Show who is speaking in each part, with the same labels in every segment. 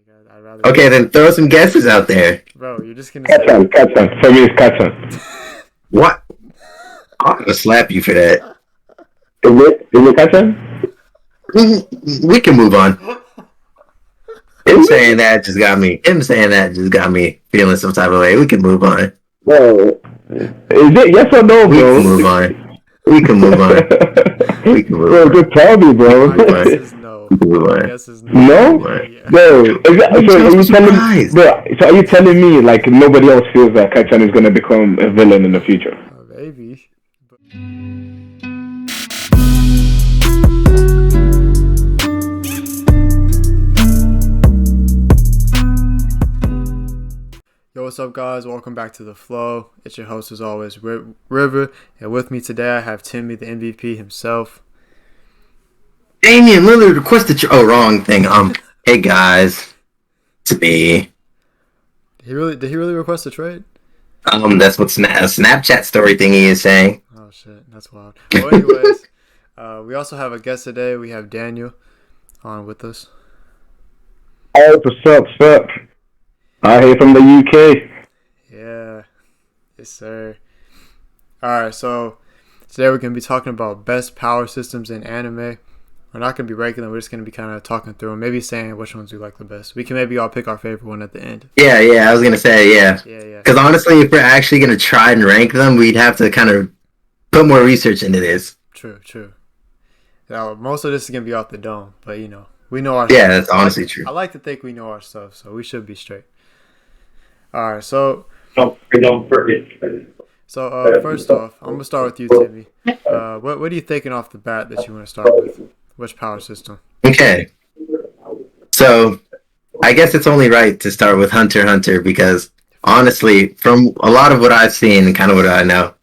Speaker 1: I'd rather.
Speaker 2: Okay, then throw some guesses out there.
Speaker 1: Bro, you're just gonna say.
Speaker 3: Kachan. For me, it's Kachan.
Speaker 2: What? I'm gonna slap you for that.
Speaker 3: Is it Kachan?
Speaker 2: We can move on. Him saying that just got me feeling some type of way. We can move on.
Speaker 3: Bro, is it yes or no, bro?
Speaker 2: We can move on.
Speaker 3: Bro, just tell me, bro.
Speaker 1: My guess is no. My guess is no.
Speaker 3: No?
Speaker 1: Yeah.
Speaker 3: Bro, so are you telling me like nobody else feels that Kachan is gonna become a villain in the future?
Speaker 1: Maybe. Yo, what's up, guys? Welcome back to The Flow. It's your host, as always, River. And with me today, I have Timmy, the MVP himself.
Speaker 2: Damian Lillard requested your... Oh, wrong thing. Hey, guys. It's me.
Speaker 1: Did he really request a trade?
Speaker 2: That's what Snapchat story thingy is saying.
Speaker 1: Oh, shit. That's wild. Well, anyways, we also have a guest today. We have Daniel on with us.
Speaker 3: Oh, what's up? I hear from the UK.
Speaker 1: Yeah. Yes, sir. Alright, so today we're going to be talking about best power systems in anime. We're not going to be ranking them. We're just going to be kind of talking through them. Maybe saying which ones we like the best. We can maybe all pick our favorite one at the end.
Speaker 2: Yeah. I was going to say, yeah.
Speaker 1: Yeah.
Speaker 2: Because honestly, if we're actually going to try and rank them, we'd have to kind of put more research into this.
Speaker 1: True. Now, most of this is going to be off the dome. But, we know our
Speaker 2: Yeah,
Speaker 1: stuff.
Speaker 2: that's honestly true.
Speaker 1: I like to think we know our stuff. So we should be straight. Alright, so...
Speaker 3: Don't forget.
Speaker 1: So, first off, I'm going to start with you, Timmy. What are you thinking off the bat that you want to start with? Which power system?
Speaker 2: Okay. So, I guess it's only right to start with Hunter x Hunter because, honestly, from a lot of what I've seen and kind of what I know,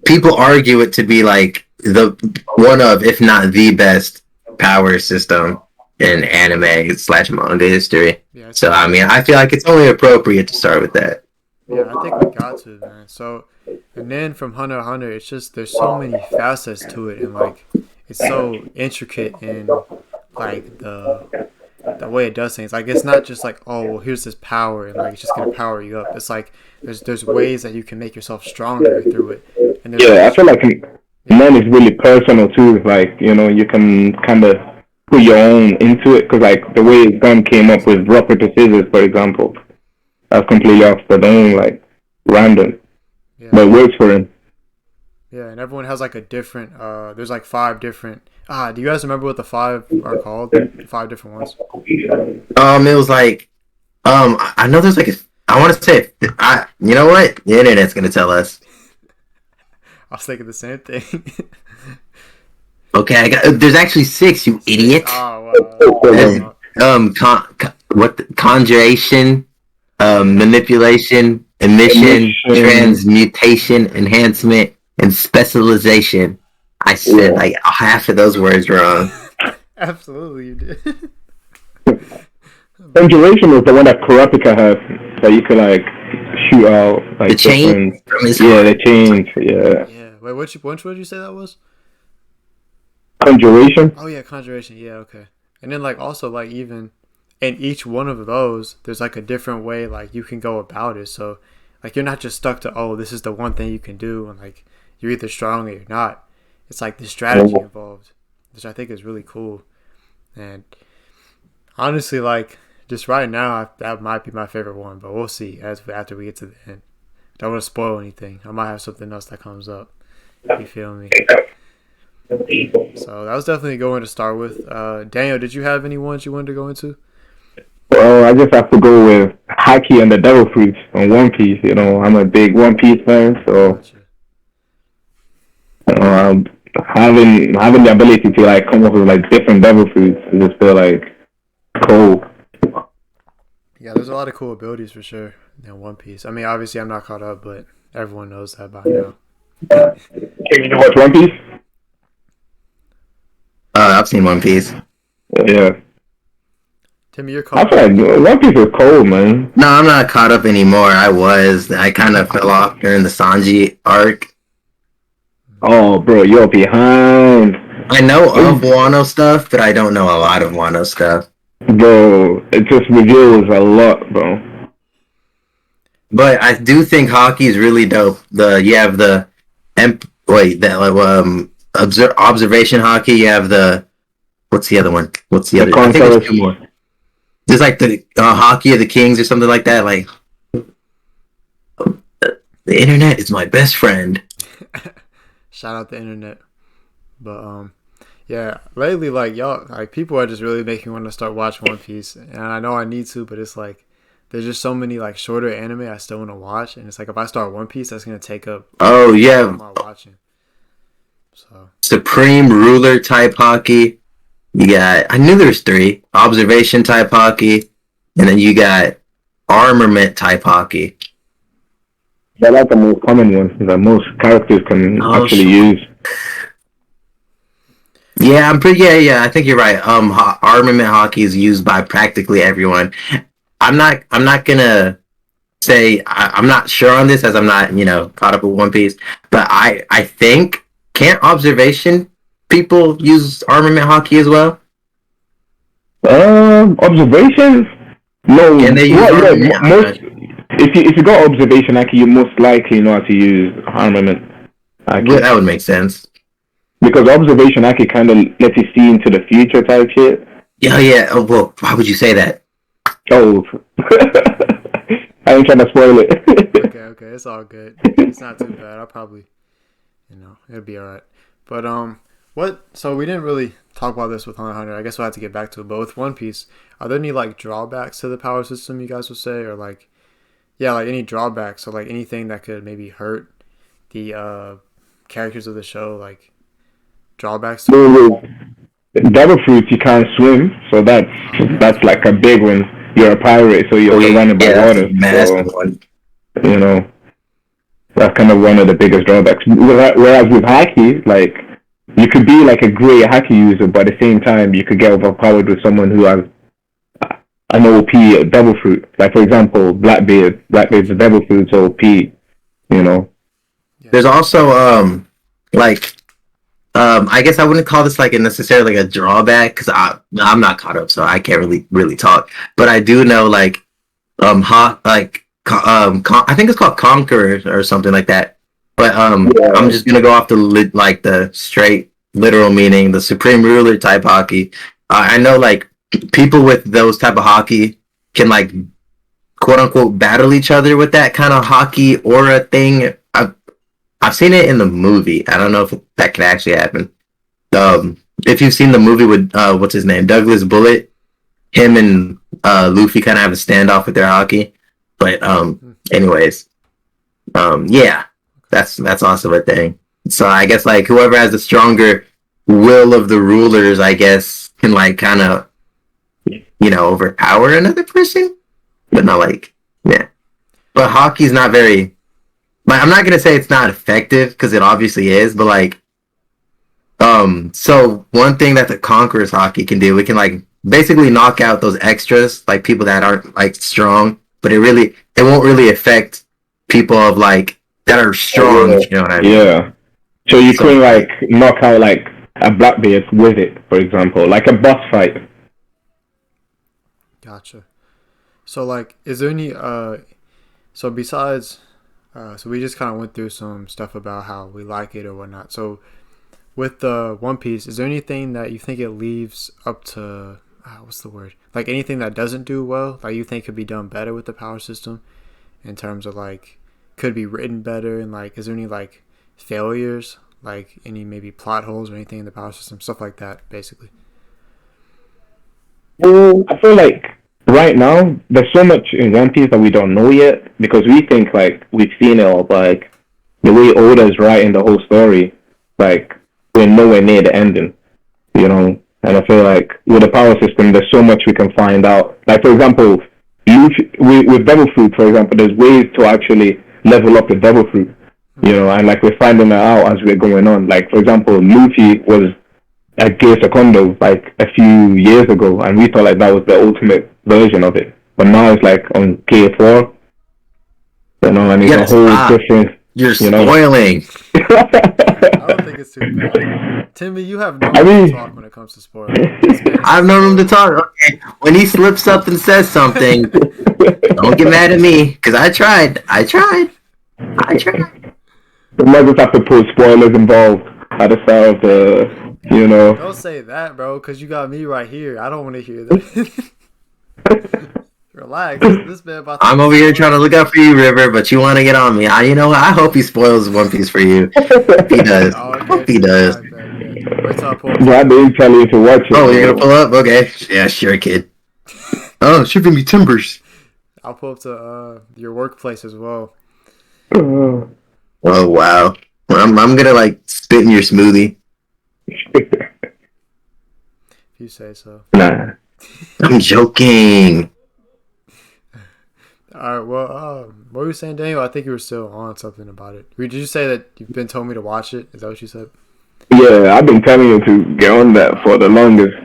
Speaker 2: people argue it to be like the one of, if not the best power system in anime/manga history.
Speaker 1: Yeah,
Speaker 2: so, I mean, I feel like it's only appropriate to start with that.
Speaker 1: Yeah, I think we got to, man. So, and then from Hunter x Hunter, it's just, there's so many facets to it, and, like, it's so intricate in, like, the way it does things. Like, it's not just like, oh, well, here's this power, and, like, it's just gonna power you up. It's like, there's ways that you can make yourself stronger through it. And
Speaker 3: I feel like mine is really personal, too. Like, you can kind of put your own into it, because, like, the way Gun came up with rock, paper, scissors, for example, that's completely off the dome, like, random.
Speaker 1: Yeah.
Speaker 3: But it works for him.
Speaker 1: Yeah, and everyone has, like, a different, there's, like, 5 different, do you guys remember what the 5 are called? The 5 different ones?
Speaker 2: It was like, I know there's, like, I want to say, you know what? The internet's going to tell us.
Speaker 1: I was thinking the same thing.
Speaker 2: Okay, there's actually 6, you idiot.
Speaker 1: Oh, wow.
Speaker 2: Conjuration, manipulation, emission, transmutation, enhancement, and specialization. I said like half of those words wrong.
Speaker 1: Absolutely, you did.
Speaker 3: Conjuration was the one that Kurapika had, that you could like shoot out like
Speaker 2: the chain from his heart.
Speaker 3: The chains.
Speaker 1: Yeah. Wait, which would you say that was?
Speaker 3: Conjuration.
Speaker 1: Oh yeah, conjuration. Yeah, okay. And then like also like even in each one of those, there's like a different way like you can go about it. So like you're not just stuck to this is the one thing you can do, and like you're either strong or you're not. It's like the strategy involved, which I think is really cool. And honestly, like just right now, that might be my favorite one, but we'll see after we get to the end. Don't want to spoil anything. I might have something else that comes up. You feel me? So that was definitely going to start with. Daniel, did you have any ones you wanted to go into?
Speaker 3: Well, I just have to go with Haki and the Devil Fruits on One Piece. I'm a big One Piece fan, so having the ability to like come up with like different Devil Fruits, I just feel like cool.
Speaker 1: Yeah, there's a lot of cool abilities for sure in One Piece. I mean, obviously I'm not caught up, but everyone knows that by now.
Speaker 3: Can you watch One Piece?
Speaker 2: I've seen One Piece.
Speaker 3: Yeah.
Speaker 1: Timmy, you're caught
Speaker 3: up. I feel like One Piece is cold, man.
Speaker 2: No, I'm not caught up anymore. I kind of fell off during the Sanji arc.
Speaker 3: Oh, bro, you're behind.
Speaker 2: I know of Wano stuff, but I don't know a lot of Wano stuff.
Speaker 3: Bro, it just reveals a lot, bro.
Speaker 2: But I do think hockey is really dope. You have the observation hockey. You have the what's the other one? What's the other? I think there's two more. There's like the hockey of the kings or something like that. Like the internet is my best friend.
Speaker 1: Shout out the internet. But yeah, lately like y'all like people are just really making me want to start watching One Piece, and I know I need to, but it's like there's just so many like shorter anime I still want to watch, and it's like if I start One Piece, that's gonna take up.
Speaker 2: Oh yeah,
Speaker 1: watching. So
Speaker 2: Supreme Ruler type hockey. You got I knew there's three observation type hockey, and then you got armament type hockey.
Speaker 3: They're like the most common ones that most characters can actually use.
Speaker 2: Yeah, I'm pretty. Yeah. I think you're right. Armament hockey is used by practically everyone. I'm not gonna say I'm not sure on this as I'm not caught up with One Piece, but I think can't observation people use armament hockey as well?
Speaker 3: Observation? No.
Speaker 2: And they use
Speaker 3: if you got observation hockey, you most likely know how to use armament hockey.
Speaker 2: Yeah, that would make sense.
Speaker 3: Because observation hockey kind of lets you see into the future type shit.
Speaker 2: Yeah. Oh, well, why would you say that?
Speaker 3: Oh, I ain't trying to spoil it.
Speaker 1: okay, it's all good. It's not too bad. I'll probably, it'll be all right. But so we didn't really talk about this with Hunter x Hunter. I guess we'll have to get back to it. But with One Piece, are there any like drawbacks to the power system you guys would say, or like any drawbacks, or like anything that could maybe hurt the characters of the show, like drawbacks?
Speaker 3: Devil fruits, you can't swim, so that's like a big one. You're a pirate, so you're surrounded by water. So, that's kind of one of the biggest drawbacks. Whereas with haki, like you could be like a great haki user, but at the same time you could get overpowered with someone who has an OP devil fruit. Like for example, Blackbeard's a devil fruit, so OP.
Speaker 2: There's also I guess I wouldn't call this like necessarily like a drawback because I'm not caught up, so I can't really talk. But I do know I think it's called Conqueror or something like that. But I'm just gonna go off the straight literal meaning, the Supreme Ruler type hockey. I know like people with those type of hockey can like quote unquote battle each other with that kind of hockey aura thing. I've seen it in the movie. I don't know if that can actually happen. If you've seen the movie with what's his name, Douglas Bullet, him and Luffy kind of have a standoff with their hockey. But anyways, yeah, that's also a thing. So I guess like whoever has the stronger will of the rulers, I guess, can like kind of overpower another person, but not like yeah. But hockey's not very. I'm not gonna say it's not effective because it obviously is, but like, so one thing that the Conqueror's hockey can do, it can like basically knock out those extras, like people that aren't like strong, but it won't really affect people of like that are strong. You know what I mean?
Speaker 3: Yeah. So you can like knock out like a Blackbeard with it, for example, like a boss fight.
Speaker 1: Gotcha. So like, is there any so besides. So we just kind of went through some stuff about how we like it or whatnot. So with the One Piece, is there anything that you think it leaves up to, what's the word? Like anything that doesn't do well, like you think could be done better with the power system in terms of like, could be written better, and like, is there any like failures, like any maybe plot holes or anything in the power system, stuff like that, basically?
Speaker 3: Well, I feel like right now, there's so much in One Piece that we don't know yet because we think like we've seen it all. But like the way Oda's writing the whole story, like we're nowhere near the ending, And I feel like with the power system, there's so much we can find out. Like for example, with Devil Fruit, for example, there's ways to actually level up the Devil Fruit, and like we're finding that out as we're going on. Like for example, Luffy was at Gear Secondo like a few years ago, and we thought like that was the ultimate version of it. But now it's like on Gear 4, and it's a whole different.
Speaker 2: You're
Speaker 3: You know?
Speaker 2: spoiling.
Speaker 1: I don't think it's too bad. Timmy, you have no
Speaker 3: I mean-
Speaker 1: to talk when it comes to spoilers. This man
Speaker 2: I've known him to talk. Okay, when he slips up and says something, don't get mad at me, because I tried.
Speaker 3: We might just have to put spoilers involved at the start of the, you know.
Speaker 1: Don't say that, bro, because you got me right here. I don't want to hear that. Relax. This man about to
Speaker 2: I'm over here trying to look out for you, River, but you want to get on me. You know what? I hope he spoils One Piece for you. He does.
Speaker 1: Oh,
Speaker 2: I hope he does.
Speaker 1: Wait till I pull
Speaker 3: Well, I didn't tell you to watch it.
Speaker 2: Oh, you're going to pull up? Okay. Yeah, sure, kid. Oh, shipping me timbers.
Speaker 1: I'll pull up to your workplace as well.
Speaker 3: Uh,
Speaker 2: Oh, wow. I'm going to, like, spit in your smoothie.
Speaker 1: If you say so.
Speaker 3: nah.
Speaker 2: I'm joking.
Speaker 1: All right. Well, what were you saying, Daniel? I think you were still on something about it. Did you say that you've been told me to watch it? Is that what you said?
Speaker 3: Yeah, I've been telling you to get on that for the longest.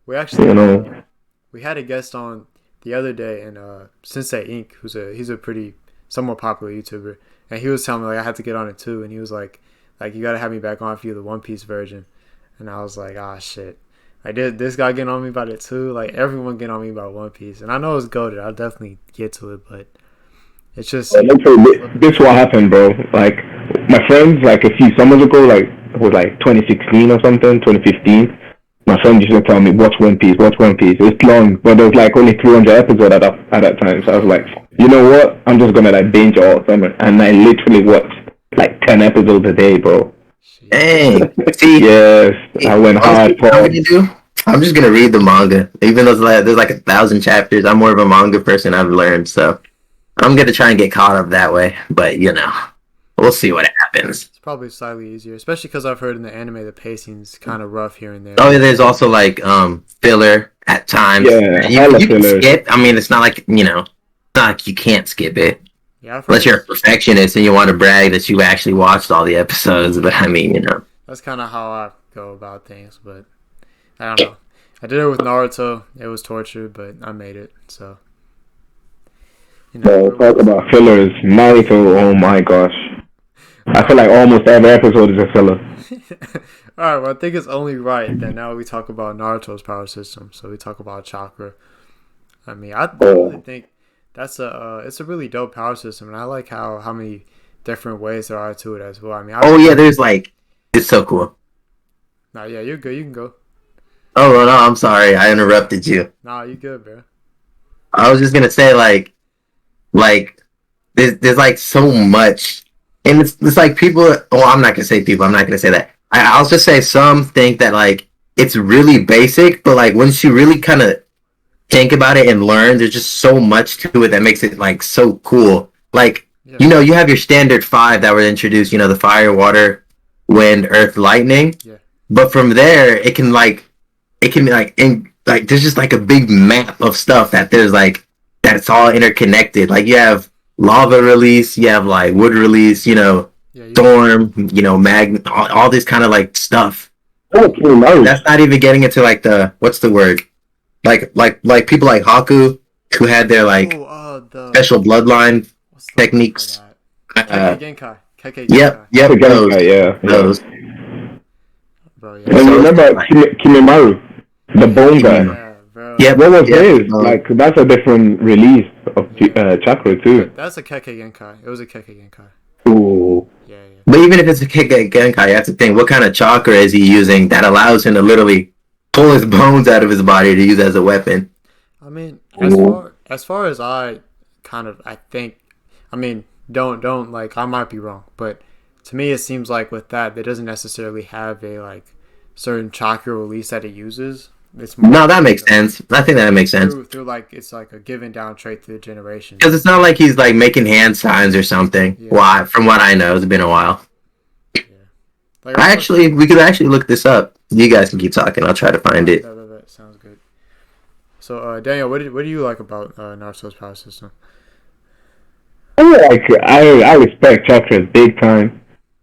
Speaker 1: We actually,
Speaker 3: You know.
Speaker 1: we had a guest on the other day, and Sensei Inc., he's a pretty somewhat popular YouTuber, and he was telling me like I had to get on it too, and he was like you got to have me back on for you the One Piece version, and I was like, ah, shit. I did this guy getting on me about it too. Like everyone getting on me about One Piece, and I know it's goated. I'll definitely get to it, but it's just.
Speaker 3: Let me tell you, this what happened, bro. Like my friends, like a few summers ago, like it was like 2016 or something, 2015. My friend used to tell me, watch One Piece. It's long, but there's like only 300 episodes at that time. So I was like, you know what? I'm just gonna like binge all summer, and I literally watched like 10 episodes a day, bro.
Speaker 2: Dang. See?
Speaker 3: Yes, I went
Speaker 2: Honestly, you know
Speaker 3: hardcore.
Speaker 2: what you do? I'm just going to read the manga. Even though there's like 1,000 chapters, I'm more of a manga person, I've learned. So I'm going to try and get caught up that way. But, you know, we'll see what happens.
Speaker 1: It's probably slightly easier, especially because I've heard in the anime the pacing's kind of rough here and there.
Speaker 2: Oh, yeah, there's also like filler at times.
Speaker 3: Yeah,
Speaker 2: you
Speaker 3: hella
Speaker 2: can
Speaker 3: fillers.
Speaker 2: skip. I mean, it's not like, you know, it's not like you can't skip it.
Speaker 1: Yeah, I've heard
Speaker 2: Unless you're a perfectionist and you want to brag that you actually watched all the episodes. But, I mean, you know.
Speaker 1: that's kind of how I go about things, but I don't know. I did it with Naruto. It was torture, but I made it. So, you know,
Speaker 3: Talk about fillers. Naruto, oh my gosh. I feel like almost every episode is a filler.
Speaker 1: All right, well, I think it's only right that now we talk about Naruto's power system. So we talk about Chakra. I mean, I really think it's a really dope power system, and I like how many different ways there are to it as well. I mean,
Speaker 2: There's like, it's so cool.
Speaker 1: Nah, yeah, you're good. You can go.
Speaker 2: Oh, well, no, I'm sorry. I interrupted you.
Speaker 1: Nah, you good, bro.
Speaker 2: I was just going to say, like, there's like so much. And it's like people, well, I'm not going to say people. I'm not going to say that. I'll just say some think that, like, it's really basic, but, like, once you really kind of think about it and learn, there's just so much to it that makes it, like, so cool. Like,
Speaker 1: Yeah.
Speaker 2: you know, you have your standard 5 that were introduced, you know, the fire, water, wind, earth, lightning.
Speaker 1: Yeah.
Speaker 2: But from there, it can be like there's just like a big map of stuff that there's like that's all interconnected. Like you have lava release, you have like wood release, you know,
Speaker 1: Yeah,
Speaker 2: storm, you know, magnet, all this kind of like stuff.
Speaker 3: Okay, nice.
Speaker 2: That's not even getting into like the what's the word? Like people like Haku who had their like
Speaker 1: the
Speaker 2: special bloodline
Speaker 1: what's the
Speaker 2: techniques.
Speaker 1: word for that? Genkai. Kekkei
Speaker 2: Yep,
Speaker 1: Genkai.
Speaker 2: those.
Speaker 3: Yeah.
Speaker 2: Those.
Speaker 1: Bro, yeah.
Speaker 3: And
Speaker 2: So
Speaker 3: remember
Speaker 2: it's like-
Speaker 3: Kimemaru, the bone guy.
Speaker 1: Yeah, bro.
Speaker 2: Yep.
Speaker 3: What was
Speaker 2: Yeah,
Speaker 3: his? Like, that's a different release of Chakra, too.
Speaker 1: That's a Kekkei Genkai. It was a Kekkei Genkai.
Speaker 3: Ooh.
Speaker 1: Yeah.
Speaker 2: But even if it's a Genkai, you have to think, what kind of chakra is he using that allows him to literally pull his bones out of his body to use as a weapon?
Speaker 1: I mean, as far as I think, I mean, don't like, I might be wrong, but to me it seems like with that, it doesn't necessarily have a like certain chakra release that it uses. It's more
Speaker 2: No, that makes sense. I think that makes sense.
Speaker 1: through like it's like a given down trait through the generation.
Speaker 2: Because it's not like he's like making hand signs or something.
Speaker 1: Yeah.
Speaker 2: Why? From what I know, it's been a while.
Speaker 1: Like,
Speaker 2: We could actually look this up. You guys can keep talking. I'll try to find it.
Speaker 1: that sounds good. So Daniel, what do you like about Naruto's power system?
Speaker 3: I respect Chakras big time.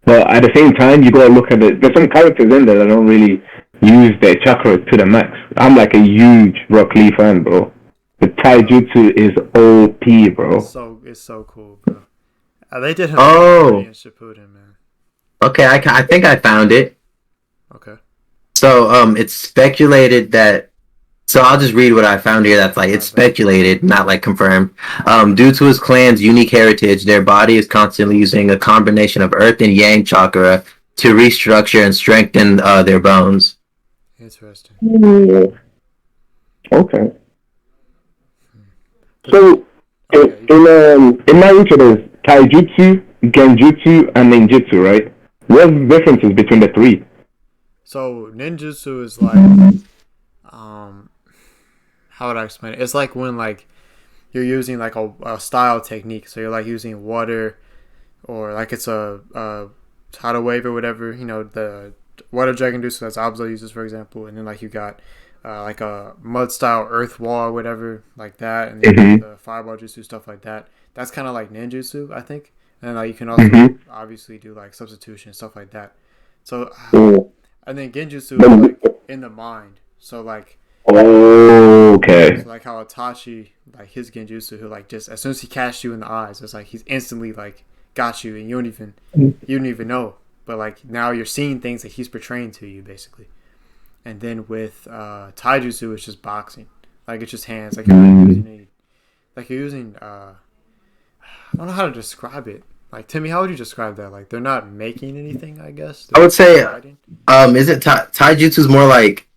Speaker 3: But at the same time, you gotta look at it. There's some characters in there that don't really use their chakra to the max. I'm like a huge Rock Lee fan, bro. The Kaijutsu is OP, bro.
Speaker 1: It's so cool, bro. They did him
Speaker 2: Oh,
Speaker 1: in Shippuden, man.
Speaker 2: okay. I think I found it.
Speaker 1: Okay.
Speaker 2: So it's speculated that. So I'll just read what I found here. That's like it's speculated, not like confirmed. Due to his clan's unique heritage, their body is constantly using a combination of Earth and Yang chakra to restructure and strengthen their bones.
Speaker 1: Interesting.
Speaker 3: Okay. So in Naruto, there's Kaijutsu, Genjutsu, and Ninjutsu, right? What's the differences between the three?
Speaker 1: So ninjutsu is like, how would I explain it? It's like when like you're using like a style technique. So you're like using water, or like it's a tidal wave or whatever. You know, the water dragon jutsu that's Abzo uses, for example, and then like you got like a mud style earth wall or whatever like that, and then the fireball jutsu, stuff like that. That's kind of like ninjutsu, I think. And like you can also obviously do like substitution, stuff like that. So and then genjutsu is like in the mind. So like
Speaker 3: okay,
Speaker 1: so like how Itachi, like his genjutsu, who like just as soon as he casts you in the eyes, it's like he's instantly like got you, and you don't even know. But like now you're seeing things that he's portraying to you, basically. And then with taijutsu, it's just boxing. Like it's just hands. Like you're not using any. Like you're using. I don't know how to describe it. Like Timmy, how would you describe that? Like they're not making anything, I guess.
Speaker 2: I would say, isn't taijutsu is more like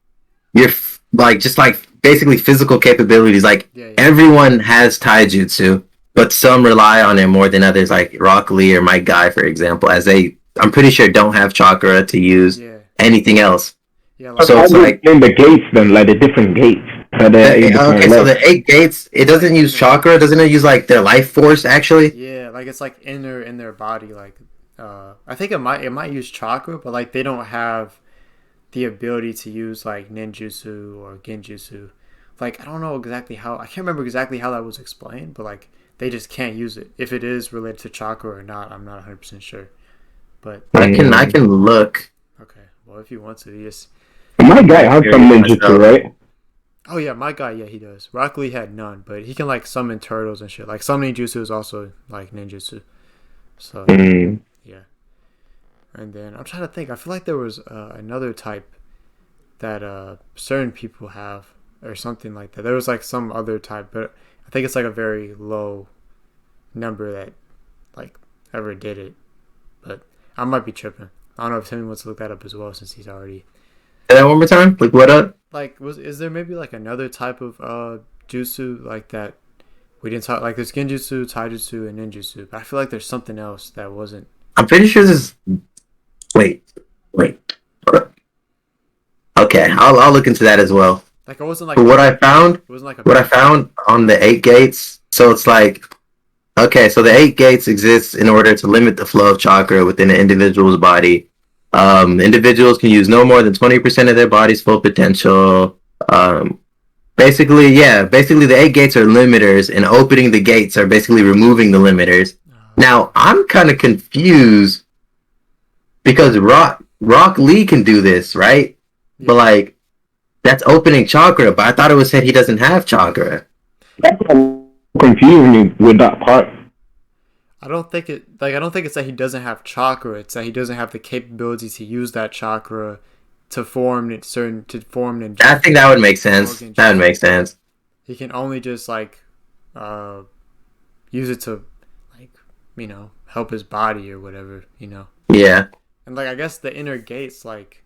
Speaker 2: you're like just like basically physical capabilities. Like everyone has taijutsu, but some rely on it more than others. Like Rock Lee or Mike Guy, for example, as I'm pretty sure don't have chakra to use anything else.
Speaker 3: Yeah, like, so it's like in the gates, then like the different gates.
Speaker 2: So the 8 gates, it doesn't use chakra, doesn't it use like their life force actually?
Speaker 1: Yeah, like it's like in their body. Like I think it might use chakra, but like they don't have the ability to use like ninjutsu or genjutsu. Like I don't know exactly how. I can't remember exactly how that was explained, but like they just can't use it. If it is related to chakra or not, I'm not 100% sure. But
Speaker 2: I can look.
Speaker 1: Okay, well if you want to, yes.
Speaker 3: My guy has some ninjutsu, right?
Speaker 1: Oh yeah, my guy, yeah, he does. Rock Lee had none, but he can like summon turtles and shit. Like some ninjutsu is also like ninjutsu. So yeah. And then I'm trying to think. I feel like there was another type that certain people have or something like that. There was like some other type, but I think it's like a very low number that like ever did it. But I might be tripping. I don't know if Timmy wants to look that up as well since he's already.
Speaker 2: Say that one more time. Like what up?
Speaker 1: Like is there maybe like another type of jutsu like that we didn't talk? Like there's genjutsu, taijutsu, and ninjutsu, but I feel like there's something else that wasn't.
Speaker 2: I'm pretty sure this. Wait. Okay, I'll look into that as well.
Speaker 1: Like it wasn't like.
Speaker 2: But what I found.
Speaker 1: It wasn't like
Speaker 2: what I found on the 8 gates. So it's like. Okay, so the 8 gates exist in order to limit the flow of chakra within an individual's body. Individuals can use no more than 20% of their body's full potential. Basically the 8 gates are limiters, and opening the gates are basically removing the limiters. Now, I'm kind of confused because Rock Lee can do this, right? Yeah. But like, that's opening chakra, but I thought it was said he doesn't have chakra.
Speaker 3: That's confusing me with that part.
Speaker 1: I don't think it's that he doesn't have chakra. It's that he doesn't have the capability to use that chakra to form ninjutsu.
Speaker 2: I think that would make sense. That would make sense.
Speaker 1: He can only just like use it to like help his body or whatever.
Speaker 2: Yeah.
Speaker 1: And like I guess the inner gates, like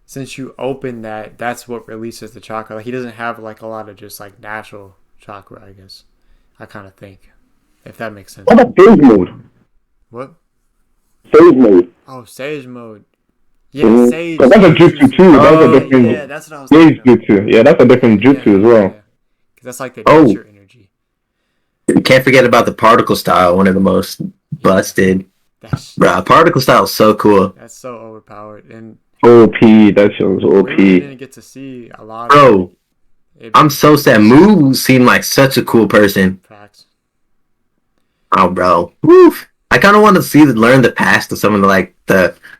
Speaker 1: since you open that's what releases the chakra. Like he doesn't have like a lot of just like natural chakra. I guess I kind of think. If that makes sense.
Speaker 3: What about sage mode?
Speaker 1: What?
Speaker 3: Sage mode.
Speaker 1: Oh, sage mode. Yeah, sage.
Speaker 3: That's a jutsu too. That's a different.
Speaker 1: Yeah, that's what I was thinking.
Speaker 3: Jutsu. Yeah, that's a different jutsu as well.
Speaker 1: Yeah. Cause that's like the nature energy.
Speaker 2: You can't forget about the particle style. One of the most busted. Particle style is so cool.
Speaker 1: That's so overpowered and.
Speaker 3: OP. That show's OP.
Speaker 1: We didn't get to see a lot.
Speaker 2: Bro, I'm so sad. Moo seemed like such a cool person.
Speaker 1: Facts.
Speaker 2: Oh, bro. Woof. I kind of want to learn the past of some of the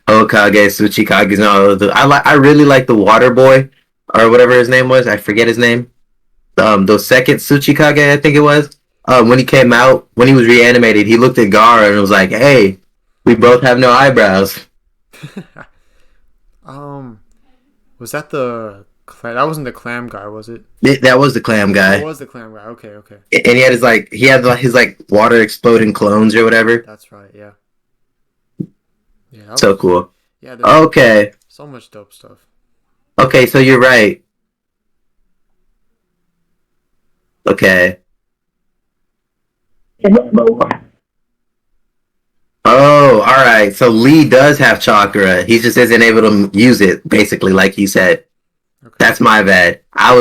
Speaker 2: Hokage, Tsuchikages, and all of the. I really like the Water Boy, or whatever his name was. I forget his name. The second Tsuchikage, I think it was. when he came out, when he was reanimated, he looked at Gaara and was like, "Hey, we both have no eyebrows."
Speaker 1: Was that the that wasn't the clam guy, was it?
Speaker 2: That was the clam guy.
Speaker 1: It was the clam guy. Okay.
Speaker 2: And he had his water exploding clones or whatever.
Speaker 1: That's right. Yeah. Yeah.
Speaker 2: So cool.
Speaker 1: Yeah.
Speaker 2: Okay.
Speaker 1: So much dope stuff.
Speaker 2: Okay, so you're right. Okay. Oh, all right. So Lee does have chakra. He just isn't able to use it, basically, like you said. Okay. That's my bad. I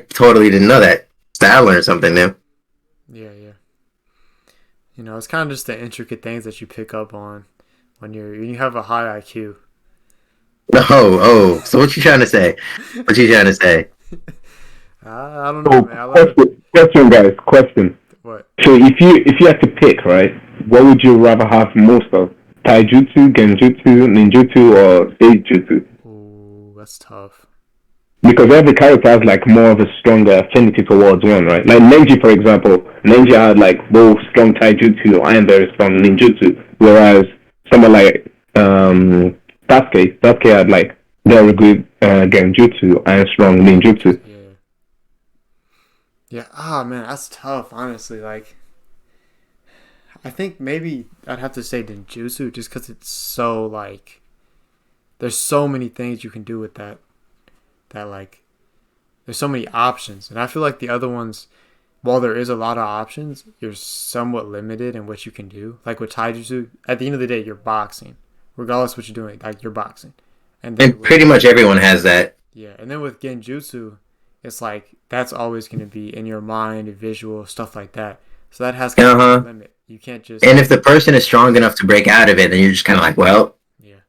Speaker 2: totally didn't know that. So I learned something new.
Speaker 1: Yeah. You know, it's kind of just the intricate things that you pick up on when you have a high IQ.
Speaker 2: Oh. So what you trying to say?
Speaker 1: I don't know, man.
Speaker 3: Question, guys. Question.
Speaker 1: What?
Speaker 3: So if you had to pick, right, what would you rather have most of? Taijutsu, Genjutsu, Ninjutsu, or Seijutsu?
Speaker 1: Ooh, that's tough.
Speaker 3: Because every character has like more of a stronger affinity towards one, right? Like Neji, for example. Neji had like both strong Taijutsu and very strong Ninjutsu, whereas someone like Sasuke had like very good Genjutsu and strong Ninjutsu.
Speaker 1: Yeah. Man, that's tough. Honestly, like, I think maybe I'd have to say Ninjutsu just because it's so like, there's so many things you can do with that like, there's so many options, and I feel like the other ones, while there is a lot of options, you're somewhat limited in what you can do. Like with Taijutsu, at the end of the day, you're boxing. Regardless of what you're doing, like, you're boxing. And
Speaker 2: pretty much everyone has that.
Speaker 1: Yeah, and then with Genjutsu, it's like, that's always going to be in your mind, visual, stuff like that. So that has kind of a limit. You can't just...
Speaker 2: And if the person is strong enough to break out of it, then you're just kind of like, well...
Speaker 1: Yeah.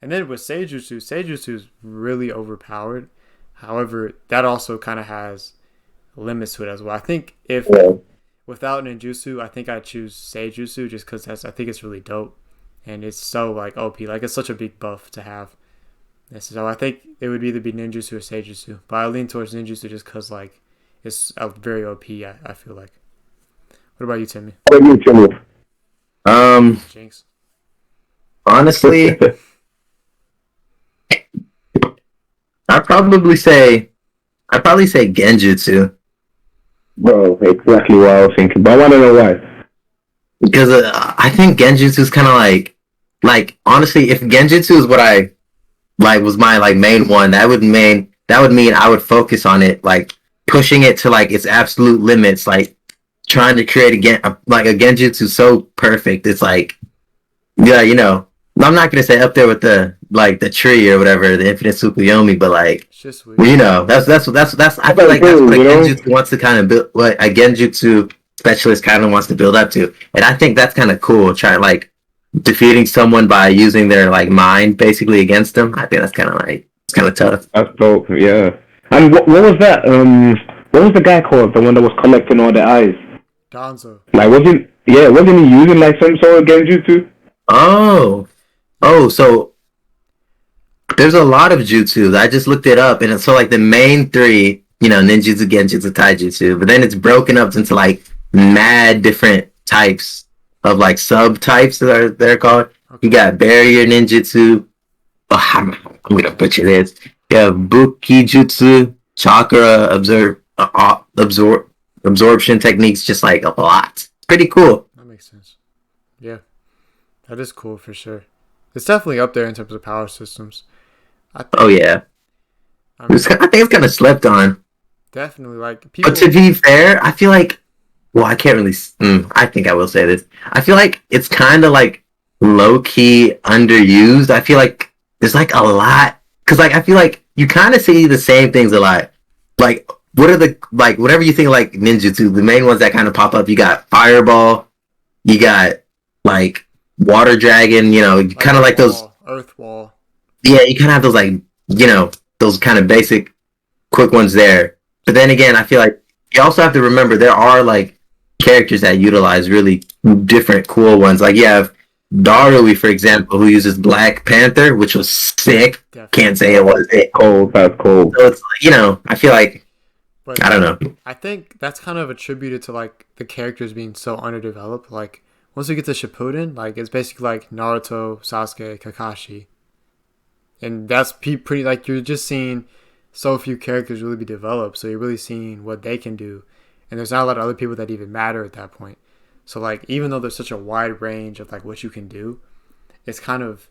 Speaker 1: And then with Seijutsu is really overpowered. However, that also kind of has limits to it as well. I think without Ninjutsu, I think I'd choose Seijutsu just because I think it's really dope. And it's so, like, OP. Like, it's such a big buff to have. So I think it would either be Ninjutsu or Seijutsu. But I lean towards Ninjutsu just because, like, it's a very OP, I feel like. What about you, Timmy? Jinx.
Speaker 2: Honestly, I'd probably say Genjutsu.
Speaker 3: Bro, exactly what I was thinking. But I want to know why.
Speaker 2: Because I think Genjutsu is kind of like honestly, if Genjutsu is what I like was my like main one, that would mean I would focus on it, like pushing it to like its absolute limits, like trying to create a Genjutsu so perfect. It's like, yeah, you know, I'm not gonna say up there with the tree or whatever, the Infinite Tsukuyomi, but like, you know, that's I feel like that's what a Genjutsu wants to kind of build, what a Genjutsu specialist kind of wants to build up to, and I think that's kind of cool. Try like defeating someone by using their like mind basically against them. I think that's kind of like, it's kind of tough.
Speaker 3: That's dope, yeah. And what was that? What was the guy called? The one that was collecting all the eyes?
Speaker 1: Danzo.
Speaker 3: Like wasn't he using like some sort of Genjutsu?
Speaker 2: Oh, so there's a lot of jutsus. I just looked it up, and so like the main three, you know, Ninjutsu, Genjutsu, Taijutsu, but then it's broken up into like mad different types of like subtypes they're called. Okay. You got barrier ninjutsu. Oh, I'm gonna butcher this. You have Bukijutsu, Chakra, absorption techniques, just like a lot. It's pretty cool.
Speaker 1: That makes sense. Yeah, that is cool for sure. It's definitely up there in terms of power systems.
Speaker 2: Yeah. I think it's kind of slept on.
Speaker 1: Definitely, like people.
Speaker 2: But to be fair, I feel like, well, I can't really. I think I will say this. I feel like it's kind of like low key underused. I feel like there's like a lot, because like I feel like you kind of see the same things a lot. Like, what are the like whatever you think like ninjutsu, the main ones that kind of pop up? You got fireball, you got like water dragon. You know, like kind of like those
Speaker 1: earth wall.
Speaker 2: Yeah, you kind of have those like, you know, those kind of basic, quick ones there. But then again, I feel like you also have to remember there are like characters that utilize really different cool ones. Like you have Darui, for example, who uses Black Panther, which was sick. Definitely. Can't say it was it.
Speaker 3: Cold, that's cool.
Speaker 2: So it's, you know, I feel like
Speaker 1: But
Speaker 2: I don't know.
Speaker 1: I think that's kind of attributed to like the characters being so underdeveloped. Like once we get to Shippuden, like it's basically like Naruto, Sasuke, Kakashi, and that's pretty like you're just seeing so few characters really be developed. So you're really seeing what they can do, and there's not a lot of other people that even matter at that point. So like even though there's such a wide range of like what you can do, it's kind of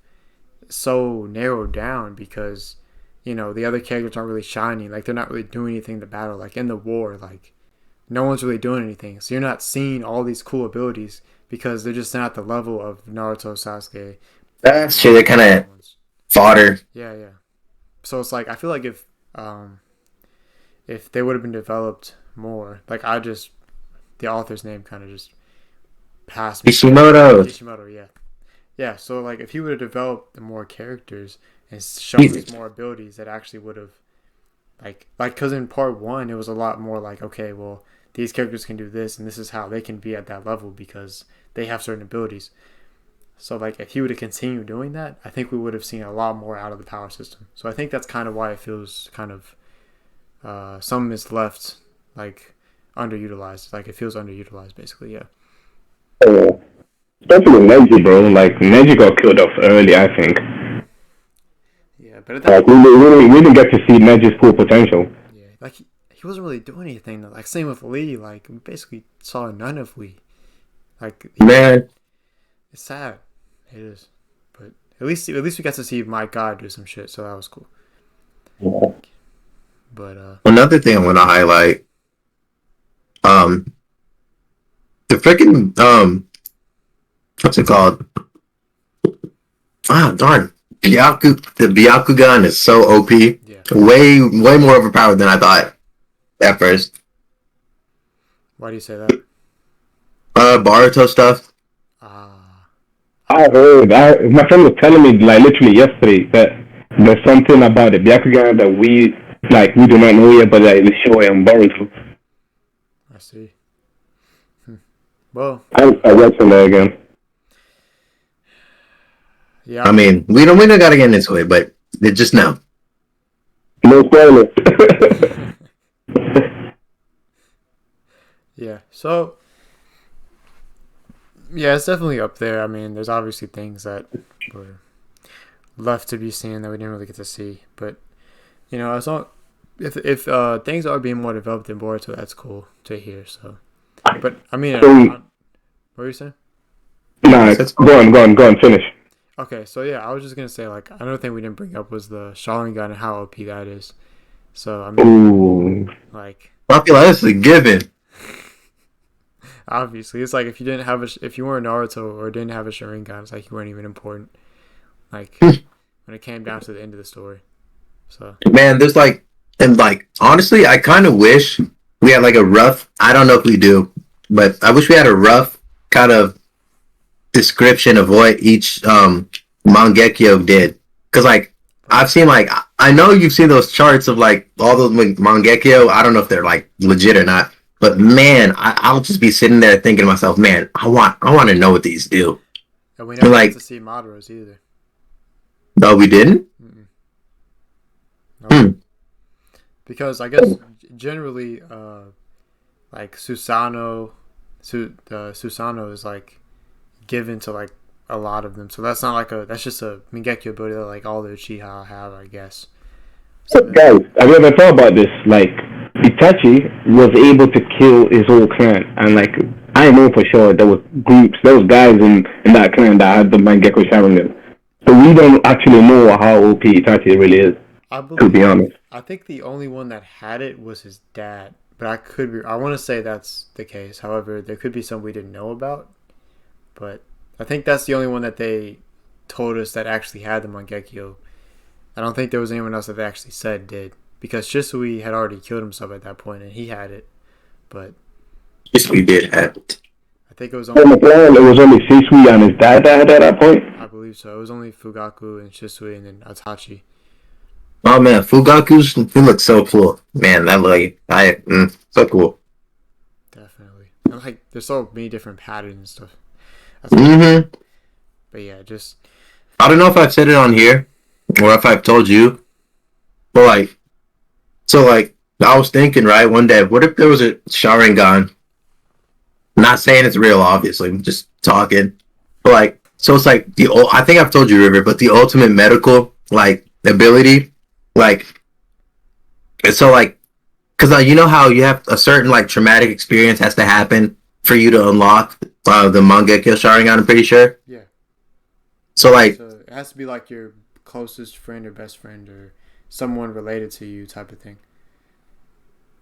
Speaker 1: so narrowed down because the other characters aren't really shining. Like they're not really doing anything in the battle. Like in the war, like no one's really doing anything. So you're not seeing all these cool abilities because they're just not at the level of Naruto, Sasuke.
Speaker 2: That's true. They're kind of fodder.
Speaker 1: Yeah, yeah. So it's like I feel like if they would have been developed more, like the author's name kind of just passed me. Kishimoto, yeah. Yeah, so like if he would have developed the more characters and shown us more abilities, that actually would have like because in part 1 it was a lot more like, okay, well these characters can do this and this is how they can be at that level because they have certain abilities. So like if he would have continued doing that, I think we would have seen a lot more out of the power system. So I think that's kind of why it feels kind of some is left like underutilized. Like it feels underutilized basically, yeah.
Speaker 3: Oh, especially with Neji, bro. Like Neji got killed off early, I think.
Speaker 1: Yeah, but
Speaker 3: like we didn't get to see Neji's full potential.
Speaker 1: Yeah, like he wasn't really doing anything though. Like same with Lee. Like we basically saw none of Lee. Like
Speaker 2: man,
Speaker 1: it's sad. It is, but at least we got to see my God do some shit, so that was cool.
Speaker 3: Yeah.
Speaker 1: But
Speaker 2: another thing I want to highlight, the freaking what's it called? Ah, darn. The Byakugan is so OP.
Speaker 1: Yeah.
Speaker 2: Way more overpowered than I thought at first.
Speaker 1: Why do you say that?
Speaker 2: Baruto stuff.
Speaker 3: I heard. My friend was telling me like literally yesterday that there's something about the Byakugan that we do not know yet, but that it was showing on Baruto.
Speaker 1: I see. Well,
Speaker 3: I read from there again.
Speaker 1: Yeah.
Speaker 2: I mean, we don't gotta get into it, but just know.
Speaker 3: No spoilers.
Speaker 1: Yeah. So. Yeah, it's definitely up there. I mean, there's obviously things that were left to be seen that we didn't really get to see, but as long if things are being more developed in Boruto, that's cool to hear. So, but I mean, what were you saying?
Speaker 3: Nah, go on, finish.
Speaker 1: Okay, so yeah, I was just gonna say like another thing we didn't bring up was the Shaolin Gun and how OP that is. So I mean, like
Speaker 2: popularity is a given.
Speaker 1: Obviously, it's like if you didn't have if you weren't Naruto or didn't have a Sharingan, it's like you weren't even important. Like when it came down to the end of the story. So
Speaker 2: man, there's honestly, I kind of wish we had like a rough. I don't know if we do, but I wish we had a rough kind of description of what each Mangekyo did. Because like I've seen I know you've seen those charts of like all those Mangekyo. I don't know if they're like legit or not. But man, I'll just be sitting there thinking to myself, man, I want to know what these do.
Speaker 1: And we never got to see Maduro's either.
Speaker 2: No, we didn't?
Speaker 1: No. Because I guess generally, like Susanoo is like given to like a lot of them. So that's not that's just a Mangekyo ability that like all the Uchiha have, I guess.
Speaker 3: So guys, have you ever thought about this? Like, Itachi was able to kill his whole clan, and like I know for sure there was guys in that clan that had the Mangekyo Sharingan. So we don't actually know how OP Itachi really is. To be honest,
Speaker 1: I think the only one that had it was his dad, but I want to say that's the case. However, there could be some we didn't know about, but I think that's the only one that they told us that actually had the Mangekyo. I don't think there was anyone else that they actually said did. Because Shisui had already killed himself at that point, and he had it. But
Speaker 2: Shisui did have it.
Speaker 1: I think it was only
Speaker 3: Shisui and his dad that had it at that point?
Speaker 1: I believe so. It was only Fugaku and Shisui and then Itachi.
Speaker 2: Oh man, he looks so cool. Man, that so cool.
Speaker 1: Definitely. And like, there's so many different patterns and stuff. But yeah, just...
Speaker 2: I don't know if I've said it on here, or if I've told you, but I was thinking, right, one day, what if there was a Shaolin Gun? Not saying it's real, obviously. I'm just talking. But like, so it's like I think I've told you, River, but the ultimate medical like ability, like, so like, because you know how you have a certain like traumatic experience has to happen for you to unlock the manga Kill Sharingan. I'm pretty sure.
Speaker 1: Yeah.
Speaker 2: So like,
Speaker 1: So it has to be like your closest friend or best friend or someone related to you type of thing.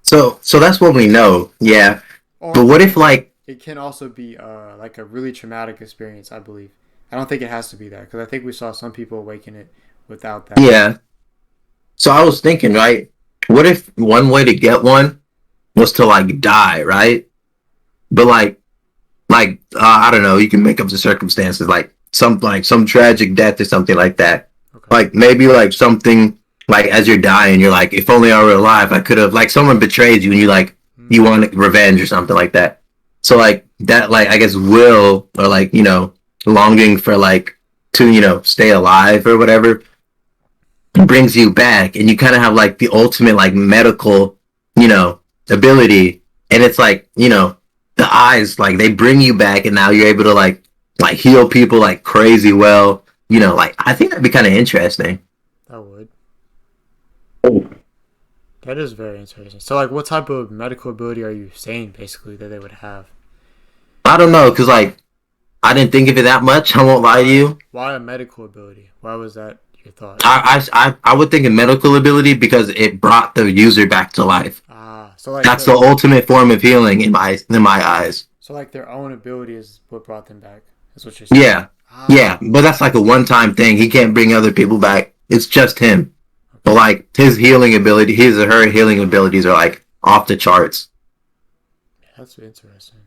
Speaker 2: so that's what we know. Yeah.
Speaker 1: Or
Speaker 2: But what if like,
Speaker 1: it can also be like a really traumatic experience, I believe. I don't think it has to be that because I think we saw some people awaken it without that.
Speaker 2: yeah. So I was thinking, right? What if one way to get one was to like die, right? But I don't know, you can make up the circumstances, like some tragic death or something like that.
Speaker 1: Okay.
Speaker 2: Like maybe like something like as you're dying, you're like, if only I were alive, I could have like someone betrays you and you like you want revenge or something like that. So like that, like I guess will or like longing for like to stay alive or whatever brings you back, and you kind of have like the ultimate like medical ability, and it's like the eyes like they bring you back, and now you're able to like heal people like crazy well. Like I think that'd be kind of interesting.
Speaker 1: That would.
Speaker 3: Oh,
Speaker 1: That is very interesting. So, like, what type of medical ability are you saying, basically, that they would have?
Speaker 2: I don't know, because like I didn't think of it that much. I won't lie to you.
Speaker 1: Why a medical ability? Why was that your thought?
Speaker 2: I would think of medical ability because it brought the user back to life.
Speaker 1: Ah, so like
Speaker 2: That's the ultimate form of healing in my eyes.
Speaker 1: so like their own ability is what brought them back. That's what you're saying.
Speaker 2: Yeah,
Speaker 1: Ah,
Speaker 2: yeah, but that's like a one-time thing. He can't bring other people back. It's just him. But like his healing ability, his or her healing abilities are like off the charts.
Speaker 1: that's interesting.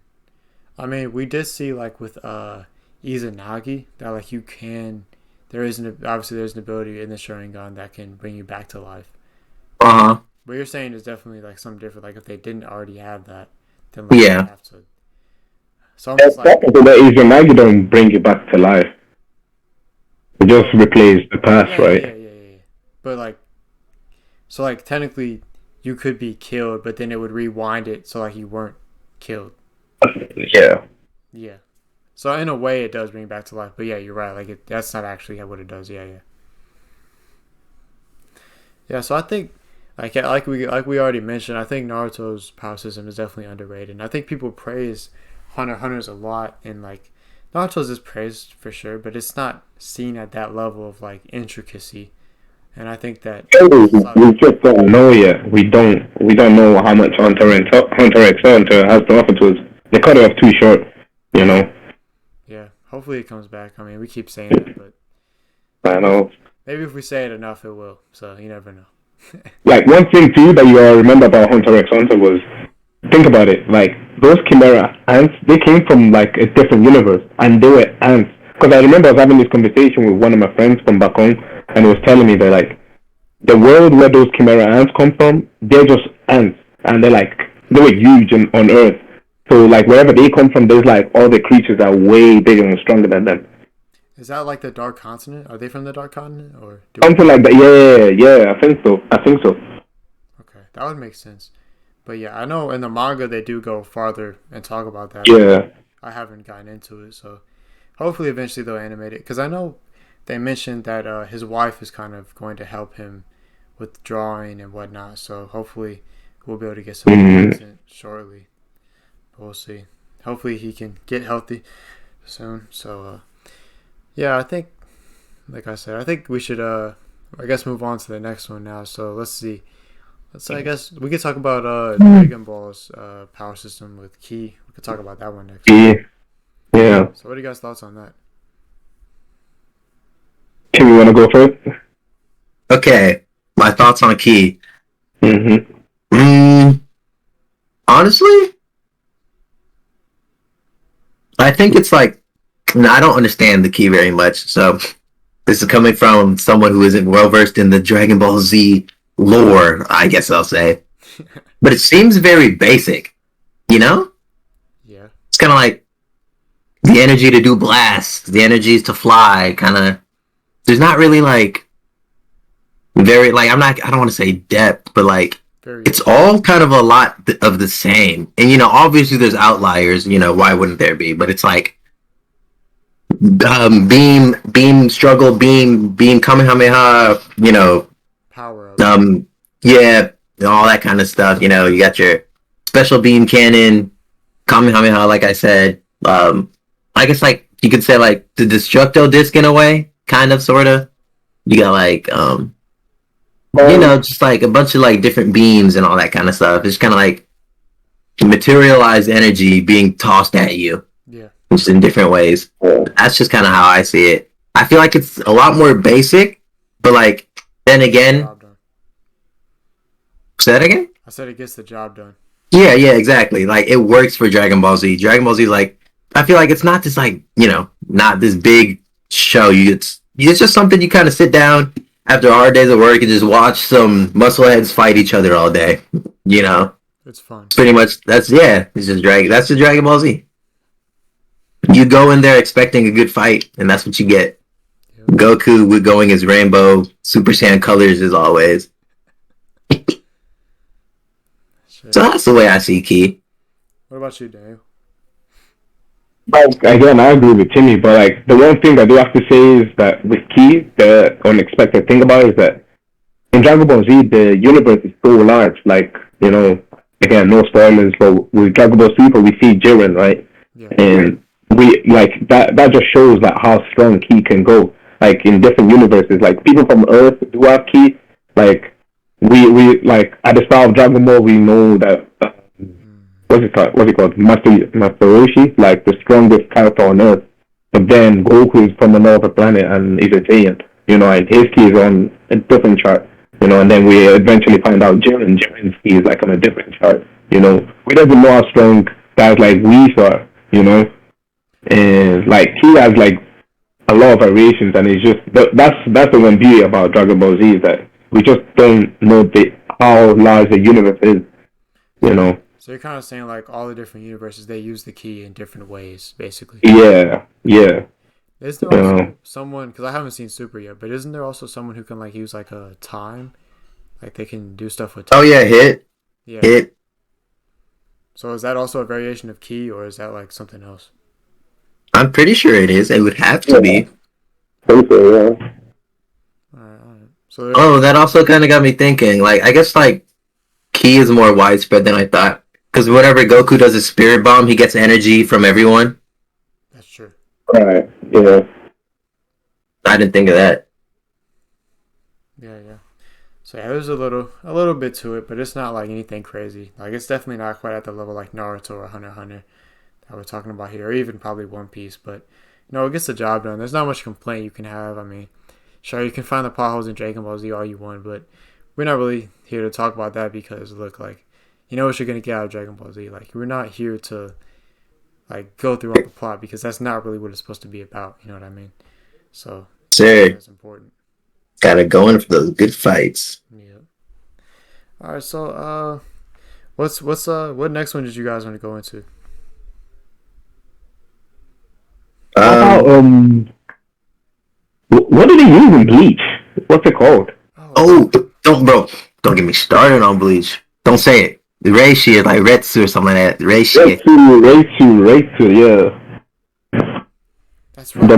Speaker 1: I mean, we did see like with Izanagi that like you can. Obviously there's an ability in the Sharingan that can bring you back to life.
Speaker 2: Uh huh.
Speaker 1: What you're saying is definitely like something different. Like if they didn't already have that, then like
Speaker 2: Yeah.
Speaker 1: they have to. So almost like
Speaker 3: so that is your magic don't bring you back to life. It just replace the past,
Speaker 1: yeah,
Speaker 3: right?
Speaker 1: yeah. But like, so like technically you could be killed, but then it would rewind it so like you weren't killed.
Speaker 3: Yeah.
Speaker 1: Yeah. So in a way, it does bring you back to life. But yeah, you're right. Like that's not actually what it does. Yeah. Yeah. So I think like we already mentioned, I think Naruto's power system is definitely underrated. And I think people praise Hunter x Hunter's a lot, and like Naruto's is praised for sure, but it's not seen at that level of like intricacy. And I think that
Speaker 3: We just don't know yet. We don't know how much Hunter x Hunter has to offer to us. They cut it off too short.
Speaker 1: yeah, hopefully it comes back. I mean, we keep saying that, but
Speaker 3: I know.
Speaker 1: maybe if we say it enough, it will. So you never know.
Speaker 3: Like one thing too that you all remember about Hunter x Hunter was, think about it, like those Chimera ants, they came from like a different universe, and they were ants. Because I remember I was having this conversation with one of my friends from back home, and he was telling me that like the world where those Chimera ants come from, they're just ants, and they were huge on Earth. So like wherever they come from, there's like all the creatures are way bigger and stronger than them.
Speaker 1: Is that like the Dark Continent? Are they from the Dark Continent, or
Speaker 3: Something like that. Yeah. I think so.
Speaker 1: Okay, that would make sense. But yeah, I know in the manga they do go farther and talk about that.
Speaker 3: Yeah.
Speaker 1: I haven't gotten into it, so hopefully eventually they'll animate it. Because I know they mentioned that his wife is kind of going to help him with drawing and whatnot. So hopefully we'll be able to get some content shortly. We'll see. Hopefully he can get healthy soon. So yeah, I think, like I said, I think we should I guess move on to the next one now. So let's see. I guess we could talk about Dragon Ball's power system with Ki. We could talk about that one next.
Speaker 3: Yeah.
Speaker 1: So what are you guys' thoughts on that?
Speaker 3: Tim, you want to go first?
Speaker 2: Okay. My thoughts on Ki.
Speaker 3: Mm-hmm.
Speaker 2: Honestly, I think it's like, I don't understand the Ki very much. So this is coming from someone who isn't well versed in the Dragon Ball Z lore, I guess I'll say. But it seems very basic,
Speaker 1: Yeah.
Speaker 2: It's kind of like the energy to do blasts, the energies to fly, kind of. There's not really like very like I don't want to say depth, but like it's all kind of a lot of the same. And obviously there's outliers. Why wouldn't there be? But it's like beam, struggle, beam, kamehameha.
Speaker 1: Power up.
Speaker 2: Yeah, all that kind of stuff. You got your special beam cannon, kamehameha. Like I said, I guess like you could say like the destructo disc in a way, kind of, sort of. You got like just like a bunch of like different beams and all that kind of stuff. It's kind of like materialized energy being tossed at you.
Speaker 1: Yeah.
Speaker 2: Just in different ways. That's just kind of how I see it. I feel like it's a lot more basic, but like then again. Say that again?
Speaker 1: I said it gets the job done.
Speaker 2: Yeah, exactly. Like it works for Dragon Ball Z. Dragon Ball Z, like I feel like it's not this like not this big show. It's just something you kind of sit down after hard days of work and just watch some muscleheads fight each other all day.
Speaker 1: It's fun.
Speaker 2: Pretty much. It's just That's the Dragon Ball Z. You go in there expecting a good fight, and that's what you get. Yep. Goku with going his rainbow Super Saiyan colors as always. So that's the way I see Ki.
Speaker 1: What about you, Daniel?
Speaker 3: Again, I agree with Timmy, but like the one thing I do have to say is that with Ki, the unexpected thing about it is that in Dragon Ball Z, the universe is so large. Like, again, no spoilers, but with Dragon Ball Super, we see Jiren, right?
Speaker 1: Yeah.
Speaker 3: And we like that just shows like how strong Ki can go. Like in different universes, like people from Earth do have Ki. Like we like at the start of Dragon Ball, we know that what's it called? Master Roshi, like the strongest character on Earth. But then Goku is from another planet and he's a giant, and his Ki is on a different chart, and then we eventually find out Jiren's Ki is like on a different chart, we don't even know how strong guys like Whis are, and like he has like a lot of variations, and it's just that's the one beauty about Dragon Ball Z is that we just don't know how large the universe is,
Speaker 1: So you're kind of saying like all the different universes, they use the Ki in different ways, basically.
Speaker 3: Yeah.
Speaker 1: Is there also someone, because I haven't seen Super yet, but isn't there also someone who can like use like a time, like they can do stuff with time?
Speaker 2: Oh yeah, hit.
Speaker 1: So is that also a variation of Ki, or is that like something else?
Speaker 2: I'm pretty sure it is. It would have to be.
Speaker 3: Yeah.
Speaker 1: Alright. So
Speaker 2: that also kind of got me thinking. Like, I guess like Ki is more widespread than I thought. Because whenever Goku does a spirit bomb, he gets energy from everyone.
Speaker 1: That's true.
Speaker 3: Right. Yeah.
Speaker 2: I didn't think of that.
Speaker 1: Yeah. So yeah, there's a little bit to it, but it's not like anything crazy. Like it's definitely not quite at the level like Naruto or Hunter x Hunter that we're talking about here, or even probably One Piece. But it gets the job done. There's not much complaint you can have. I mean, sure you can find the potholes in Dragon Ball Z all you want, but we're not really here to talk about that because look, like, you know what you're gonna get out of Dragon Ball Z. Like, we're not here to like go through all the plot because that's not really what it's supposed to be about. You know what I mean? So that's important.
Speaker 2: Gotta go in for those good fights.
Speaker 1: Yeah. All right. So what next one did you guys want to go into?
Speaker 3: What did they use in Bleach? What's it called?
Speaker 2: Don't get me started on Bleach. Don't say it. The Reishi is like Retsu or something like that. Reishi,
Speaker 3: yeah.
Speaker 1: That's right.
Speaker 3: The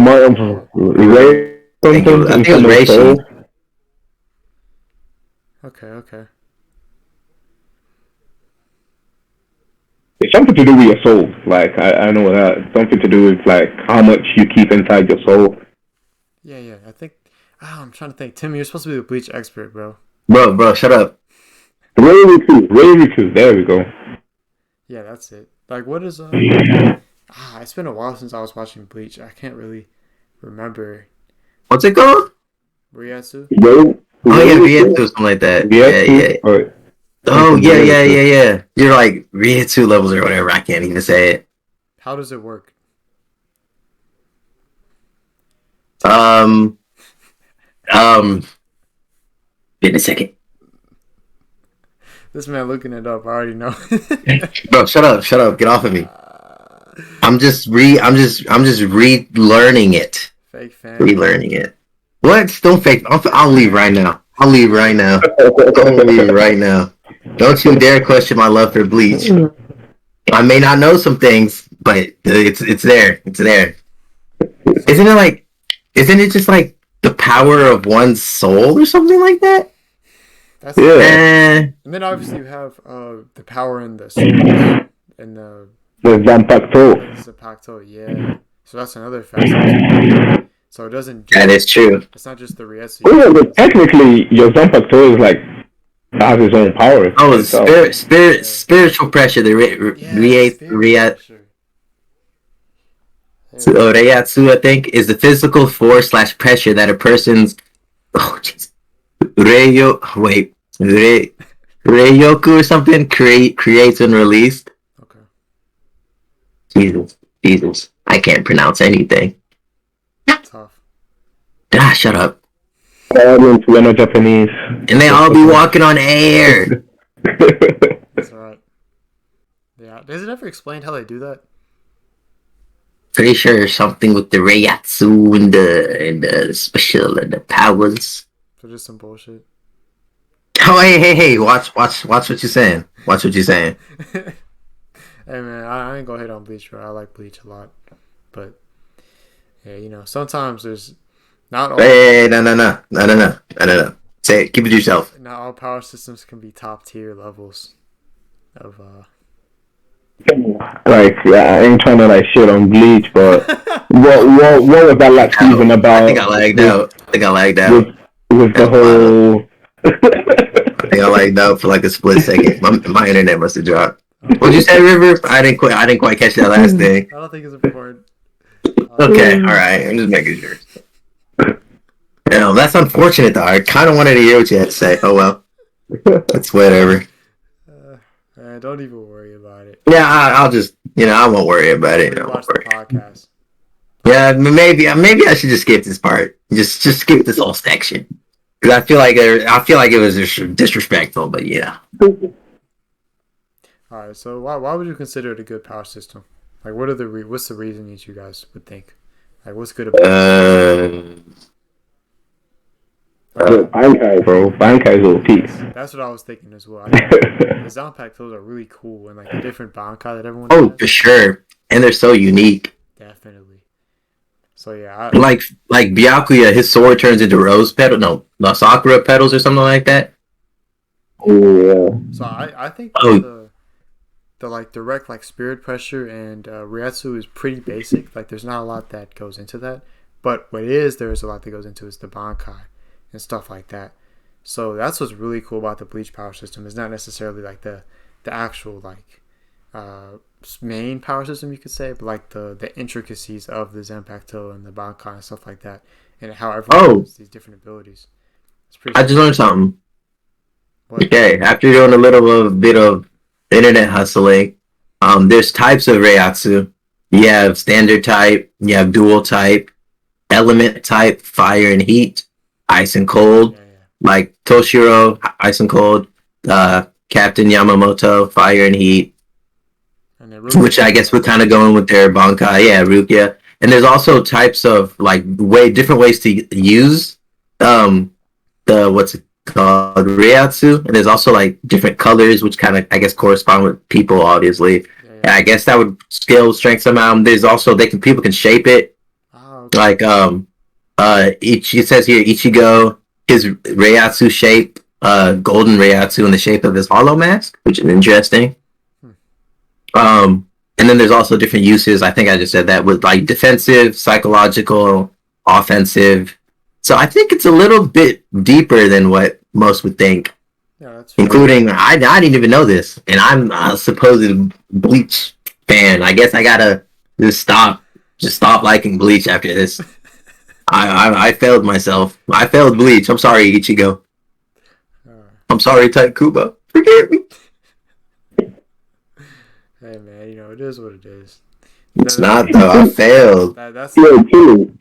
Speaker 3: Ray.
Speaker 2: I think it was Reishi.
Speaker 1: Okay.
Speaker 3: It's something to do with your soul. Like I know that. It's something to do with like how much you keep inside your soul.
Speaker 1: Yeah. I think. I'm trying to think. Timmy, you're supposed to be the Bleach expert, bro.
Speaker 2: Bro, shut up.
Speaker 3: Ray. There we go.
Speaker 1: Yeah, that's it. Like, what is it's been a while since I was watching Bleach. I can't really remember.
Speaker 2: What's it called?
Speaker 1: Ryatsu?
Speaker 2: Oh yeah, Ryatsu, something like that. Yeah.
Speaker 3: Right.
Speaker 2: Oh yeah. You're like Ryatsu levels or whatever. I can't even say it.
Speaker 1: How does it work?
Speaker 2: Wait a second.
Speaker 1: This man looking it up. I already know.
Speaker 2: Bro, shut up. Get off of me. I'm just relearning it.
Speaker 1: Fake fan.
Speaker 2: Relearning it. What? Don't fake. I'll leave right now. I'll leave right now. Don't you dare question my love for Bleach. I may not know some things, but it's there. It's there.
Speaker 1: So,
Speaker 2: Isn't it like? Isn't it just like the power of one's soul or something like that?
Speaker 1: that's
Speaker 3: Yeah.
Speaker 1: and then obviously you have the power in the souls and the
Speaker 3: The Zanpakuto.
Speaker 1: Zapacto, yeah. So that's another facet. So it doesn't
Speaker 2: That
Speaker 1: just
Speaker 2: is true.
Speaker 1: it's not just the Rietsu.
Speaker 3: Oh, yeah, but technically, your Zanpakuto is like has its own power
Speaker 2: Oh,
Speaker 3: itself.
Speaker 2: spiritual pressure. The
Speaker 1: Pressure.
Speaker 2: Reiatsu, I think, is the physical force / pressure that a person's Reyoku or something creates and released.
Speaker 1: Okay.
Speaker 2: Jesus, I can't pronounce anything.
Speaker 1: Tough.
Speaker 2: Ah, shut up.
Speaker 3: We're not Japanese.
Speaker 2: And they all be walking on air.
Speaker 1: That's alright. Yeah. Is it ever explained how they do that?
Speaker 2: Pretty sure something with the Reiatsu and the special and the powers.
Speaker 1: So just some bullshit.
Speaker 2: Oh, hey! Watch what you're saying. Watch what you're saying.
Speaker 1: Hey man, I ain't gonna hate on Bleach, bro. I like Bleach a lot, but yeah, sometimes there's not all.
Speaker 2: Hey, no. Say it. Keep it to yourself.
Speaker 1: Not all power systems can be top tier levels of
Speaker 3: Like, yeah, I ain't trying to like shit on Bleach, but what was that last season about?
Speaker 2: I think I lagged out.
Speaker 3: With the whole.
Speaker 2: I think I lagged out for like a split second. My internet must have dropped. What'd you say, River? I didn't quite catch that last thing.
Speaker 1: I don't think it's important.
Speaker 2: Okay, all right. I'm just making sure. That's unfortunate though. I kind of wanted to hear what you had to say. Oh well, that's whatever.
Speaker 1: Don't even worry about it.
Speaker 2: Yeah, I'll just I won't worry about it.
Speaker 1: Watch the podcast.
Speaker 2: Yeah, maybe I should just skip this part. Just skip this whole section because I feel like it was disrespectful. But yeah.
Speaker 1: All right. So why would you consider it a good power system? Like, what's the reason you guys would think? Like, what's good about it?
Speaker 3: Bankai, bro. Bankai's OP.
Speaker 1: That's what I was thinking as well. I think the Zanpakutos are really cool and like the different Bankai that everyone
Speaker 2: Oh,
Speaker 1: has.
Speaker 2: for sure, and they're so unique.
Speaker 1: Definitely. So yeah,
Speaker 2: like Byakuya, his sword turns into rose petal. No, sakura petals or something like that.
Speaker 3: Yeah.
Speaker 1: So I think the like direct like spirit pressure and Rietsu is pretty basic. Like there's not a lot that goes into that, but what there's a lot that goes into is the Bankai and stuff like that. So that's what's really cool about the Bleach power system. It's not necessarily like the actual like main power system you could say, but like the intricacies of the Zanpakuto and the Bankai and stuff like that, and how everyone has these different abilities. It's pretty.
Speaker 2: I just learned something.
Speaker 1: What?
Speaker 2: Okay, after doing a little bit of internet hustling, there's types of Reiatsu. You have standard type, you have dual type, element type, fire and heat, ice and cold.
Speaker 1: Yeah.
Speaker 2: Like Toshiro, ice and cold, Captain Yamamoto, fire and heat, which I guess would kind of go in with their Bankai, yeah, Rukia. And there's also types of like different ways to use the what's it called, Reiatsu, and there's also like different colors, which kind of I guess correspond with people, obviously. Yeah. And I guess that would scale strength somehow. There's also people can shape it, okay. Like it says here Ichigo. His Reiatsu shape, golden Reiatsu in the shape of his hollow mask, which is interesting. And then there's also different uses. I think I just said that with like defensive, psychological, offensive. So I think it's a little bit deeper than what most would think. Yeah, that's including I didn't even know this, and I'm a supposed Bleach fan. I guess I gotta just stop liking Bleach after this. I failed myself. I failed Bleach. I'm sorry, Ichigo. I'm sorry, Taikuba. Forgive me.
Speaker 1: Hey man, it is what it is.
Speaker 2: It's not though. I failed.
Speaker 3: That's too.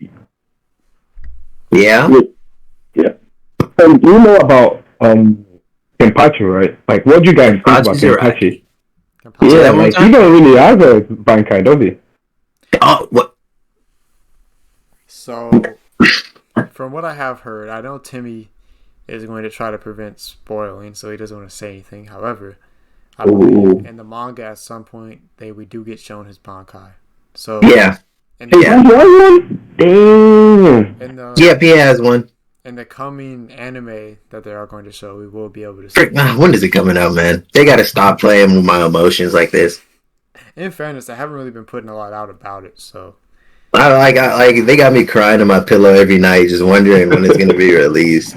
Speaker 2: Yeah.
Speaker 3: Yeah. Do you know about Kenpachi, right? Like, what do you guys think about Kenpachi? Yeah, like he don't really have a Bankai, does he?
Speaker 2: Oh, what?
Speaker 1: So, from what I have heard, I know Timmy is going to try to prevent spoiling, so he doesn't want to say anything. However, I believe in the manga at some point we do get shown his Bankai. So
Speaker 2: Yeah.
Speaker 1: in the,
Speaker 3: Damn.
Speaker 2: Yep, he has one.
Speaker 1: In the coming anime that they are going to show, we will be able to see.
Speaker 2: When is it coming out, man? They gotta stop playing with my emotions like this.
Speaker 1: In fairness, I haven't really been putting a lot out about it, so.
Speaker 2: They got me crying on my pillow every night, just wondering when it's gonna be released.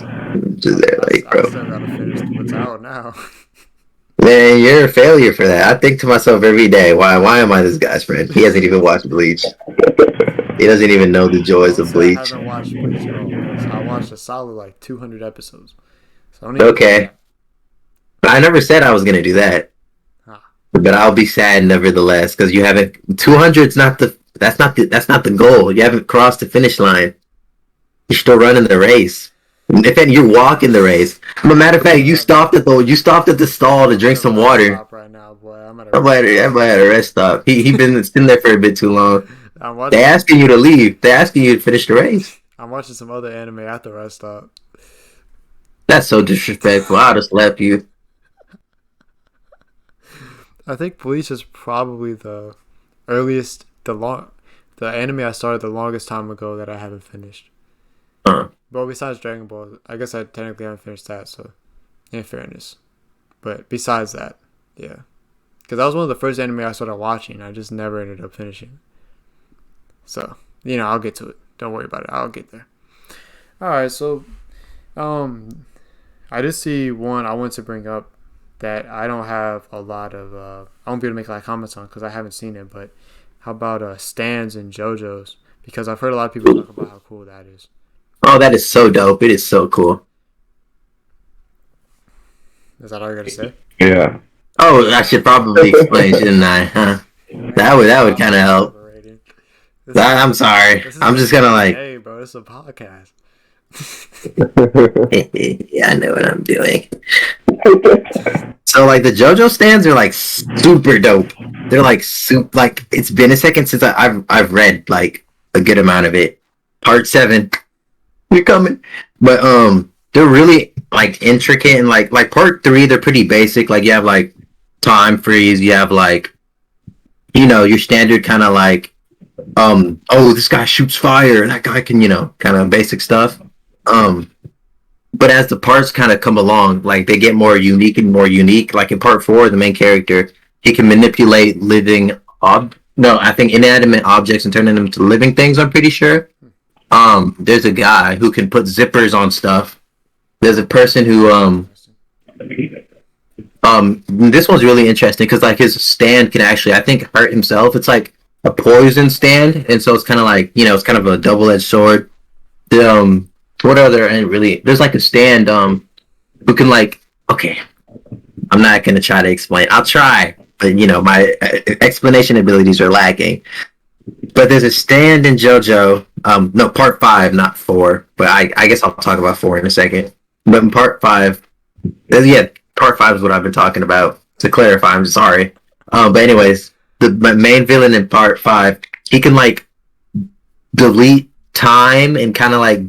Speaker 2: Just there, like, bro.
Speaker 1: I still gotta finish what's out now.
Speaker 2: Man, you're a failure for that. I think to myself every day, why am I this guy's friend? He hasn't even watched Bleach. He doesn't even know the joys of Bleach.
Speaker 1: I haven't watched Bleach at all. I watched a solid like 200 episodes. So
Speaker 2: okay. I never said I was gonna do that, but I'll be sad nevertheless because you haven't. 200's not the. That's not the goal. You haven't crossed the finish line. You're still running the race. If anything, you're walking the race. As a matter of fact, you stopped at the stall to drink some water.
Speaker 1: Right now, boy. I'm at
Speaker 2: a rest stop. He been sitting there for a bit too long. They asking you to leave. They asking you to finish the race.
Speaker 1: I'm watching some other anime at the rest stop.
Speaker 2: That's so disrespectful. I'll just slap you.
Speaker 1: I think Bleach is probably the earliest, the anime I started the longest time ago that I haven't finished. But besides Dragon Ball, I guess I technically haven't finished that, so in fairness. But besides that, yeah. Because that was one of the first anime I started watching. I just never ended up finishing. So, I'll get to it. Don't worry about it. I'll get there. Alright, so I did see one I want to bring up that I don't have a lot of I won't be able to make a lot of comments on because I haven't seen it, but how about Stands and JoJo's? Because I've heard a lot of people talk about how cool that is.
Speaker 2: Oh, that is so dope. It is so cool.
Speaker 1: Is that all you gotta say?
Speaker 3: Yeah.
Speaker 2: Oh, I should probably explain, shouldn't I? Huh? That would kind of help. I'm sorry. I'm just gonna like.
Speaker 1: Hey, bro, it's a podcast.
Speaker 2: Yeah, I know what I'm doing. So, like, the JoJo stands are like super dope. They're like like it's been a second since I've read like a good amount of it. Part 7, you're coming, but they're really like intricate and like part 3, they're pretty basic. Like you have like time freeze, you have like your standard kind of like this guy shoots fire, that guy can kind of basic stuff. But as the parts kind of come along, like they get more unique and more unique. Like in part 4, the main character, he can manipulate I think inanimate objects and turn them into living things, I'm pretty sure. There's a guy who can put zippers on stuff. There's a person who this one's really interesting because like his stand can actually, I think, hurt himself. It's like a poison stand, and so it's kind of like it's kind of a double-edged sword. What other and really there's like a stand who can like, okay, I'm not gonna try to explain. I'll try, but my explanation abilities are lacking. But there's a stand in JoJo, no, part 5, not 4, but I guess I'll talk about 4 in a second. But in part 5, part 5 is what I've been talking about. To clarify, I'm sorry. But anyways, the main villain in part 5, he can like delete time and kind of like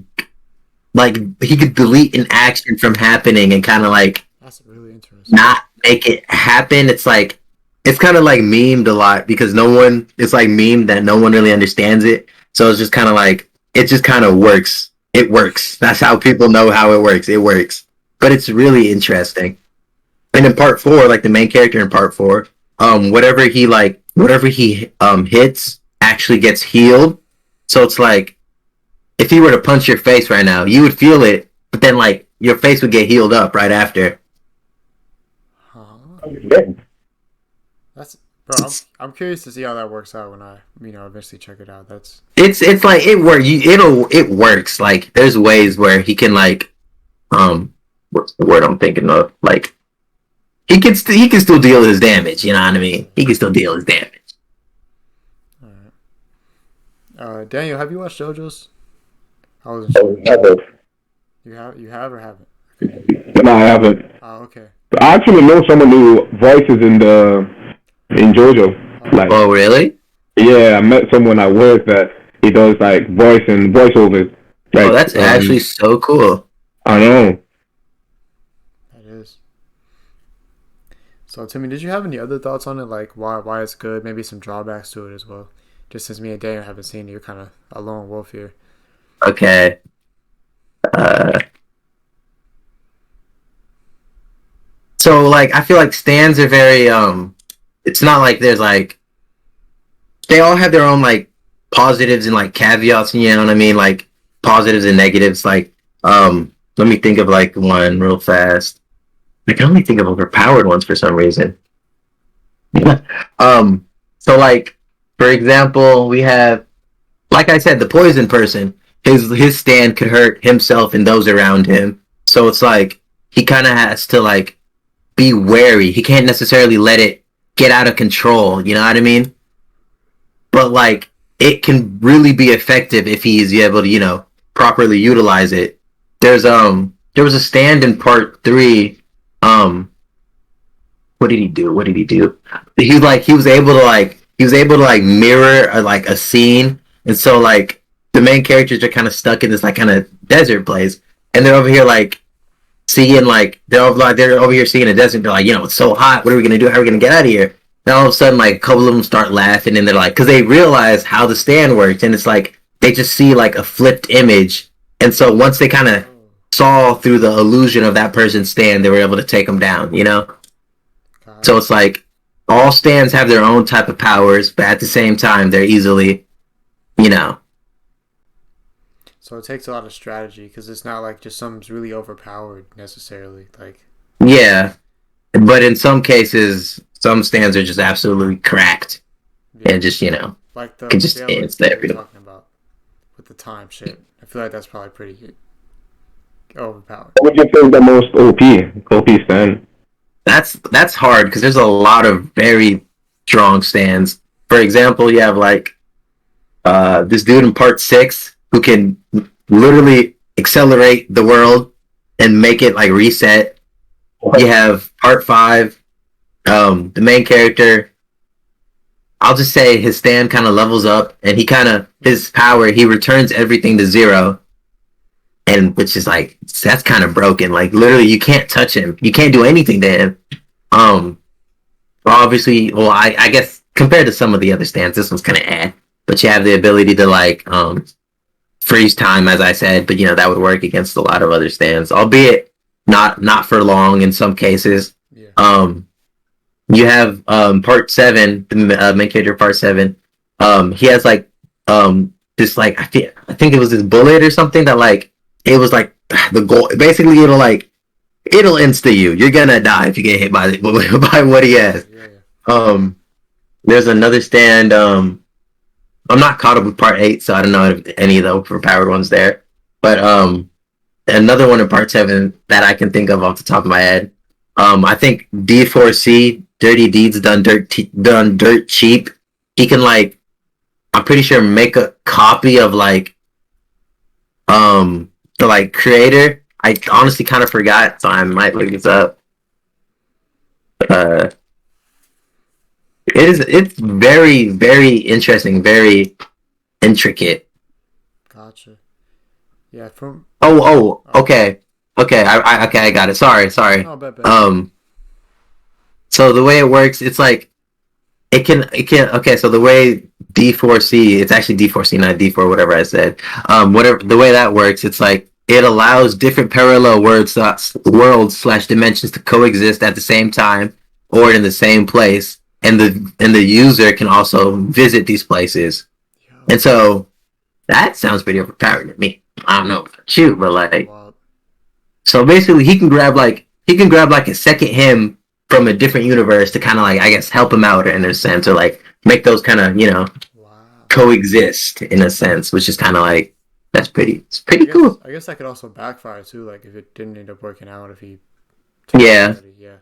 Speaker 2: he could delete an action from happening and kind of like
Speaker 1: that's really interesting.
Speaker 2: Not make it happen. It's like it's kind of like memed a lot because it's like memed that no one really understands it. So it's just kind of like it just kind of works. It works. That's how people know how it works. It works. But it's really interesting. And in part 4, like the main character in part 4, whatever he hits actually gets healed. So it's like if he were to punch your face right now, you would feel it, but then like your face would get healed up right after.
Speaker 1: That's bro. I'm curious to see how that works out when I eventually check it out.
Speaker 2: It's like it works. Like there's ways where he can like what's the word I'm thinking of? Like he can still deal his damage. You know what I mean? He can still deal his damage.
Speaker 1: All right. Daniel, have you watched JoJo's? I wasn't sure. You have or haven't? Okay.
Speaker 3: No, I haven't.
Speaker 1: Oh, okay.
Speaker 3: But I actually know someone who voices in JoJo. Like,
Speaker 2: oh, really?
Speaker 3: Yeah, I met someone at work that he does like voiceovers. Like,
Speaker 2: that's actually so cool.
Speaker 3: I know.
Speaker 1: So Timmy, did you have any other thoughts on it? Like why it's good? Maybe some drawbacks to it as well. Just since me and Daniel haven't seen it, you're kind of a lone wolf here.
Speaker 2: Okay. Uh, so like I feel like stands are very it's not like there's like they all have their own like positives and like caveats, you know what I mean? Like positives and negatives. Like let me think of like one real fast. I can only think of overpowered ones for some reason. So like for example, we have like I said, the poison person. His stand could hurt himself and those around him. So it's like he kind of has to like be wary. He can't necessarily let it get out of control. You know what I mean? But like it can really be effective if he's able to, you know, properly utilize it. There was a stand in part 3. What did he do? What did he do? He was able to like mirror like a scene, and so like the main characters are kind of stuck in this like kind of desert place, and they're over here like seeing like they're over here seeing a desert. They're like, you know, it's so hot. What are we gonna do? How are we gonna get out of here? Then all of a sudden, like a couple of them start laughing, and they're like, because they realize how the stand works, and it's like they just see like a flipped image, and so once they kind of saw through the illusion of that person's stand, they were able to take them down. You know, so it's like all stands have their own type of powers, but at the same time, they're easily, you know.
Speaker 1: So it takes a lot of strategy because it's not like just something's really overpowered necessarily. Like
Speaker 2: Yeah, but in some cases, some stands are just absolutely cracked,
Speaker 1: yeah,
Speaker 2: and just, you know,
Speaker 1: like the
Speaker 2: can just
Speaker 1: yeah,
Speaker 2: stand
Speaker 1: like
Speaker 2: there.
Speaker 1: we were talking about with the time shit. I feel like that's probably pretty overpowered.
Speaker 3: What would you say is the most OP stand?
Speaker 2: That's hard because there's a lot of very strong stands. For example, you have like this dude in part 6 who can literally accelerate the world and make it like reset. You have part 5, the main character. I'll just say his stand kind of levels up, and his power, he returns everything to 0, and which is like that's kind of broken. Like literally, you can't touch him. You can't do anything to him. Obviously, well, I guess compared to some of the other stands, this one's kind of but you have the ability to like freeze time, as I said, but you know that would work against a lot of other stands, albeit not for long in some cases.
Speaker 1: Yeah.
Speaker 2: You have part 7, the main character part 7. He has like this like I think it was this bullet or something that like it was like the goal. Basically, it'll insta you. You're gonna die if you get hit by by what he has.
Speaker 1: Yeah.
Speaker 2: There's another stand. I'm not caught up with part 8, so I don't know if any of the overpowered ones there. But another one in part 7 that I can think of off the top of my head. I think D4C, Dirty Deeds Done Dirt Cheap. He can like, I'm pretty sure make a copy of like the like creator. I honestly kind of forgot, so I might look this up. It's very, very interesting, very intricate.
Speaker 1: Gotcha. Yeah. From
Speaker 2: Okay. I got it. Sorry.
Speaker 1: oh, bet.
Speaker 2: So the way it works, it's like it can. Okay, so the way D4C, it's actually D4C, not D4, whatever I said. Whatever the way that works, it's like it allows different parallel worlds / dimensions to coexist at the same time or in the same place, and the user can also visit these places. And so that sounds pretty overpowering to me. I don't know about you, but like,
Speaker 1: Wow.
Speaker 2: so basically he can grab like a second him from a different universe to kind of like, I guess, help him out in a sense, or like make those kind of, you know,
Speaker 1: Wow.
Speaker 2: coexist in a sense, which is kind of like it's pretty cool.
Speaker 1: I guess that could also backfire too, like if it didn't end up working out, if he
Speaker 2: Yeah.
Speaker 1: yeah.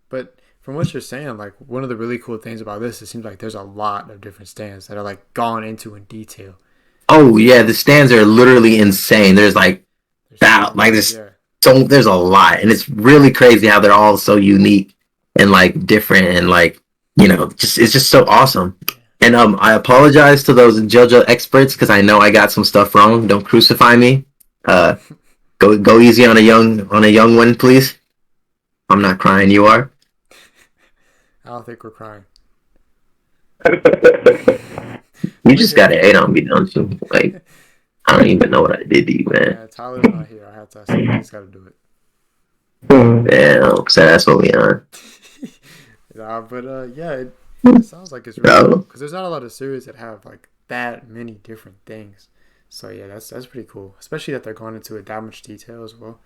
Speaker 1: But from what you're saying, like one of the really cool things about this, it seems like there's a lot of different stands that are like gone into in detail.
Speaker 2: Oh yeah, the stands are literally insane. There's like
Speaker 1: Yeah.
Speaker 2: there's a lot, and it's really crazy how they're all so unique and like different, and like, you know, it's just so awesome. And I apologize to those JoJo experts because I know I got some stuff wrong. Don't crucify me. Go easy on a young one, please. I'm not crying. You are.
Speaker 1: I don't think we're crying.
Speaker 2: You just gotta hate on me, don't you? Like, I don't even know what I did to you, man.
Speaker 1: Yeah, Tyler's not here. I have to. He's got to do it.
Speaker 2: Damn, so that's what we on.
Speaker 1: Nah, but yeah, it sounds like it's really cool
Speaker 2: Bro.
Speaker 1: because there's not a lot of series that have like that many different things. So yeah, that's pretty cool, especially that they're going into it that much detail as well.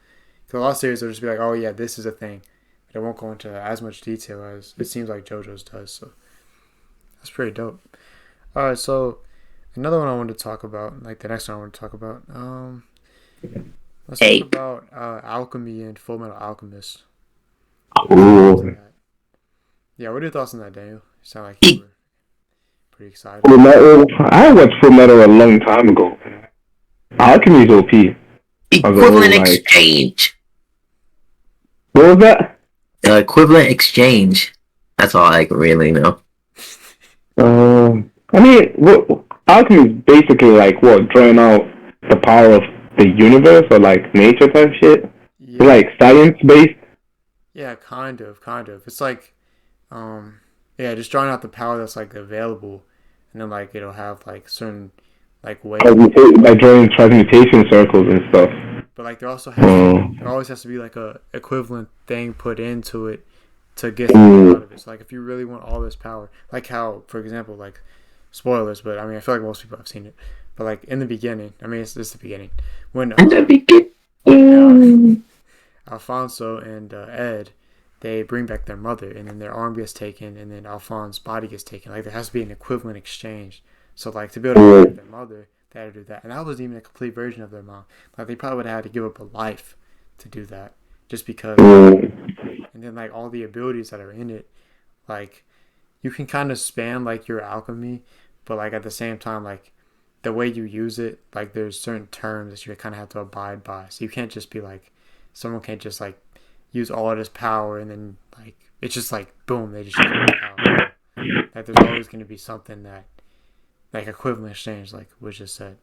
Speaker 1: Because a lot of series will just be like, oh yeah, this is a thing, but it won't go into as much detail as it seems like JoJo's does. So that's pretty dope. All right, so another one I wanted to talk about, like the next one I want to talk about. Let's talk
Speaker 2: Hey.
Speaker 1: about alchemy and Full Metal Alchemist.
Speaker 3: Ooh.
Speaker 1: Yeah, what are your thoughts on that, Daniel? You sound like you were pretty excited.
Speaker 3: Full Metal. I watched Full Metal a long time ago. Alchemy's OP.
Speaker 2: Equivalent
Speaker 3: like-
Speaker 2: exchange.
Speaker 3: What was that?
Speaker 2: Equivalent exchange. That's all I can really know.
Speaker 3: I mean, alchemy is basically like what, drawing out the power of the universe or like nature type shit.
Speaker 1: Yeah,
Speaker 3: Like science based.
Speaker 1: yeah, kind of. It's like, yeah, just drawing out the power that's like available, and then like it'll have like certain like ways.
Speaker 3: By drawing transmutation circles and stuff.
Speaker 1: But like there always has to be like a equivalent thing put into it to get something out of it. So like if you really want all this power, like how, for example, like spoilers, but I mean I feel like most people have seen it. But like in the beginning, I mean it's the beginning when Alfonso and Ed, they bring back their mother, and then their arm gets taken, and then Alfonso's body gets taken. Like there has to be an equivalent exchange. So like to be able to bring back their mother, they had to do that, and that wasn't even a complete version of their mom. Like they probably would have had to give up a life to do that, just because. And then like all the abilities that are in it, like you can kind of span like your alchemy, but like at the same time, like the way you use it, like there's certain terms that you kind of have to abide by. So you can't just be like, someone can't just like use all of this power and then like it's just like boom, they just use all the power. Like there's always going to be something that like equivalent exchange, like we just said.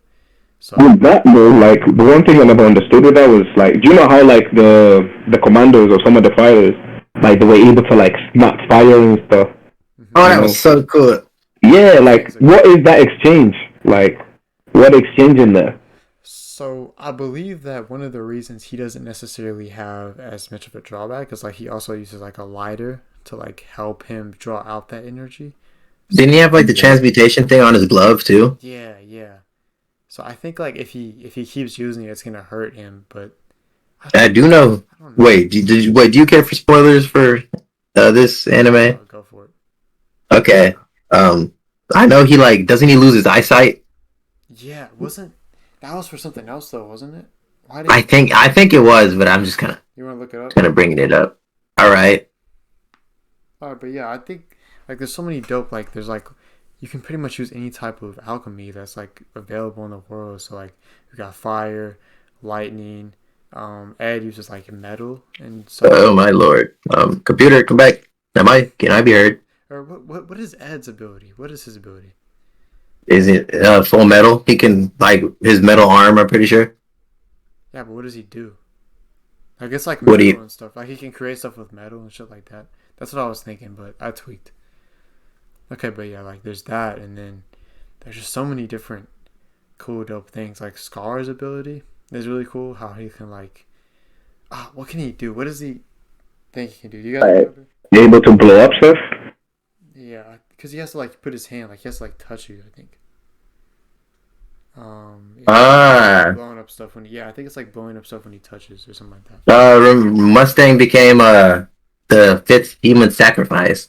Speaker 1: So
Speaker 3: With that though, like the one thing I never understood with that was like, do you know how like the commandos or some of the fighters, like they were able to like snap fire and stuff?
Speaker 2: Oh, that was so cool.
Speaker 3: Yeah, like what is that exchange? Like what exchange in there?
Speaker 1: So I believe that one of the reasons he doesn't necessarily have as much of a drawback is like he also uses like a lighter to like help him draw out that energy.
Speaker 2: Didn't he have like the transmutation thing on his glove too?
Speaker 1: Yeah. So I think like if he keeps using it, it's gonna hurt him. But
Speaker 2: I do know.
Speaker 1: I don't know.
Speaker 2: Wait, do you care for spoilers for this anime?
Speaker 1: Go for it.
Speaker 2: Okay. I know he like doesn't he lose his eyesight?
Speaker 1: Yeah, that was for something else though, wasn't it? Why
Speaker 2: I think it was, but I'm just kind
Speaker 1: you want to look it up?
Speaker 2: of bringing it up. All right.
Speaker 1: Alright, but yeah, I think like there's so many dope, like there's like you can pretty much use any type of alchemy that's like available in the world. So like we got fire, lightning, Ed uses like metal and so
Speaker 2: Oh my lord. Computer, come back. Can I be heard?
Speaker 1: or what is Ed's ability? What is his ability?
Speaker 2: Is it full metal? He can like his metal arm, I'm pretty sure.
Speaker 1: Yeah, but what does he do? I guess like
Speaker 2: What do
Speaker 1: metal
Speaker 2: you-
Speaker 1: and stuff. Like he can create stuff with metal and shit like that. That's what I was thinking, but I tweaked. Okay, but yeah, like there's that, and then there's just so many different cool, dope things. Like Scar's ability is really cool. How he can like, what can he do? What does he think he can do? Do you guys remember?
Speaker 3: You able to blow up stuff?
Speaker 1: Yeah, because he has to like put his hand, like he has to like touch you. I think. Blowing up stuff when I think it's like blowing up stuff when he touches or something like that.
Speaker 2: Mustang became the fifth human sacrifice.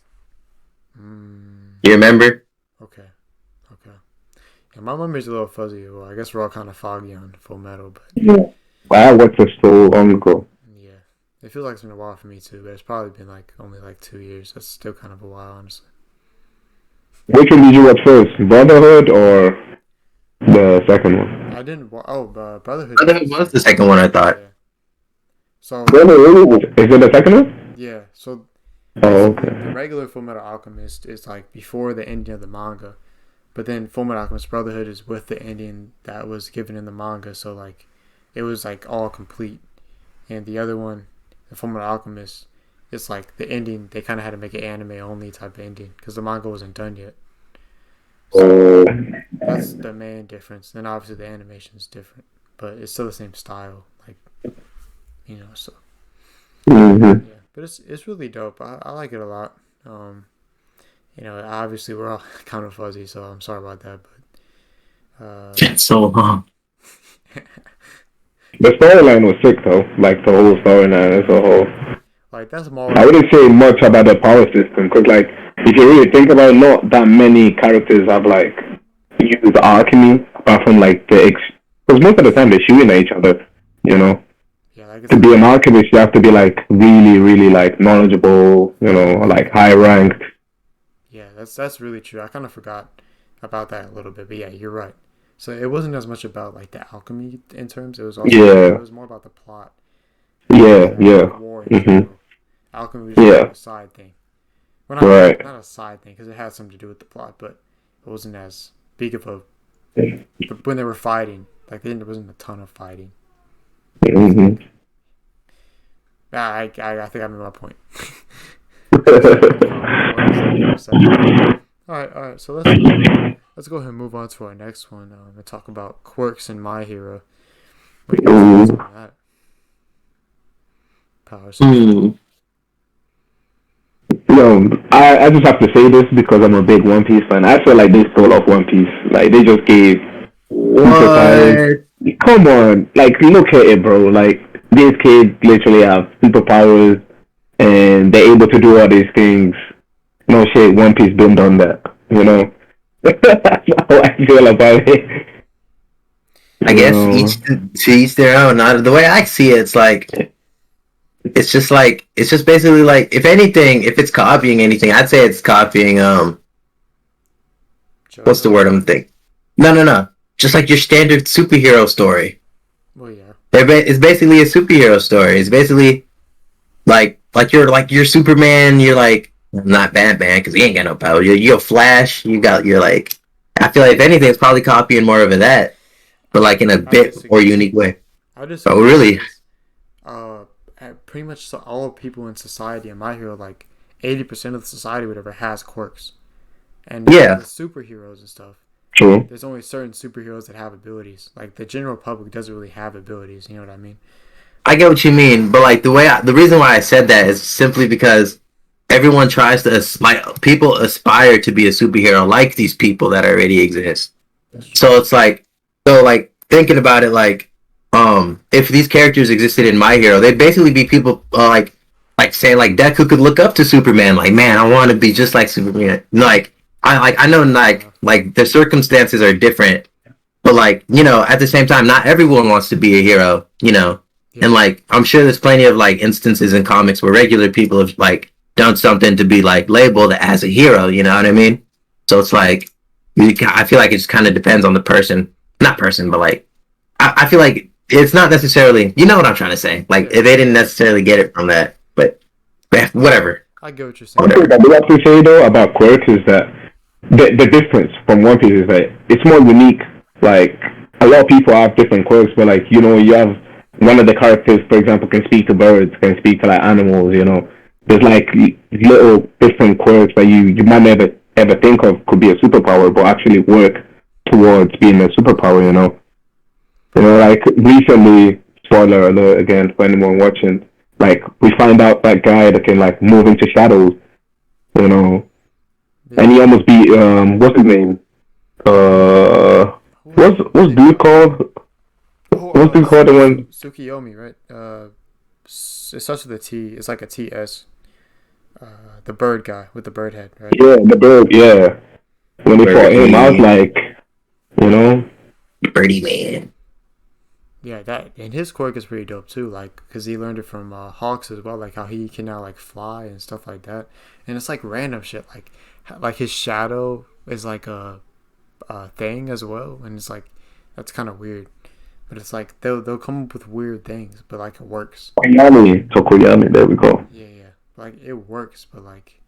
Speaker 2: You remember?
Speaker 1: Okay. Yeah, my memory's a little fuzzy. Well, I guess we're all kind of foggy on Full Metal, but
Speaker 3: Yeah. I watched it so long ago.
Speaker 1: yeah, it feels like it's been a while for me too. But it's probably been like only like 2 years. That's still kind of a while, honestly.
Speaker 3: Which one did you watch first, Brotherhood or the second one?
Speaker 1: I didn't. Brotherhood.
Speaker 2: Brotherhood was the second one, I thought.
Speaker 1: Yeah. So
Speaker 3: Brotherhood is it the second one?
Speaker 1: yeah, so
Speaker 3: Oh,
Speaker 1: the
Speaker 3: okay.
Speaker 1: regular Full Metal Alchemist is like before the ending of the manga, but then Full Metal Alchemist Brotherhood is with the ending that was given in the manga. So like, it was like all complete, and the other one, the Full Metal Alchemist, it's like the ending. They kind of had to make an anime only type of ending because the manga wasn't done yet. So
Speaker 3: Oh.
Speaker 1: that's the main difference. Then obviously the animation is different, but it's still the same style. Like so
Speaker 3: Mm-hmm.
Speaker 1: yeah. But it's really dope. I like it a lot. Obviously we're all kind of fuzzy, so I'm sorry about that. But
Speaker 2: It's so long.
Speaker 3: The storyline was sick though, like the whole storyline as a whole.
Speaker 1: like that's
Speaker 3: I
Speaker 1: more.
Speaker 3: wouldn't say much about the power system because, like, if you really think about it, not that many characters have like used alchemy apart from like because most of the time they're shooting at each other. You know,
Speaker 1: Yeah, like
Speaker 3: to
Speaker 1: it's
Speaker 3: be an alchemist, you have to be like really, really like knowledgeable. You know, like high ranked.
Speaker 1: yeah, that's really true. I kind of forgot about that a little bit, but yeah, you're right. So it wasn't as much about like the alchemy in terms. It was also it
Speaker 3: Yeah,
Speaker 1: was more about the plot
Speaker 3: yeah,
Speaker 1: and
Speaker 3: yeah.
Speaker 1: like war in
Speaker 3: Mhm.
Speaker 1: general. Alchemy was just kind of
Speaker 3: Yeah.
Speaker 1: a side thing. Well,
Speaker 3: Right.
Speaker 1: not a side thing because it had something to do with the plot, but it wasn't as big of a. But when they were fighting, like there wasn't a ton of fighting. So
Speaker 3: Mhm.
Speaker 1: I think I made my point. Let's move on before I say for a second. All right. So let's go ahead and move on to our next one and talk about Quirks and My Hero. What do you guys thoughts
Speaker 3: Mhm.
Speaker 1: on that power system?
Speaker 2: Hmm.
Speaker 3: I just have to say this because I'm a big One Piece fan. I feel like they stole off One Piece. Like they just gave superpowers.
Speaker 2: What?
Speaker 3: Come on, like look at it, bro. Like these kids literally have superpowers and they're able to do all these things. No shit, One Piece been done that. You know, that's how I feel about it.
Speaker 2: I
Speaker 3: You
Speaker 2: guess
Speaker 3: know,
Speaker 2: to each their own. The way I see it, it's just basically like if anything, if it's copying anything, I'd say it's copying what's the
Speaker 1: Jojo
Speaker 2: word I'm
Speaker 1: Stands?
Speaker 2: thinking? No. Just like your standard superhero story.
Speaker 1: Well, yeah.
Speaker 2: It's basically a superhero story. It's basically like you're Superman. You're like not Batman because he ain't got no power. You're Flash. You got you're like. I feel like if anything, it's probably copying more of that, but like in a
Speaker 1: I
Speaker 2: bit more
Speaker 1: disagree.
Speaker 2: unique way.
Speaker 1: I
Speaker 2: Oh,
Speaker 1: disagree
Speaker 2: really?
Speaker 1: because uh, pretty much all people in society in My Hero, like 80% of the society, whatever, has quirks. And
Speaker 2: Yeah.
Speaker 1: with superheroes and stuff,
Speaker 3: true.
Speaker 1: there's only certain superheroes that have abilities. Like the general public doesn't really have abilities. You know what I mean?
Speaker 2: I get what you mean, but like the reason why I said that is simply because everyone tries to aspire. People aspire to be a superhero like these people that already exist.
Speaker 1: That's true.
Speaker 2: So it's like, thinking about it, like, if these characters existed in My Hero, they'd basically be people like saying like Deku could look up to Superman, like, man, I want to be just like Superman. I know
Speaker 1: Yeah.
Speaker 2: like the circumstances are different, but like at the same time, not everyone wants to be a hero,
Speaker 1: Yeah.
Speaker 2: and like I'm sure there's plenty of like instances in comics where regular people have like done something to be like labeled as a hero. You know what I mean? So it's like I feel like it just kind of depends on the person, not person, but like I feel like it's not necessarily. You know what I'm trying to say? Like
Speaker 1: Yeah.
Speaker 2: they didn't necessarily get it from that, but whatever.
Speaker 1: I get what you're
Speaker 3: One
Speaker 1: saying.
Speaker 3: thing that we have to say though about Quirks is that the difference from One Piece is that it's more unique. Like a lot of people have different quirks, but like you have one of the characters, for example, can speak to birds, can speak to like animals. You know, there's like little different quirks that you might never ever think of could be a superpower, but actually work towards being a superpower. Like recently, spoiler alert again for anyone watching. Like we find out that guy that can like move into shadows. You know, and
Speaker 1: Yeah.
Speaker 3: he almost beat what's his name?
Speaker 1: Who was it?
Speaker 3: What's dude called?
Speaker 1: Oh,
Speaker 3: What's dude called the one?
Speaker 1: Tsukiyomi, right? It starts with a T. It's like a TS. The bird guy with the bird head, right?
Speaker 3: Yeah, the bird. Yeah, when they fought him, I was
Speaker 2: Birdie,
Speaker 3: like, you know,
Speaker 2: Birdie man.
Speaker 1: Yeah, that and his quirk is pretty dope too. Like, cause he learned it from Hawks as well. Like how he can now like fly and stuff like that. And it's like random shit. Like his shadow is like a thing as well. And it's like that's kind of weird. But it's like they'll come up with weird things, but like it works.
Speaker 3: Koyami. So Koyami, there we go.
Speaker 1: Yeah. Like it works, but like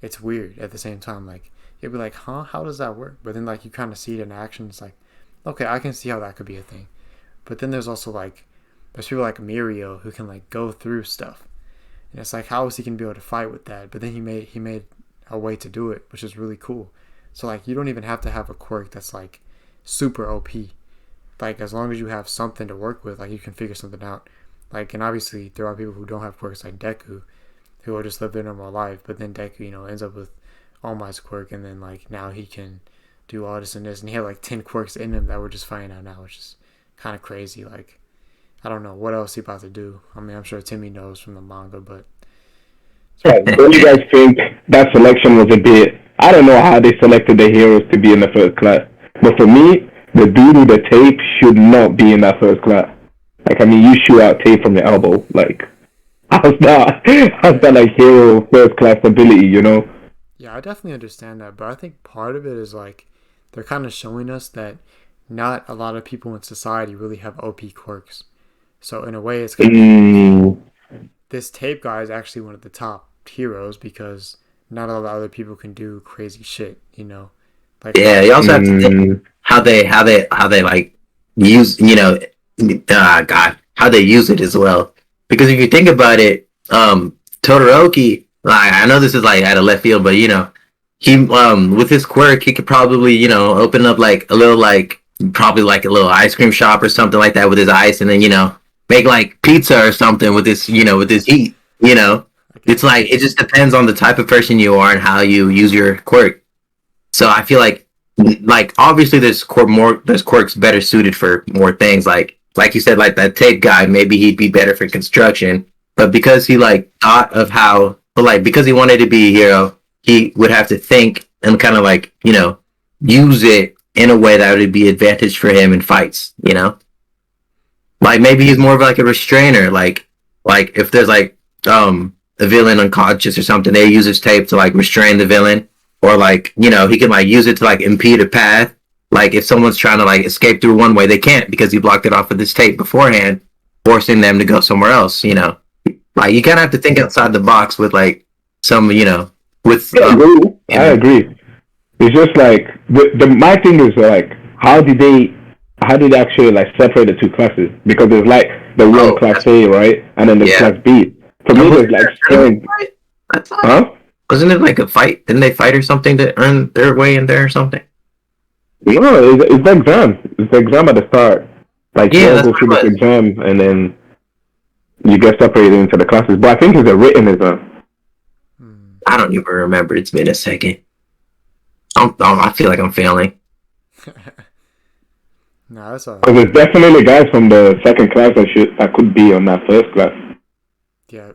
Speaker 1: it's weird at the same time. Like you'll be like, huh, how does that work? But then like you kind of see it in action. It's like, okay, I can see how that could be a thing. But then there's also like there's people like Mirio who can like go through stuff. And it's like, how is he gonna be able to fight with that? But then he made a way to do it, which is really cool. So like, you don't even have to have a quirk that's like super OP. Like, as long as you have something to work with, like, you can figure something out. Like, and obviously there are people who don't have quirks like Deku, who will just live their normal life. But then Deku, ends up with All Might's quirk, and then like now he can do all this and this, and he had like 10 quirks in him that we're just finding out now, which is kind of crazy. Like, I don't know what else he about to do. I mean, I'm sure Timmy knows from the manga, but
Speaker 3: Don't you guys think that selection was a bit? I don't know how they selected the heroes to be in the first class, but for me, the dude with the tape should not be in that first class. Like, I mean, you shoot out tape from your elbow. Like, how's that like hero first class ability?
Speaker 1: yeah, I definitely understand that. But I think part of it is like they're kind of showing us that not a lot of people in society really have OP quirks. So in a way, it's kind of this tape guy is actually one of the top heroes because not a lot of other people can do crazy shit. Like,
Speaker 2: Yeah, you also have to think how they like use God, how they use it as well. Because if you think about it, Todoroki, like, I know this is like out of left field, but he with his quirk he could probably open up like a little, like probably like a little ice cream shop or something like that with his ice, and then make like pizza or something with this with this heat. It's like it just depends on the type of person you are and how you use your quirk. So I feel like obviously there's quirks better suited for more things, like you said, like that tape guy, maybe he'd be better for construction. But because he like thought of how, but like because he wanted to be a hero, he would have to think and kind of like use it in a way that would be advantage for him in fights. Like maybe he's more of like a restrainer. Like if there's like a villain unconscious or something, they use his tape to like restrain the villain, or like he can like use it to like impede a path. Like if someone's trying to like escape through one way, they can't because he blocked it off with this tape beforehand, forcing them to go somewhere else. Like you kind of have to think outside the box with like some with.
Speaker 3: I agree. It's just like my thing is like how did they actually like separate the two classes? Because there's like the one class A, right, and then the class B. For me, there's like huh?
Speaker 2: Wasn't it like a fight? Didn't they fight or something to earn their way in there or something?
Speaker 3: No, it's the exam. It's the exam at the start. Like you go through this exam and then you get separated into the classes. But I think it's a written exam.
Speaker 2: I don't even remember. It's been a second. I feel like I'm failing.
Speaker 1: No, that's all.
Speaker 3: There's definitely guys from the second class that could be on that first class.
Speaker 1: Yeah,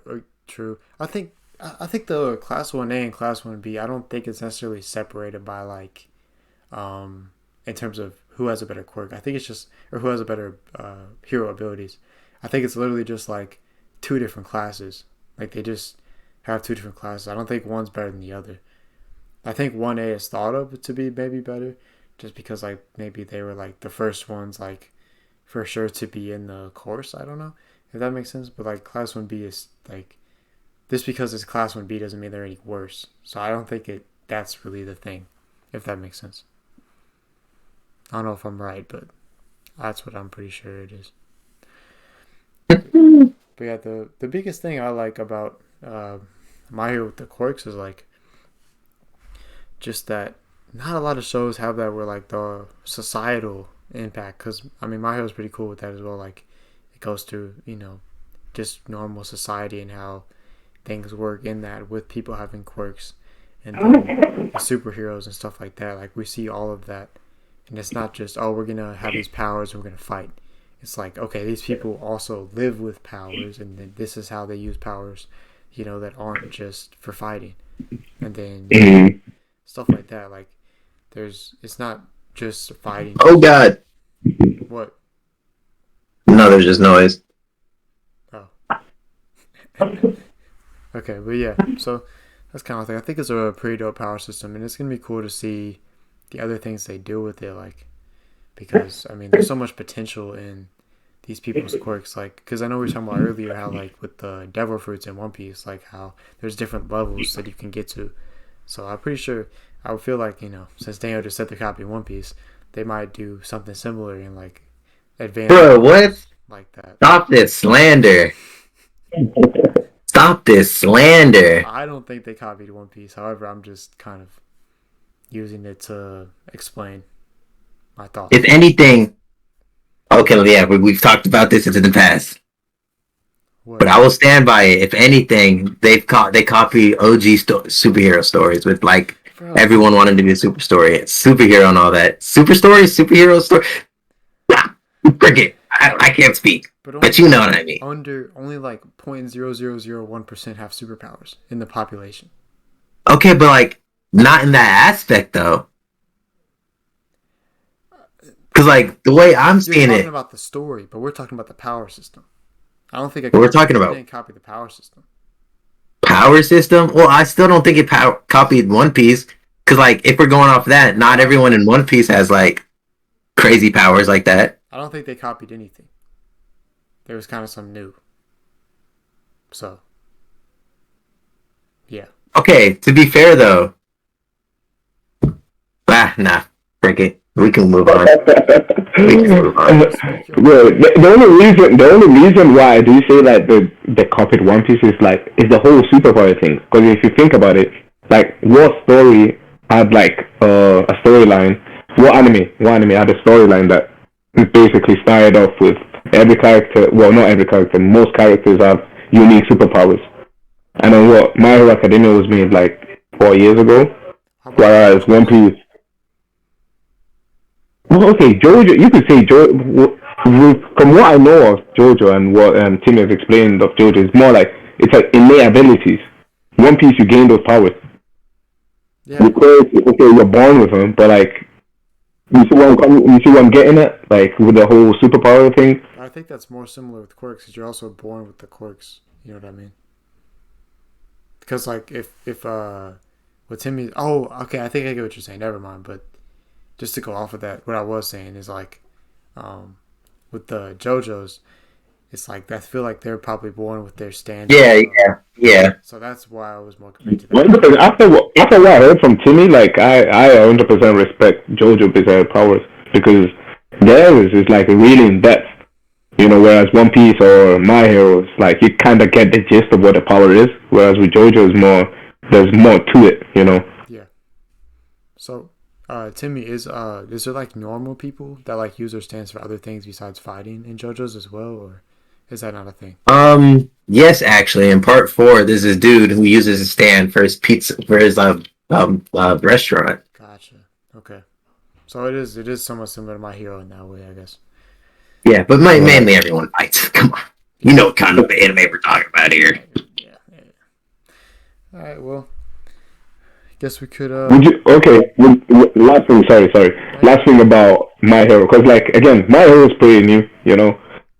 Speaker 1: true. I think the class 1A and class 1B, I don't think it's necessarily separated by like in terms of who has a better quirk. I think it's just, or who has a better hero abilities. I think it's literally just like two different classes. Like they just have two different classes. I don't think one's better than the other. I think 1A is thought of to be maybe better just because like maybe they were like the first ones like for sure to be in the course. I don't know if that makes sense. But like class 1B is like, just because it's class 1B doesn't mean they're any worse. So I don't think that's really the thing, if that makes sense. I don't know if I'm right, but that's what I'm pretty sure it is. But yeah, the biggest thing I like about My Hero with the quirks is like just that not a lot of shows have that where like the societal impact, because I mean My Hero's pretty cool with that as well. Like it goes through just normal society and how things work in that with people having quirks and the superheroes and stuff like that. Like we see all of that, and it's not just we're gonna have these powers and we're gonna fight. It's like, okay, these people also live with powers, and then this is how they use powers that aren't just for fighting, and then stuff like that. Like it's not just fighting.
Speaker 2: Oh God!
Speaker 1: What?
Speaker 2: No, there's just noise.
Speaker 1: Oh. Okay, but yeah, so that's kind of thing. I think it's a pretty dope power system, and it's gonna be cool to see the other things they do with it, like because I mean, there's so much potential in these people's quirks, like because I know we were talking about earlier how like with the devil fruits in One Piece, like how there's different levels that you can get to. So I'm pretty sure I would feel like since Daniel just said they're copying One Piece, they might do something similar in like advanced.
Speaker 2: Bro, what?
Speaker 1: Like that.
Speaker 2: Stop this slander. Stop this slander.
Speaker 1: I don't think they copied One Piece. However, I'm just kind of using it to explain my thoughts.
Speaker 2: If anything, okay, yeah, we've talked about this in the past.
Speaker 1: What?
Speaker 2: But I will stand by it. If anything, they copy OG superhero stories with like everyone wanting to be a superhero and all that. Superhero story. Forget. I can't speak. But you know what I mean.
Speaker 1: Only like 0.0001% have superpowers in the population.
Speaker 2: Okay, but like not in that aspect though. Because like the way I'm seeing it,
Speaker 1: you're talking about the story, but we're talking about the power system. I don't think
Speaker 2: we're talking about
Speaker 1: didn't copy the power system.
Speaker 2: Power system? Well, I still don't think it copied One Piece. Because like if we're going off that, not everyone in One Piece has like crazy powers like that.
Speaker 1: I don't think they copied anything. There was kind of some new. So, yeah.
Speaker 2: Okay, to be fair though. Nah, frick it. We can move on.
Speaker 3: Well, the only reason why I do say that the copied One Piece is the whole superpower thing. Because if you think about it, like what story had like a storyline? What anime had a storyline that basically started off with every character? Well, not every character. Most characters have unique superpowers. And then what? My Hero Academia was made like 4 years ago, whereas One Piece. Well, okay, Jojo, you could say Jojo, from what I know of Jojo and what Timmy has explained of Jojo, it's more like, it's like innate abilities. One Piece, you gain those powers.
Speaker 1: Yeah.
Speaker 3: Because, okay, you're born with them, but like, you see what I'm getting at? Like, with the whole superpower thing?
Speaker 1: I think that's more similar with Quirks, because you're also born with the Quirks. You know what I mean? Because, like, if with Timmy, oh, okay, I think I get what you're saying, never mind, but just to go off of that, what I was saying is like, with the JoJo's, it's like I feel like they're probably born with their standard.
Speaker 2: Yeah.
Speaker 1: So that's why I was more compared to that.
Speaker 3: Well, after what I heard from Timmy, like I 100% respect JoJo Bizarre powers because theirs is like really in depth, you know. Whereas One Piece or My Hero, like you kind of get the gist of what the power is. Whereas with JoJo, there's more to it, you know.
Speaker 1: Yeah. So. Timmy, is there like normal people that like use their stance for other things besides fighting in JoJo's as well, or is that not a thing?
Speaker 2: Yes, actually, in part 4, there's this dude who uses his stand for his restaurant.
Speaker 1: Gotcha. Okay, so it is somewhat similar to My Hero in that way, I guess.
Speaker 2: Yeah, but mainly everyone fights. Come on, you know what kind of anime we're talking about here.
Speaker 1: Yeah. All right, well. Guess we could.
Speaker 3: Last thing. Sorry. Last thing about My Hero, because like again, My Hero is pretty new. You know,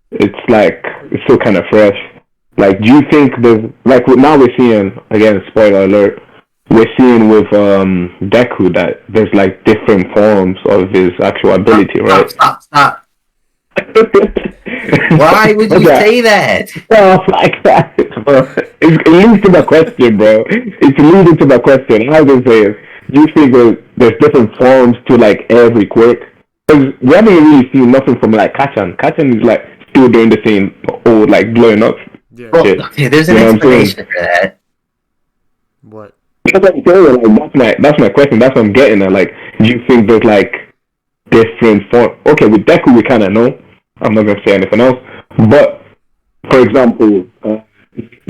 Speaker 3: it's like it's still kind of fresh. Like, do you think there's like now we're seeing again? Spoiler alert. We're seeing with Deku that there's like different forms of his actual ability, right?
Speaker 2: Stop. Why would you say that?
Speaker 3: Stuff like that. It leads to my question, bro. It's leading to my question. I was saying, do you think there's different forms to like every quirk? Because we haven't really seen nothing from like Kachan. Kachan is like still doing the same old like blowing up.
Speaker 1: Yeah.
Speaker 2: Well, okay, there's an explanation for that.
Speaker 1: What?
Speaker 3: That's what I'm saying. Like that's my question. That's what I'm getting at. Like, do you think there's like different forms? Okay, with Deku we kind of know. I'm not gonna say anything else. But for example,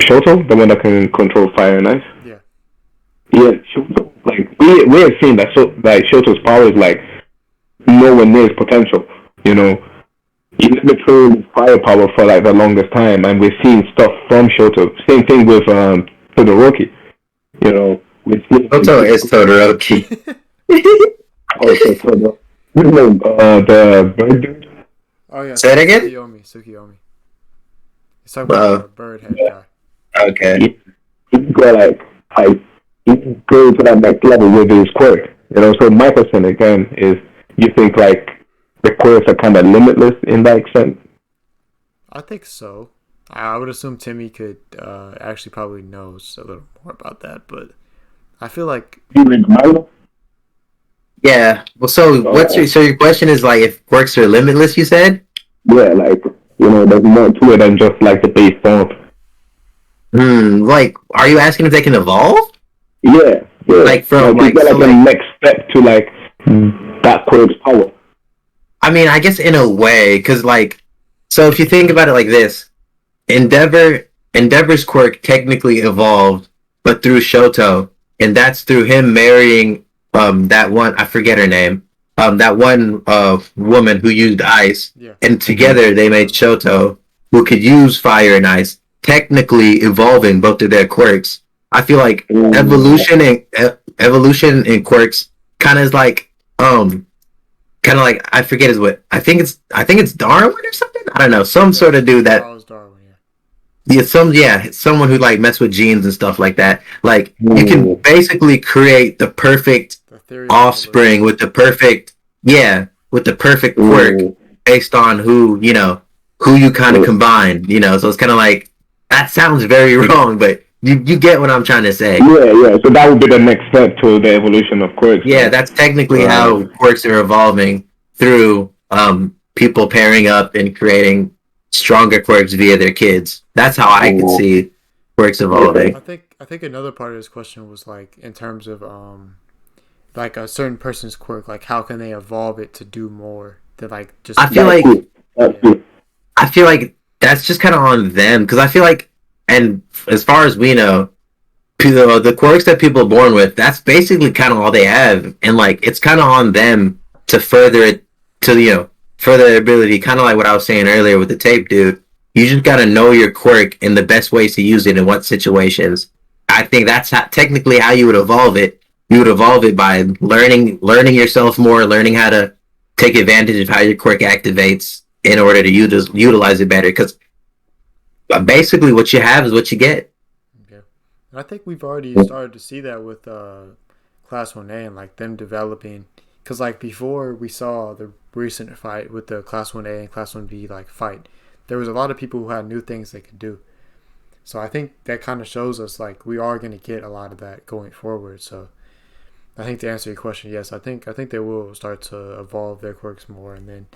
Speaker 3: Shoto, the one that can control fire and ice.
Speaker 1: Yeah.
Speaker 3: Yeah, Shoto. Like we have seen that. So like Shoto's power is like nowhere near his potential. You know, he never showed firepower for like the longest time, and we've seen stuff from Shoto. Same thing with Todoroki. You know, with
Speaker 2: Shoto is Todoroki.
Speaker 3: Okay, Todoroki. The bird dude.
Speaker 1: Oh yeah.
Speaker 2: Say it again.
Speaker 1: Tsukiyomi. It's talking about the bird head guy.
Speaker 2: Okay.
Speaker 3: He go he go to that next level with his quirk. You know, so my question again is, you think like the quirks are kind of limitless in that extent?
Speaker 1: I think so. I would assume Timmy could actually probably knows a little more about that, but I feel like
Speaker 3: You read the manga?
Speaker 2: Yeah. Well, so your question is like if quirks are limitless? You said.
Speaker 3: Yeah, like, you know, there's more to it than just like the base form.
Speaker 2: Like, are you asking if they can evolve?
Speaker 3: Yeah, yeah.
Speaker 2: Like from
Speaker 3: Like, is
Speaker 2: like
Speaker 3: that
Speaker 2: so
Speaker 3: like a
Speaker 2: like
Speaker 3: next step to like that Quirk's power?
Speaker 2: I mean, I guess in a way, because like, so if you think about it like this, Endeavor's quirk technically evolved, but through Shoto, and that's through him marrying that one, I forget her name, that one woman who used ice,
Speaker 1: Yeah.
Speaker 2: and together they made Shoto, who could use fire and ice, technically evolving both of their quirks. I feel like evolution and quirks kind of is like kind of like I forget his what I think it's Darwin or something. I don't know, some sort of dude that
Speaker 1: Charles Darwin. Yeah.
Speaker 2: someone who like mess with genes and stuff like that. Like you can basically create the perfect
Speaker 1: The theory of
Speaker 2: offspring
Speaker 1: evolution.
Speaker 2: with the perfect quirk based on who you kind of combine. So it's kind of like that sounds very wrong, but you get what I'm trying to say.
Speaker 3: Yeah. So that would be the next step to the evolution of Quirks.
Speaker 2: Yeah, that's technically how quirks are evolving through people pairing up and creating stronger quirks via their kids. That's how I could see quirks evolving.
Speaker 1: I think another part of this question was like in terms of like a certain person's quirk, like how can they evolve it to do more than like just.
Speaker 2: I feel like that's just kind of on them because I feel like, and as far as we know, the quirks that people are born with, that's basically kind of all they have, and like it's kind of on them to further it to further their ability. Kind of like what I was saying earlier with the tape, dude. You just gotta know your quirk and the best ways to use it in what situations. I think that's technically how you would evolve it. You would evolve it by learning yourself more, learning how to take advantage of how your quirk activates in order to utilize it better. Because basically, what you have is what you get.
Speaker 1: And I think we've already started to see that with Class 1A and like them developing. Because like before we saw the recent fight with the Class 1A and Class 1B like fight, there was a lot of people who had new things they could do. So I think that kind of shows us like we are going to get a lot of that going forward. So I think to answer your question, yes, I think they will start to evolve their quirks more, and then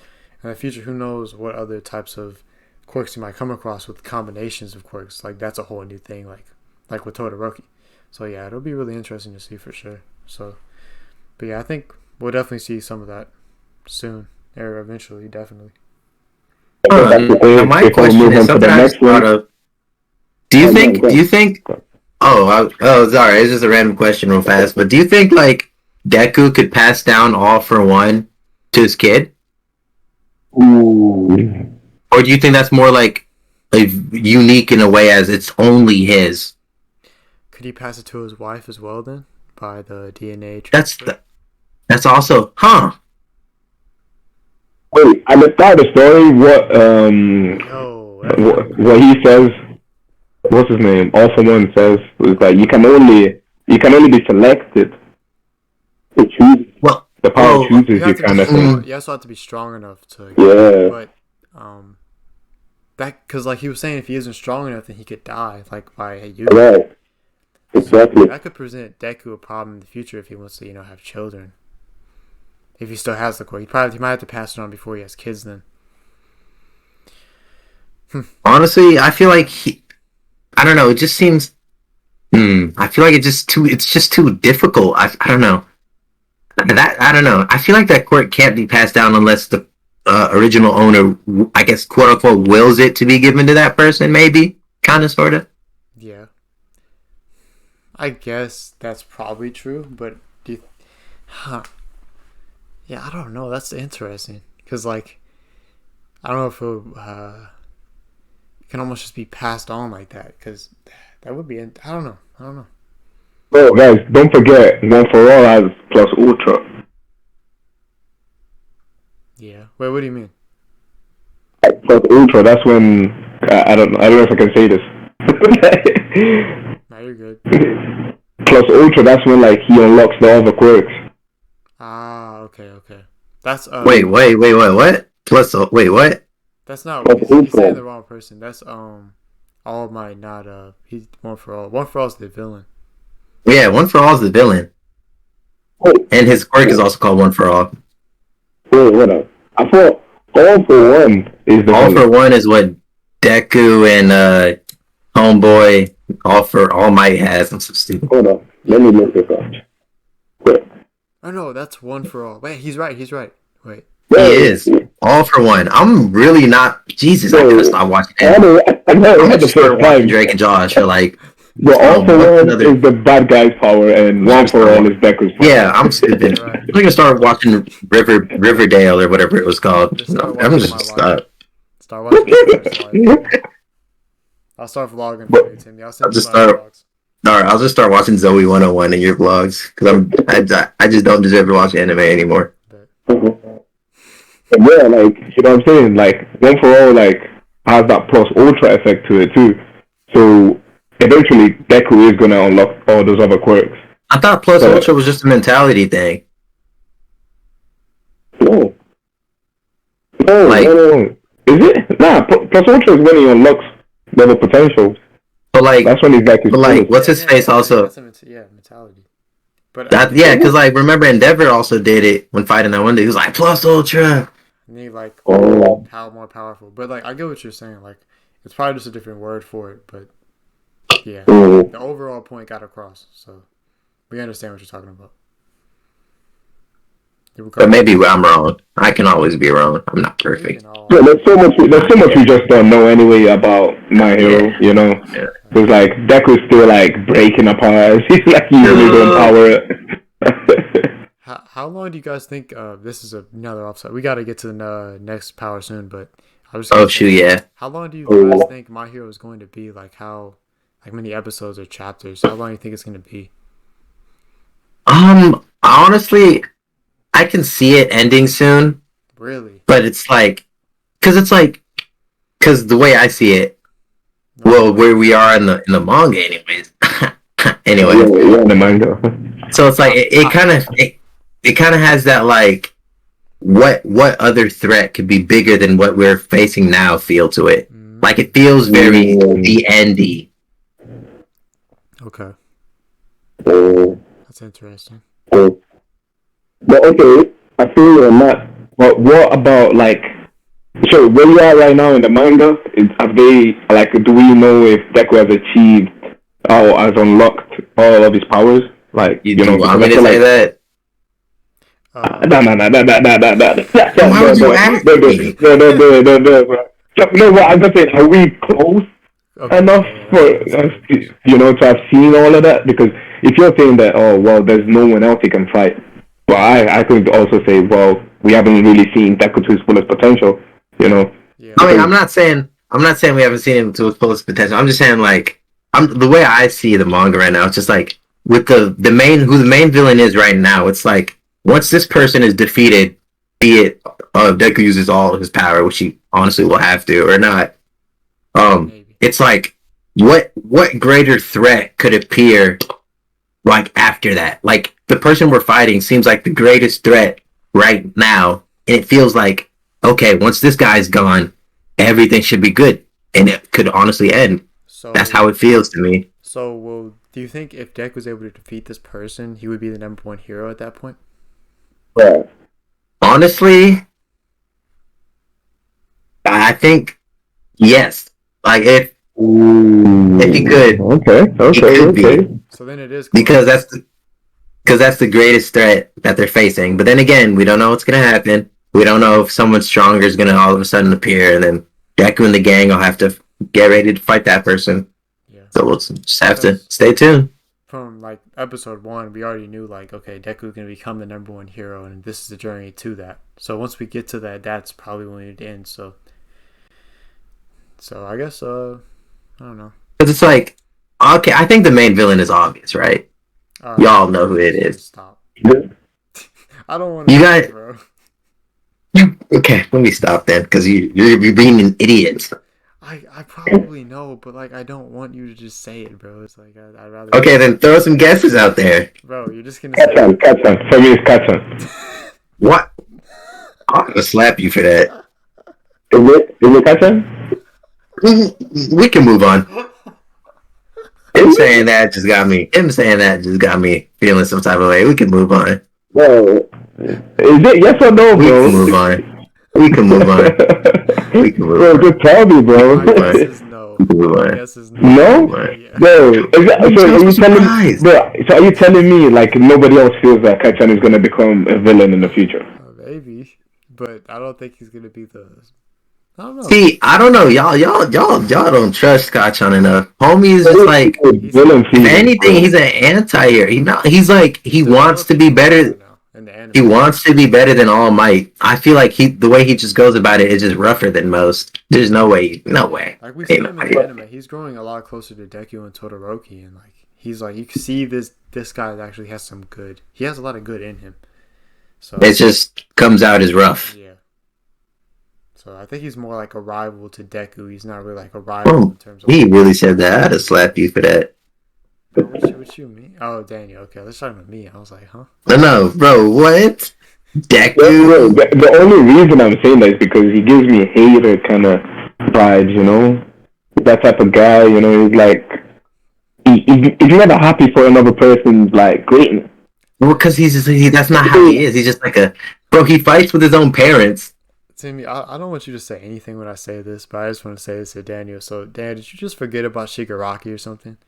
Speaker 1: in the future, who knows what other types of quirks you might come across with combinations of quirks. Like that's a whole new thing, like with Todoroki. So yeah, it'll be really interesting to see for sure. So, but yeah, I think we'll definitely see some of that soon or eventually, definitely.
Speaker 2: Now my question is something I just thought of. Do you think? Sorry, it's just a random question, real fast. But do you think like Deku could pass down All for One to his kid?
Speaker 3: Ooh.
Speaker 2: Or do you think that's more like unique in a way as it's only his?
Speaker 1: Could he pass it to his wife as well then by the DNA transfer?
Speaker 2: That's also
Speaker 3: Wait, at the start of the story, what he says, what's his name? All for One says was like you can only be selected to choose.
Speaker 2: Well,
Speaker 3: the power chooses you kind of thing.
Speaker 1: You also have to be strong enough to.
Speaker 3: Yeah.
Speaker 1: But that because like he was saying, if he isn't strong enough, then he could die like by you.
Speaker 3: Right. Exactly.
Speaker 1: So that could present Deku a problem in the future if he wants to, have children. If he still has the quirk, he might have to pass it on before he has kids. Then.
Speaker 2: Honestly, I feel like I don't know. It just seems. I feel like it's just too difficult. I don't know. I don't know. I feel like that quirk can't be passed down unless the original owner, I guess, quote unquote, wills it to be given to that person. Maybe, kind of, sort of.
Speaker 1: Yeah. I guess that's probably true, but yeah, I don't know. That's interesting because, like, I don't know if it can almost just be passed on like that because that would be. I don't know.
Speaker 3: Oh, guys, don't forget One for All has Plus Ultra.
Speaker 1: Yeah. Wait, what do you mean?
Speaker 3: Plus Ultra. That's when I don't know if I can say this.
Speaker 1: No, you're good.
Speaker 3: Plus Ultra. That's when like he unlocks the other quirks.
Speaker 1: Ah, okay. That's
Speaker 2: Wait, what? Plus, wait, what?
Speaker 1: That's not. He's saying the wrong person. That's All Might, not he's One for All. One for All is the villain.
Speaker 2: Yeah, One for All is the villain, and his quirk is also called One for All.
Speaker 3: Wait, what up? I thought All for One is the
Speaker 2: All
Speaker 3: villain.
Speaker 2: for One is what Deku and Homeboy All Might has and some stupid.
Speaker 3: Hold on. Let me look this up. Quick.
Speaker 1: Oh no, that's One for All. Wait, he's right. Wait.
Speaker 2: He is All for One. I'm really not. Jesus, I gotta stop watching that. I'm gonna just start watching Drake and Josh for like.
Speaker 3: Well, All for One is the bad guy's power, and One for All is Deku's power.
Speaker 2: Yeah, I'm stupid.
Speaker 1: Right.
Speaker 2: I'm gonna start watching Riverdale or whatever it was called. I'm just stop.
Speaker 1: Start watching live. I'll start vlogging for you, Timmy. I'll just
Speaker 2: start. Alright, I'll just start watching Zoe 101 in your vlogs because I just don't deserve to watch anime anymore.
Speaker 3: Yeah, like you know what I'm saying. Like One for All, like has that plus ultra effect to it too. So eventually, Deku is gonna unlock all those other quirks.
Speaker 2: I thought plus ultra was just a mentality thing.
Speaker 3: No. No. Is it? Nah. Plus ultra is when he unlocks level potential.
Speaker 2: But like
Speaker 3: that's when he's back.
Speaker 2: But like, what's his face also?
Speaker 1: Mentality. But
Speaker 2: because like remember Endeavor also did it when fighting that one day. He was like plus ultra.
Speaker 1: And he like more powerful. But like I get what you're saying. Like it's probably just a different word for it. But yeah, the overall point got across. So we understand what you're talking about.
Speaker 2: But maybe I'm wrong. I can always be wrong. I'm not perfect.
Speaker 3: Yeah, there's so much we just don't know anyway about My Hero. You know, it's like Deku's still like breaking apart. He's like usually don't power it.
Speaker 1: How long do you guys think? This is another offside. We got to get to the next power soon, but I was.
Speaker 2: How
Speaker 1: long do you guys think My Hero is going to be? Like how many episodes or chapters? How long do you think it's going to be?
Speaker 2: Honestly, I can see it ending soon.
Speaker 1: Really?
Speaker 2: But it's like, because the way I see it, where we are in the manga, anyways. Anyway,
Speaker 3: in the manga.
Speaker 2: So it's like it kind of has that like, what other threat could be bigger than what we're facing now feel to it. Like it feels very the endy.
Speaker 1: Okay. That's interesting.
Speaker 3: But okay, I feel you're not. But what about like? So where you are right now in the manga? Have they like? Do we know if Deku has achieved or has unlocked all of his powers? Like
Speaker 2: you know, want me to say that?
Speaker 3: No.
Speaker 2: Why would you ask me?
Speaker 3: No, but I'm just saying, are we close enough for to have seen all of that? Because if you're saying that, oh well, there's no one else he can fight. Well, I could also say, well, we haven't really seen Deku to his fullest potential, you know.
Speaker 1: Yeah.
Speaker 2: I mean, I'm not saying we haven't seen him to his fullest potential. I'm just saying, like, the way I see the manga right now, it's just like with who the main villain is right now. It's like once this person is defeated, be it Deku uses all of his power, which he honestly will have to, or not. It's like what greater threat could appear like after that? Like the person we're fighting seems like the greatest threat right now, and it feels like, okay, once this guy's gone, everything should be good, and it could honestly end. So that's how it feels to me.
Speaker 1: So, do you think if Deku was able to defeat this person, he would be the number one hero at that point?
Speaker 3: Yeah.
Speaker 2: Honestly, I think yes. Like if he could,
Speaker 3: okay.
Speaker 1: So then it is
Speaker 2: because that's the greatest threat that they're facing. But then again, we don't know what's gonna happen. We don't know if someone stronger is gonna all of a sudden appear, and then Deku and the gang will have to get ready to fight that person. Yeah. So we'll just have to stay tuned.
Speaker 1: From like episode 1, we already knew like, okay, Deku's gonna become the number one hero, and this is the journey to that. So once we get to that, that's probably when it ends. So I guess I don't know.
Speaker 2: Because it's like, okay, I think the main villain is obvious, right? Y'all know who it is.
Speaker 1: Stop. I don't want to.
Speaker 2: You guys,
Speaker 1: bro.
Speaker 2: Okay, let me stop then, because you're being an idiot.
Speaker 3: I
Speaker 1: probably know, but like I don't want you to just say it, bro. It's like I'd rather.
Speaker 2: Okay, then throw some guesses out there.
Speaker 1: Bro, you're just gonna.
Speaker 3: Katsun. For me, it's Katsun.
Speaker 2: What? I'm gonna slap you for that.
Speaker 3: Is it Katsun?
Speaker 2: We can move on. Him saying that just got me feeling some type of way. We can move on.
Speaker 3: Bro, is it yes or no, bro?
Speaker 2: We can move on.
Speaker 3: Bro, just tell me, bro.
Speaker 1: My guess is no. No.
Speaker 2: What?
Speaker 1: Yes is
Speaker 3: No,
Speaker 1: yeah.
Speaker 3: bro. So are you telling me like nobody else feels that Kaichan is gonna become a villain in the future?
Speaker 1: Maybe, but I don't think he's gonna be the. I don't know.
Speaker 2: See, I don't know, y'all don't trust Scotch on enough. Homie is just like,
Speaker 3: Villain
Speaker 2: if
Speaker 3: feeling.
Speaker 2: anything, he's an anti-hero. He's like, he wants to be better.
Speaker 1: Now in the anime.
Speaker 2: He wants to be better than All Might. I feel like the way he just goes about it is just rougher than most. There's no way.
Speaker 1: Like we see him in the anime, he's growing a lot closer to Deku and Todoroki, and like he's like you can see this guy actually has some good. He has a lot of good in him. So
Speaker 2: It just comes out as rough.
Speaker 1: yeah. So I think he's more like a rival to Deku. He's not really like a rival
Speaker 2: Oh,
Speaker 1: in terms of.
Speaker 2: he really said that. I'd have slapped you for that.
Speaker 1: Oh, what you mean? Oh, Daniel. Okay, let's talk about me. I was like, huh?
Speaker 2: No, bro, what? Deku?
Speaker 3: Bro, the only reason I'm saying that is because he gives me hater kind of vibes, you know? That type of guy, you know, he's like, he's never happy for another person's, like, greatness.
Speaker 2: Well, because that's not how he is. He's just like bro, he fights with his own parents.
Speaker 1: Timmy, I don't want you to say anything when I say this, but I just want to say this to Daniel. So, Dan, did you just forget about Shigaraki or something?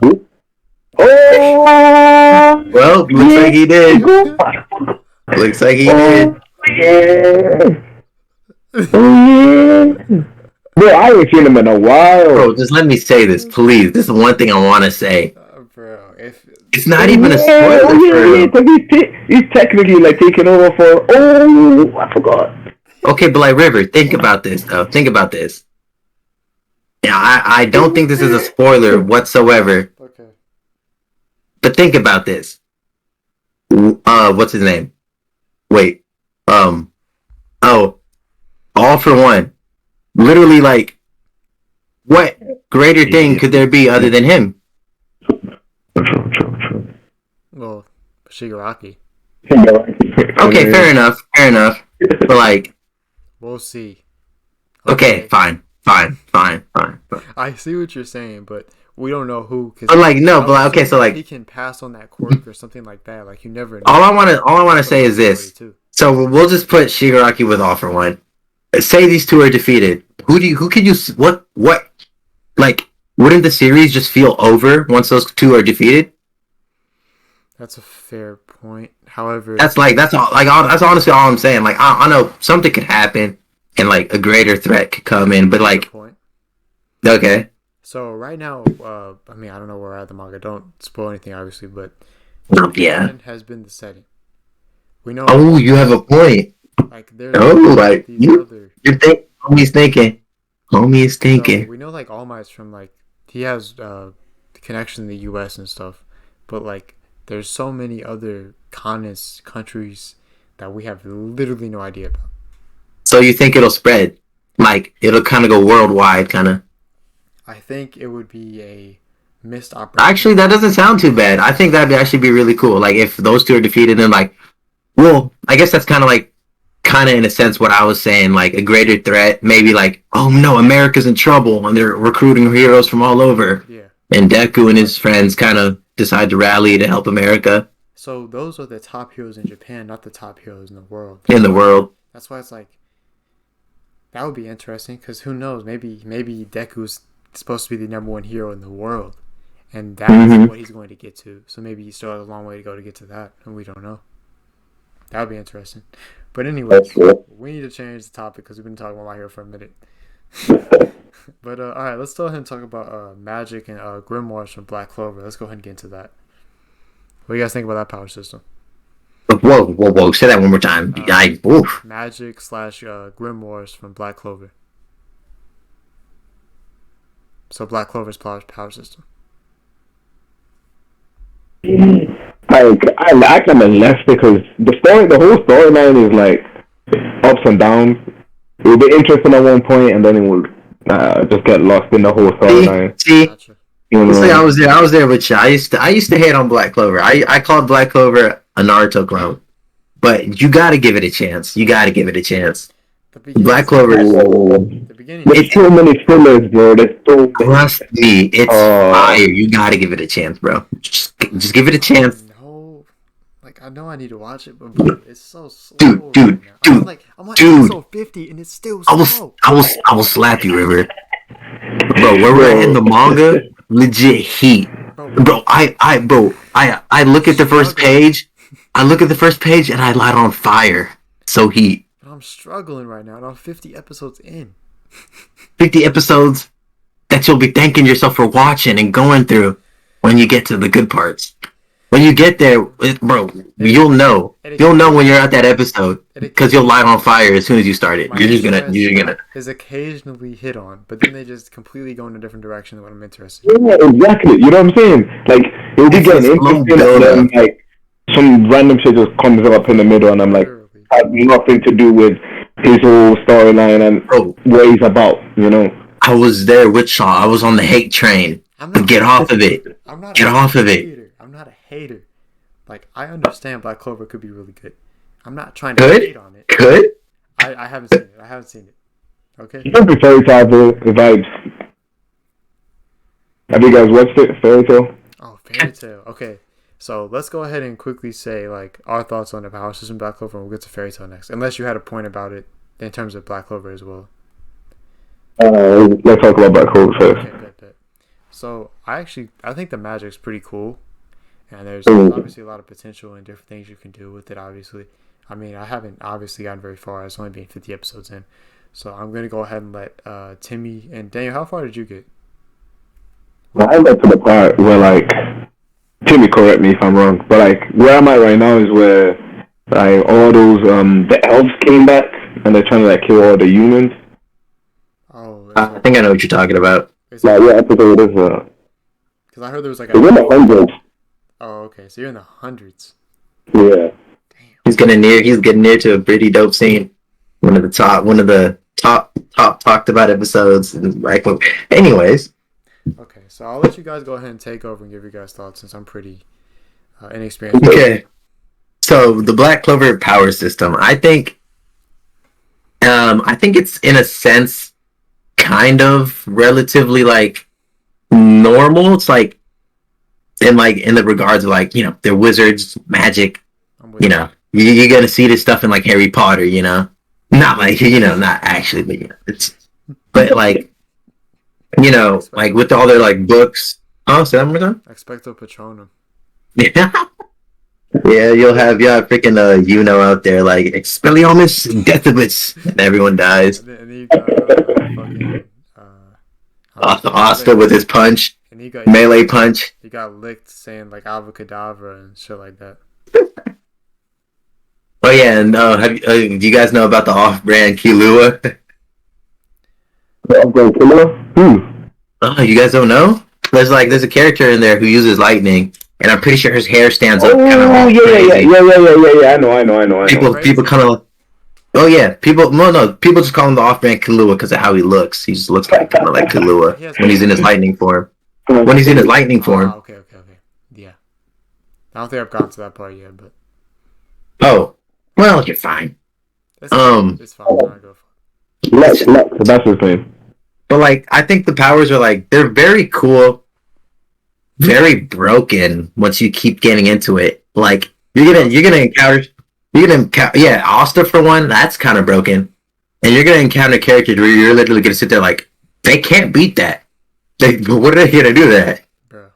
Speaker 3: Who? Oh!
Speaker 2: Well, looks like he did. Looks like he did.
Speaker 3: Yeah. Oh, yeah. Bro, I haven't seen him in a while.
Speaker 2: Bro, just let me say this, please. This is one thing I want to say.
Speaker 1: Bro,
Speaker 2: It's not even a spoiler for him.
Speaker 3: He's technically like taking over for. Oh, I forgot.
Speaker 2: Okay, but like River, think about this though. Think about this. Yeah, I don't think this is a spoiler whatsoever.
Speaker 1: Okay.
Speaker 2: But think about this. What's his name? Wait. Oh, All for One. Literally, like, what greater thing could there be other than him?
Speaker 1: Well, Shigaraki.
Speaker 2: Okay, fair enough. But like,
Speaker 1: We'll see.
Speaker 2: okay, fine.
Speaker 1: I see what you're saying, but we don't know who.
Speaker 2: But like, no, but like, okay, so like,
Speaker 1: he can pass on that quirk or something like that. Like you never know.
Speaker 2: all I want to say is this. So we'll just put Shigaraki with All for One. Say these two are defeated. Who could you? What? Like, wouldn't the series just feel over once those two are defeated?
Speaker 1: That's a fair point. However,
Speaker 2: That's honestly all I'm saying. Like, I know something could happen and like a greater threat could come in, but like,
Speaker 1: point.
Speaker 2: Okay.
Speaker 1: So right now, I mean, I don't know where we're at the manga. Don't spoil anything, obviously, but
Speaker 2: Yeah.
Speaker 1: Japan has been the setting. We know.
Speaker 2: Oh, you have a point.
Speaker 1: Like there's
Speaker 2: like
Speaker 1: these other.
Speaker 2: Homie's thinking.
Speaker 1: So we know like All Might's from like he has connection in the U.S. and stuff, but like there's so many other continents, countries that we have literally no idea about.
Speaker 2: So you think it'll spread? Like it'll kind of go worldwide, kind of.
Speaker 1: I think it would be a missed opportunity.
Speaker 2: Actually, that doesn't sound too bad. I think that'd actually be really cool. Like if those two are defeated, and like, well, I guess that's kind of in a sense what I was saying. Like a greater threat, maybe like, oh no, America's in trouble, and they're recruiting heroes from all over.
Speaker 1: Yeah.
Speaker 2: And Deku and his friends kind of decide to rally to help America.
Speaker 1: So those are the top heroes in Japan, not the top heroes in the world. That's why it's like that would be interesting because who knows? Maybe Deku's supposed to be the number one hero in the world, and that's what he's going to get to. So maybe he still has a long way to go to get to that, and we don't know. That would be interesting. But anyway, we need to change the topic because we've been talking about My Hero for a minute. But all right, let's go ahead and talk about magic and grimoires from Black Clover. Let's go ahead and get into that. What do you guys think about that power system?
Speaker 2: Whoa! Say that one more time.
Speaker 1: Magic / grimoires from Black Clover. So Black Clover's power system.
Speaker 3: I kind of left because the whole storyline is like ups and downs. It will be interesting at one point, and then it will just get lost in the whole storyline.
Speaker 2: See,
Speaker 1: Gotcha.
Speaker 2: Honestly, I was there with you. I used to hate on Black Clover. I called Black Clover a Naruto clone, but you got to give it a chance. Black Clover.
Speaker 1: The beginning.
Speaker 3: There's too many fillers, bro.
Speaker 2: Trust me, it's fire. You got to give it a chance, bro. Just give it a chance.
Speaker 1: No, like I know I need to watch it, but it's so slow.
Speaker 2: Dude.
Speaker 1: I'm like episode 50 and it's still slow.
Speaker 2: I will slap you, River. Bro, where we're at in the manga, legit heat. Bro, I look at the first page. I look at the first page and I light on fire. So heat.
Speaker 1: I'm struggling right now. And I'm 50 episodes in.
Speaker 2: 50 episodes that you'll be thanking yourself for watching and going through when you get to the good parts. When you get there, bro, you'll know. You'll know when you're at that episode because you'll light on fire as soon as you start it. You're just gonna.
Speaker 1: Is occasionally hit on, but then they just completely go in a different direction than what I'm interested in.
Speaker 3: Yeah, exactly. You know what I'm saying? Like, it'll be getting interesting, and then, like, some random shit just comes up in the middle, and I'm like, has nothing to do with his whole storyline and what he's about, you know?
Speaker 2: I was there with Shaw. I was on the hate train. Get off of it. Get off of it.
Speaker 1: I'm not a hater. Like, I understand Black Clover could be really good. I'm not trying to hate on it.
Speaker 2: Could?
Speaker 1: I haven't seen it. I haven't seen it. Okay?
Speaker 3: You don't be Fairy Tail, bro. The vibes. Have you guys watched it? Fairy Tail?
Speaker 1: Oh, Fairy Tail. Okay. So, let's go ahead and quickly say, like, our thoughts on the power system Black Clover, and we'll get to Fairy Tail next. Unless you had a point about it in terms of Black Clover as well.
Speaker 3: Let's talk about Black Clover first.
Speaker 1: Okay, good. So, I think the magic's pretty cool. And there's obviously a lot of potential and different things you can do with it, obviously. I mean, I haven't obviously gotten very far. It's only been 50 episodes in. So I'm going to go ahead and let Timmy and Daniel, how far did you get?
Speaker 3: Well, I got to the part where, like, Timmy, correct me if I'm wrong, but, like, where I'm at right now is where, like, all those, the elves came back, and they're trying to, like, kill all the humans.
Speaker 1: Oh,
Speaker 2: I think I know what you're talking about.
Speaker 3: Yeah, episode is,
Speaker 1: because I heard there was, like,
Speaker 3: it's in the hundreds.
Speaker 1: Oh, okay. So you're in the hundreds.
Speaker 3: Yeah.
Speaker 1: Damn.
Speaker 2: He's getting near to a pretty dope scene. One of the top talked about episodes. Anyways.
Speaker 1: Okay, so I'll let you guys go ahead and take over and give your guys thoughts since I'm pretty inexperienced.
Speaker 2: Okay. So the Black Clover power system, I think it's in a sense kind of relatively like normal. It's like in the regards of like, you know, they're wizards, magic, you know, you're gonna see this stuff in like Harry Potter, you know, not like, you know, not actually, but you know, but like, you know, like with all their like books. Oh, say that one more time.
Speaker 1: Expecto Patronum.
Speaker 2: Yeah, you'll have freaking out there like Expelliarmus, Deathibus, and everyone dies.
Speaker 1: And then you got fucking
Speaker 2: Asta with his punch.
Speaker 1: And he got
Speaker 2: melee punch.
Speaker 1: He got licked saying like Avocadabra and shit like that.
Speaker 2: Oh yeah, and do you guys know about the off-brand Killua?
Speaker 3: The off-brand Killua?
Speaker 2: Oh, you guys don't know? There's a character in there who uses lightning, and I'm pretty sure his hair stands up.
Speaker 3: Oh yeah. I know.
Speaker 2: People kind of. Oh yeah, people just call him the off-brand Killua because of how he looks. He just looks like kind of like Killua when he's in his lightning form.
Speaker 1: Okay. Yeah. I don't think I've gotten to that part yet, but.
Speaker 2: Oh, well, you're fine.
Speaker 1: It's fine.
Speaker 3: That's his name.
Speaker 2: But like, I think the powers are like they're very cool, very broken once you keep getting into it. Like you're gonna encounter Asta for one, that's kind of broken, and you're gonna encounter characters where you're literally gonna sit there like they can't beat that. What are they gonna do that?
Speaker 1: Bro.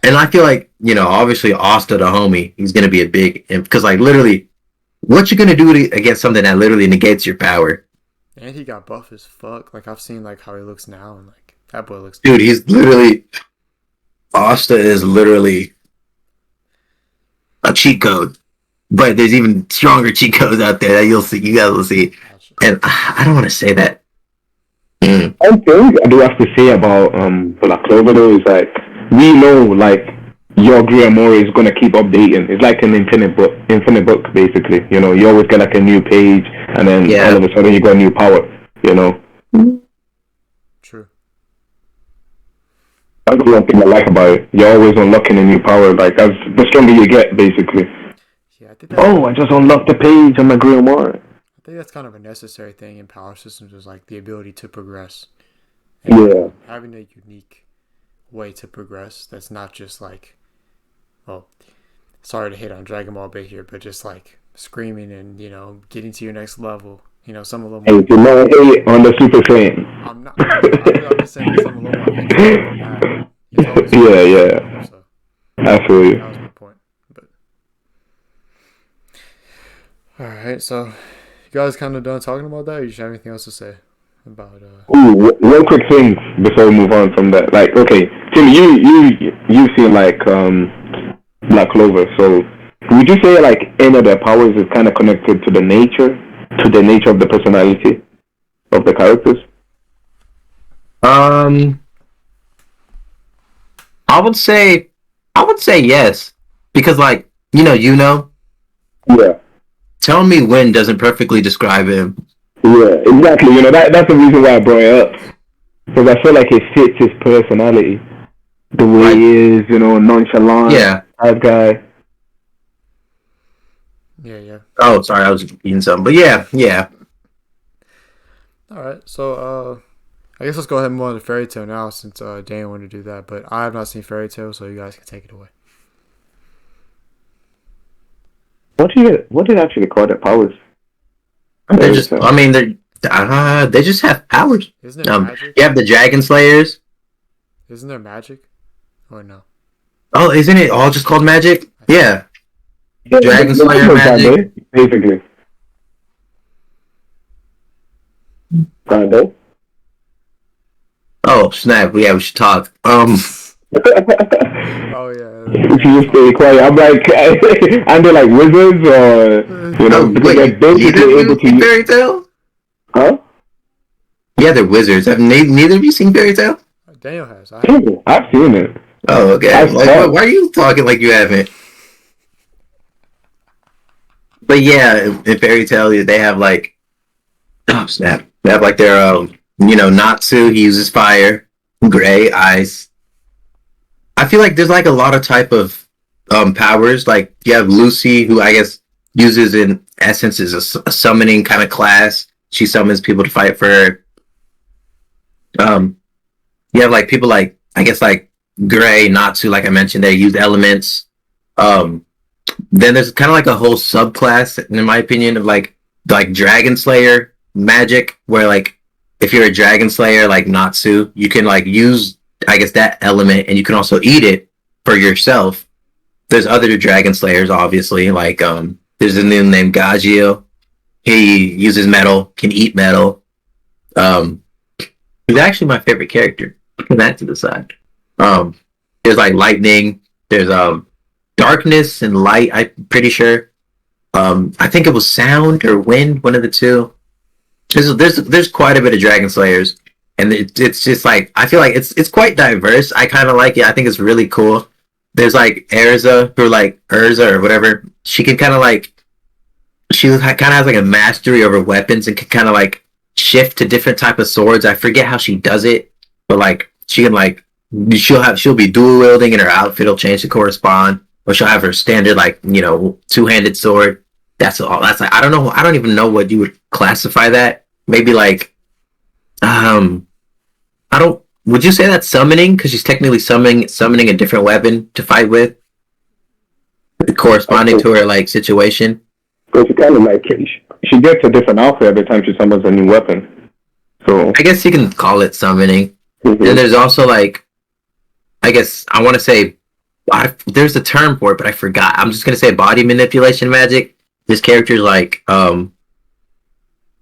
Speaker 2: And I feel like, you know, obviously Asta the homie, he's gonna be a big because like literally, what you gonna do against something that literally negates your power?
Speaker 1: And he got buff as fuck. Like I've seen like how he looks now, and like that boy looks.
Speaker 2: Dude, he's literally Asta is literally a cheat code. But there's even stronger cheat codes out there that you guys will see. And I don't want to say that.
Speaker 3: One thing I do have to say about Black Clover though is like we know like your Amore is gonna keep updating. It's like an infinite book basically. You know, you always get like a new page, and then all of a sudden you got a new power. You know.
Speaker 1: True.
Speaker 3: That's the one thing I like about it. You're always unlocking a new power. Like as the stronger you get, basically.
Speaker 1: Yeah,
Speaker 3: I just unlocked the page on my Amore.
Speaker 1: I think that's kind of a necessary thing in power systems, is like the ability to progress.
Speaker 3: And
Speaker 1: having a unique way to progress that's not just like, well, sorry to hit on Dragon Ball Bit here, but just like screaming and, you know, getting to your next level Some a little
Speaker 3: Hey,
Speaker 1: more.
Speaker 3: do not hate on the Super Saiyan.
Speaker 1: I'm not. I'm just saying some a little more interesting than that. He's always
Speaker 3: Yeah.
Speaker 1: so
Speaker 3: Absolutely.
Speaker 1: that was my point. But all right, so you guys kind of done talking about that? Or you should have anything else to say about?
Speaker 3: Ooh, one quick thing before we move on from that. Like, okay, Tim, you seen like Black Clover. So, would you say like any of their powers is kind of connected to the nature of the personality of the characters?
Speaker 2: I would say yes, because like
Speaker 3: Yeah.
Speaker 2: tell me when doesn't perfectly describe him.
Speaker 3: Yeah, exactly. That's the reason why I brought it up. Because I feel like it fits his personality. The way
Speaker 2: Like,
Speaker 3: he is, nonchalant,
Speaker 2: yeah.
Speaker 3: type guy.
Speaker 1: Yeah.
Speaker 2: Oh, sorry, I was eating something, but yeah.
Speaker 1: All right, so I guess let's go ahead and move on to Fairy Tail now, since Daniel wanted to do that. But I have not seen Fairy Tail, so you guys can take it away.
Speaker 3: What did actually call their powers?
Speaker 2: They're just. I mean, they just have powers.
Speaker 1: Isn't there magic?
Speaker 2: You have the Dragon Slayers.
Speaker 1: Isn't there magic? Or no?
Speaker 2: Oh, isn't it all just called magic? Yeah. Dragon Slayer magic.
Speaker 3: Basically. Kinda.
Speaker 2: Oh snap! Yeah, we should talk.
Speaker 1: Oh yeah.
Speaker 3: If you stay quiet, I'm like, and they're like wizards, or because they're basically able to.
Speaker 2: Fairy Tail?
Speaker 3: Huh?
Speaker 2: Yeah, they're wizards. Have neither of you seen Fairy Tail?
Speaker 1: Daniel has.
Speaker 3: I've seen it.
Speaker 2: Oh, okay. Like, why are you talking like you haven't? But yeah, in Fairy Tail, they have like, oh snap! They have like their Natsu. He uses fire, gray, ice. I feel like there's like a lot of type of powers. Like you have Lucy, who I guess uses in essence is a summoning kind of class. She summons people to fight for her. You have like people like I guess like Gray, Natsu, like I mentioned, they use elements. Then there's kind of like a whole subclass, in my opinion, of like Dragon Slayer magic, where like if you're a Dragon Slayer like Natsu, you can like use I guess that element, and you can also eat it for yourself. There's other Dragon Slayers, obviously, like there's a new named Gagio. He uses metal, can eat metal. He's actually my favorite character. Putting that to the side. There's like lightning. There's darkness and light. I'm pretty sure. I think it was sound or wind, one of the two. There's quite a bit of Dragon Slayers, and it's just like I feel like it's quite diverse. I kind of like it. I think it's really cool. There's like Erza, or like Urza or whatever. She can kind of like she kind of has like a mastery over weapons and can kind of like shift to different type of swords. I forget how she does it, but like she can like she'll be dual wielding and her outfit will change to correspond, or she'll have her standard like two-handed sword. That's all. That's like I don't even know what you would classify that. Maybe like I don't. Would you say that's summoning? Because she's technically summoning a different weapon to fight with, corresponding to her like situation.
Speaker 3: Because she kind of like she gets a different outfit every time she summons a new weapon. So
Speaker 2: I guess you can call it summoning.
Speaker 3: Mm-hmm.
Speaker 2: And there's also like, I guess I want to say, there's a term for it, but I forgot. I'm just gonna say body manipulation magic. This character's like,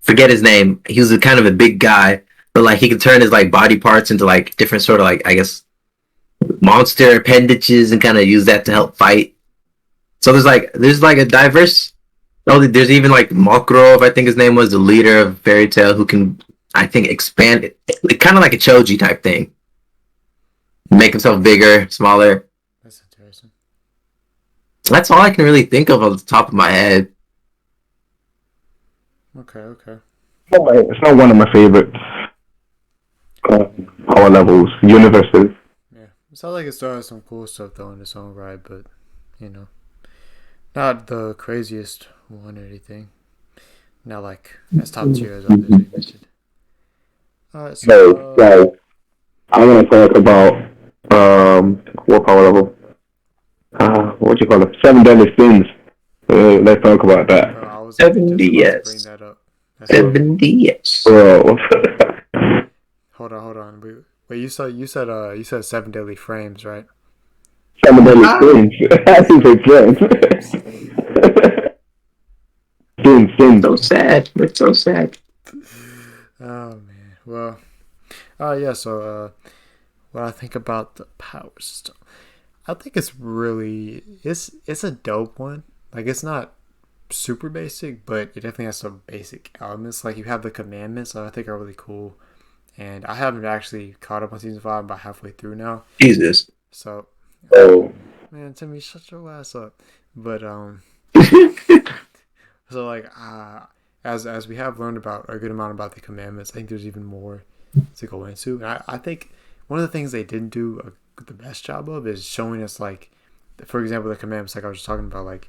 Speaker 2: forget his name. He was kind of a big guy, but like he can turn his like body parts into like different sort of like I guess monster appendages and kind of use that to help fight. So there's like a diverse. Oh, there's even like Mokrov, I think his name was, the leader of Fairy Tail, who can, I think, expand it, kind of like a Choji type thing. Make himself bigger, smaller.
Speaker 1: That's interesting.
Speaker 2: That's all I can really think of on the top of my head.
Speaker 1: Okay.
Speaker 3: it's not one of my favorite power levels, universes.
Speaker 1: Yeah, it sounds like it started some cool stuff though in its own right, but not the craziest one or anything. Not like as top tier as others we mentioned. Alright, so
Speaker 3: Guys, I want to talk about what power level? What you call it? 7 Deadly Sins. Let's talk about that.
Speaker 1: I was
Speaker 2: 70, yes.
Speaker 1: bring that up. That's cool.
Speaker 2: 70 years.
Speaker 3: Bro.
Speaker 1: Hold on. Wait, you said 7 daily frames, right?
Speaker 3: 7 daily sins. I think it's sins.
Speaker 2: So sad. It's so sad.
Speaker 1: Oh man. Well. Yeah. So what I think about the power system, I think it's a dope one. Like it's not super basic, but it definitely has some basic elements. Like you have the commandments that I think are really cool. And I haven't actually caught up on season 5. I'm about halfway through now.
Speaker 2: Jesus.
Speaker 1: So, man, Timmy, shut your ass up. But so like as we have learned about a good amount about the commandments, I think there's even more to go into. And I think one of the things they didn't do the best job of is showing us, like, for example, the commandments, like I was just talking about, like,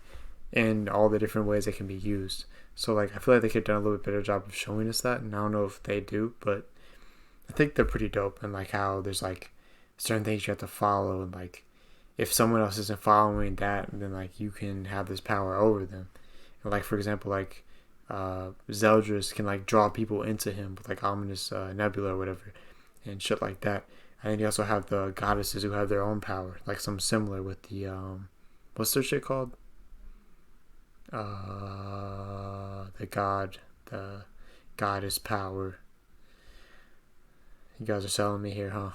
Speaker 1: in all the different ways they can be used. So like I feel like they could have done a little bit better job of showing us that, and I don't know if they do, but I think they're pretty dope. And like how there's like certain things you have to follow, and like if someone else isn't following that, then like you can have this power over them. And like for example, like Zeldris can like draw people into him with like ominous nebula or whatever and shit like that. And then you also have the goddesses who have their own power, like some similar with the what's their shit called? The goddess power. You guys are selling me here, huh?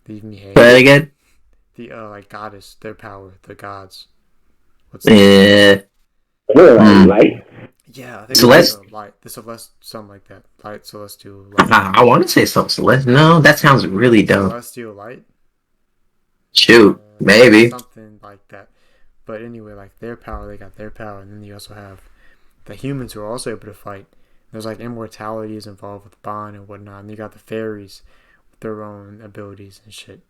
Speaker 1: Leave me hate.
Speaker 2: Say that again?
Speaker 1: The like goddess, their power, the gods. What's
Speaker 3: light?
Speaker 1: Yeah, I think
Speaker 2: Celeste.
Speaker 1: Light. The Celeste, something like that. Light, celestial. Light.
Speaker 2: I want to say something Celeste. No, that sounds really dumb.
Speaker 1: Celestial light.
Speaker 2: Shoot, maybe
Speaker 1: something like that. But anyway, like their power, they got their power, and then you also have the humans who are also able to fight. There's like immortality is involved with Bond and whatnot, and you got the fairies with their own abilities and shit.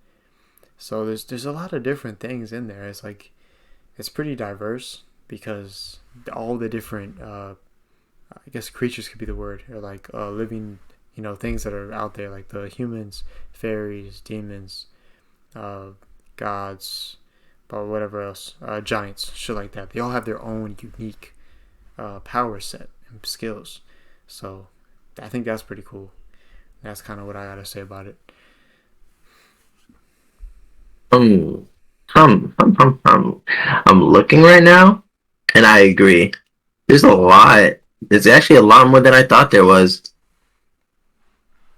Speaker 1: So there's a lot of different things in there. It's like it's pretty diverse because all the different I guess creatures could be the word, or like living, things that are out there, like the humans, fairies, demons, gods, but whatever else, giants, shit like that. They all have their own unique power set and skills. So I think that's pretty cool. That's kind of what I gotta say about it.
Speaker 2: I'm looking right now, and I agree. There's a lot. There's actually a lot more than I thought there was.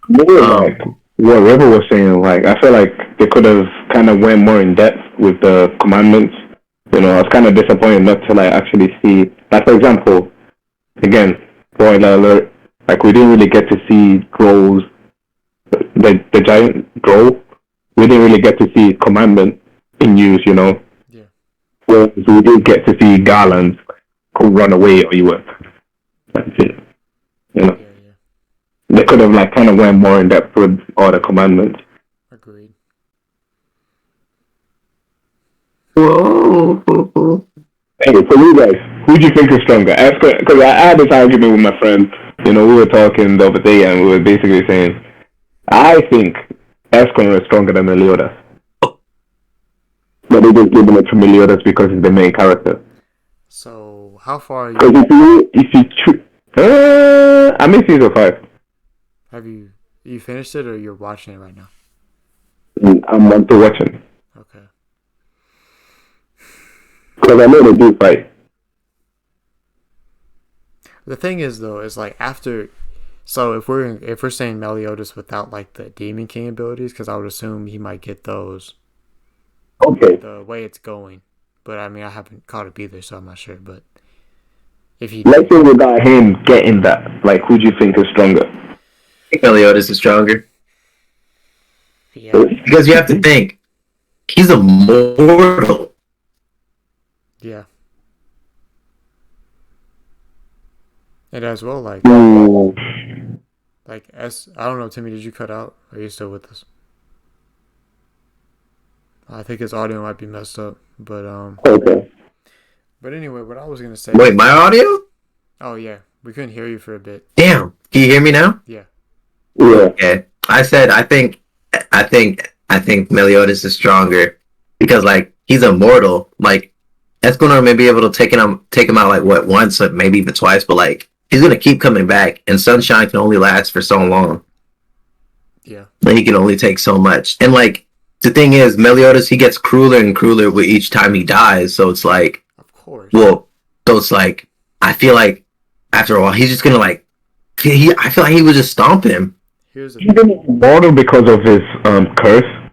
Speaker 3: More like what River was saying. Like I feel like they could have kind of went more in depth with the commandments. I was kind of disappointed not to like actually see. Like for example, again, spoiler alert. Like we didn't really get to see Grow's the giant Grow. We didn't really get to see commandment in use. Yeah. Whereas we did get to see Garland's could run away or you were. That's it. Yeah. They could have like kind of went more in depth with all the commandments.
Speaker 1: Agreed.
Speaker 2: Whoa.
Speaker 3: Hey, for you guys, who do you think is stronger? Because I had this argument with my friend. We were talking the other day and we were basically saying, I think Escon is stronger than Meliodas. But they just giving it to Meliodas because he's the main character.
Speaker 1: So, how far are you?
Speaker 3: Because I'm in season 5.
Speaker 1: Have you finished it, or you're watching it right now?
Speaker 3: I'm on to watching.
Speaker 1: Okay.
Speaker 3: Because I know they do fight.
Speaker 1: The thing is, though, is like after. So if we're saying Meliodas without like the Demon King abilities, because I would assume he might get those.
Speaker 3: Okay.
Speaker 1: The way it's going, but I mean I haven't caught up either, so I'm not sure. But if he,
Speaker 3: let's say without him getting that, like who do you think is stronger?
Speaker 2: I think Meliodas is stronger.
Speaker 1: Yeah.
Speaker 2: Because you have to think, he's immortal.
Speaker 1: Yeah. And as well, like I don't know, Timmy, did you cut out? Or are you still with us? I think his audio might be messed up, but
Speaker 3: Okay.
Speaker 1: But anyway, what I was gonna say.
Speaker 2: Wait, my audio?
Speaker 1: Oh yeah, we couldn't hear you for a bit.
Speaker 2: Damn. Can you hear me now?
Speaker 1: Yeah.
Speaker 3: Yeah.
Speaker 2: Okay. I said I think Meliodas is stronger because like he's immortal. Like Escanor may be able to take him out like what once or maybe even twice, but like he's gonna keep coming back, and sunshine can only last for so long.
Speaker 1: Yeah.
Speaker 2: Like he can only take so much, and like the thing is, Meliodas he gets crueler and crueler with each time he dies. So it's like,
Speaker 1: Of course.
Speaker 2: well, so it's like I feel like after a while he's just gonna like I feel like he would just stomp him.
Speaker 1: Here's the
Speaker 3: He's immortal because of his curse.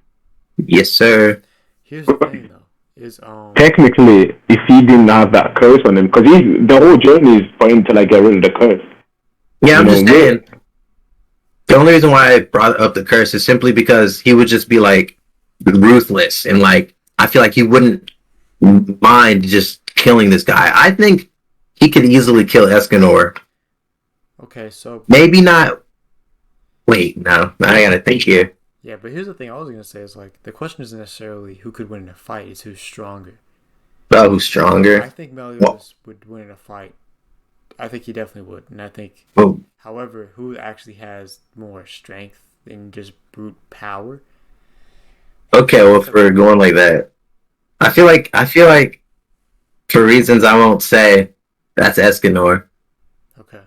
Speaker 2: Yes, sir.
Speaker 1: Here's the thing though. Is
Speaker 3: Technically, if he didn't have that curse on him, because the whole journey is for him to like get rid of the curse.
Speaker 2: Yeah, I'm
Speaker 3: You
Speaker 2: just
Speaker 3: know,
Speaker 2: saying. The only reason why I brought up the curse is simply because he would just be like ruthless, and like I feel like he wouldn't mind just killing this guy. I think he could easily kill Escanor.
Speaker 1: okay, so
Speaker 2: Maybe not. Wait, no, I gotta think here.
Speaker 1: yeah, but here's the thing I was gonna say is like the question isn't necessarily who could win in a fight, it's who's stronger.
Speaker 2: Oh, who's stronger?
Speaker 1: I think Meliodas would win in a fight. I think he definitely would, and I think,
Speaker 2: Well,
Speaker 1: however, who actually has more strength than just brute power?
Speaker 2: okay, well, if we're going like that, I feel like for reasons I won't say, that's Escanor.
Speaker 1: Okay.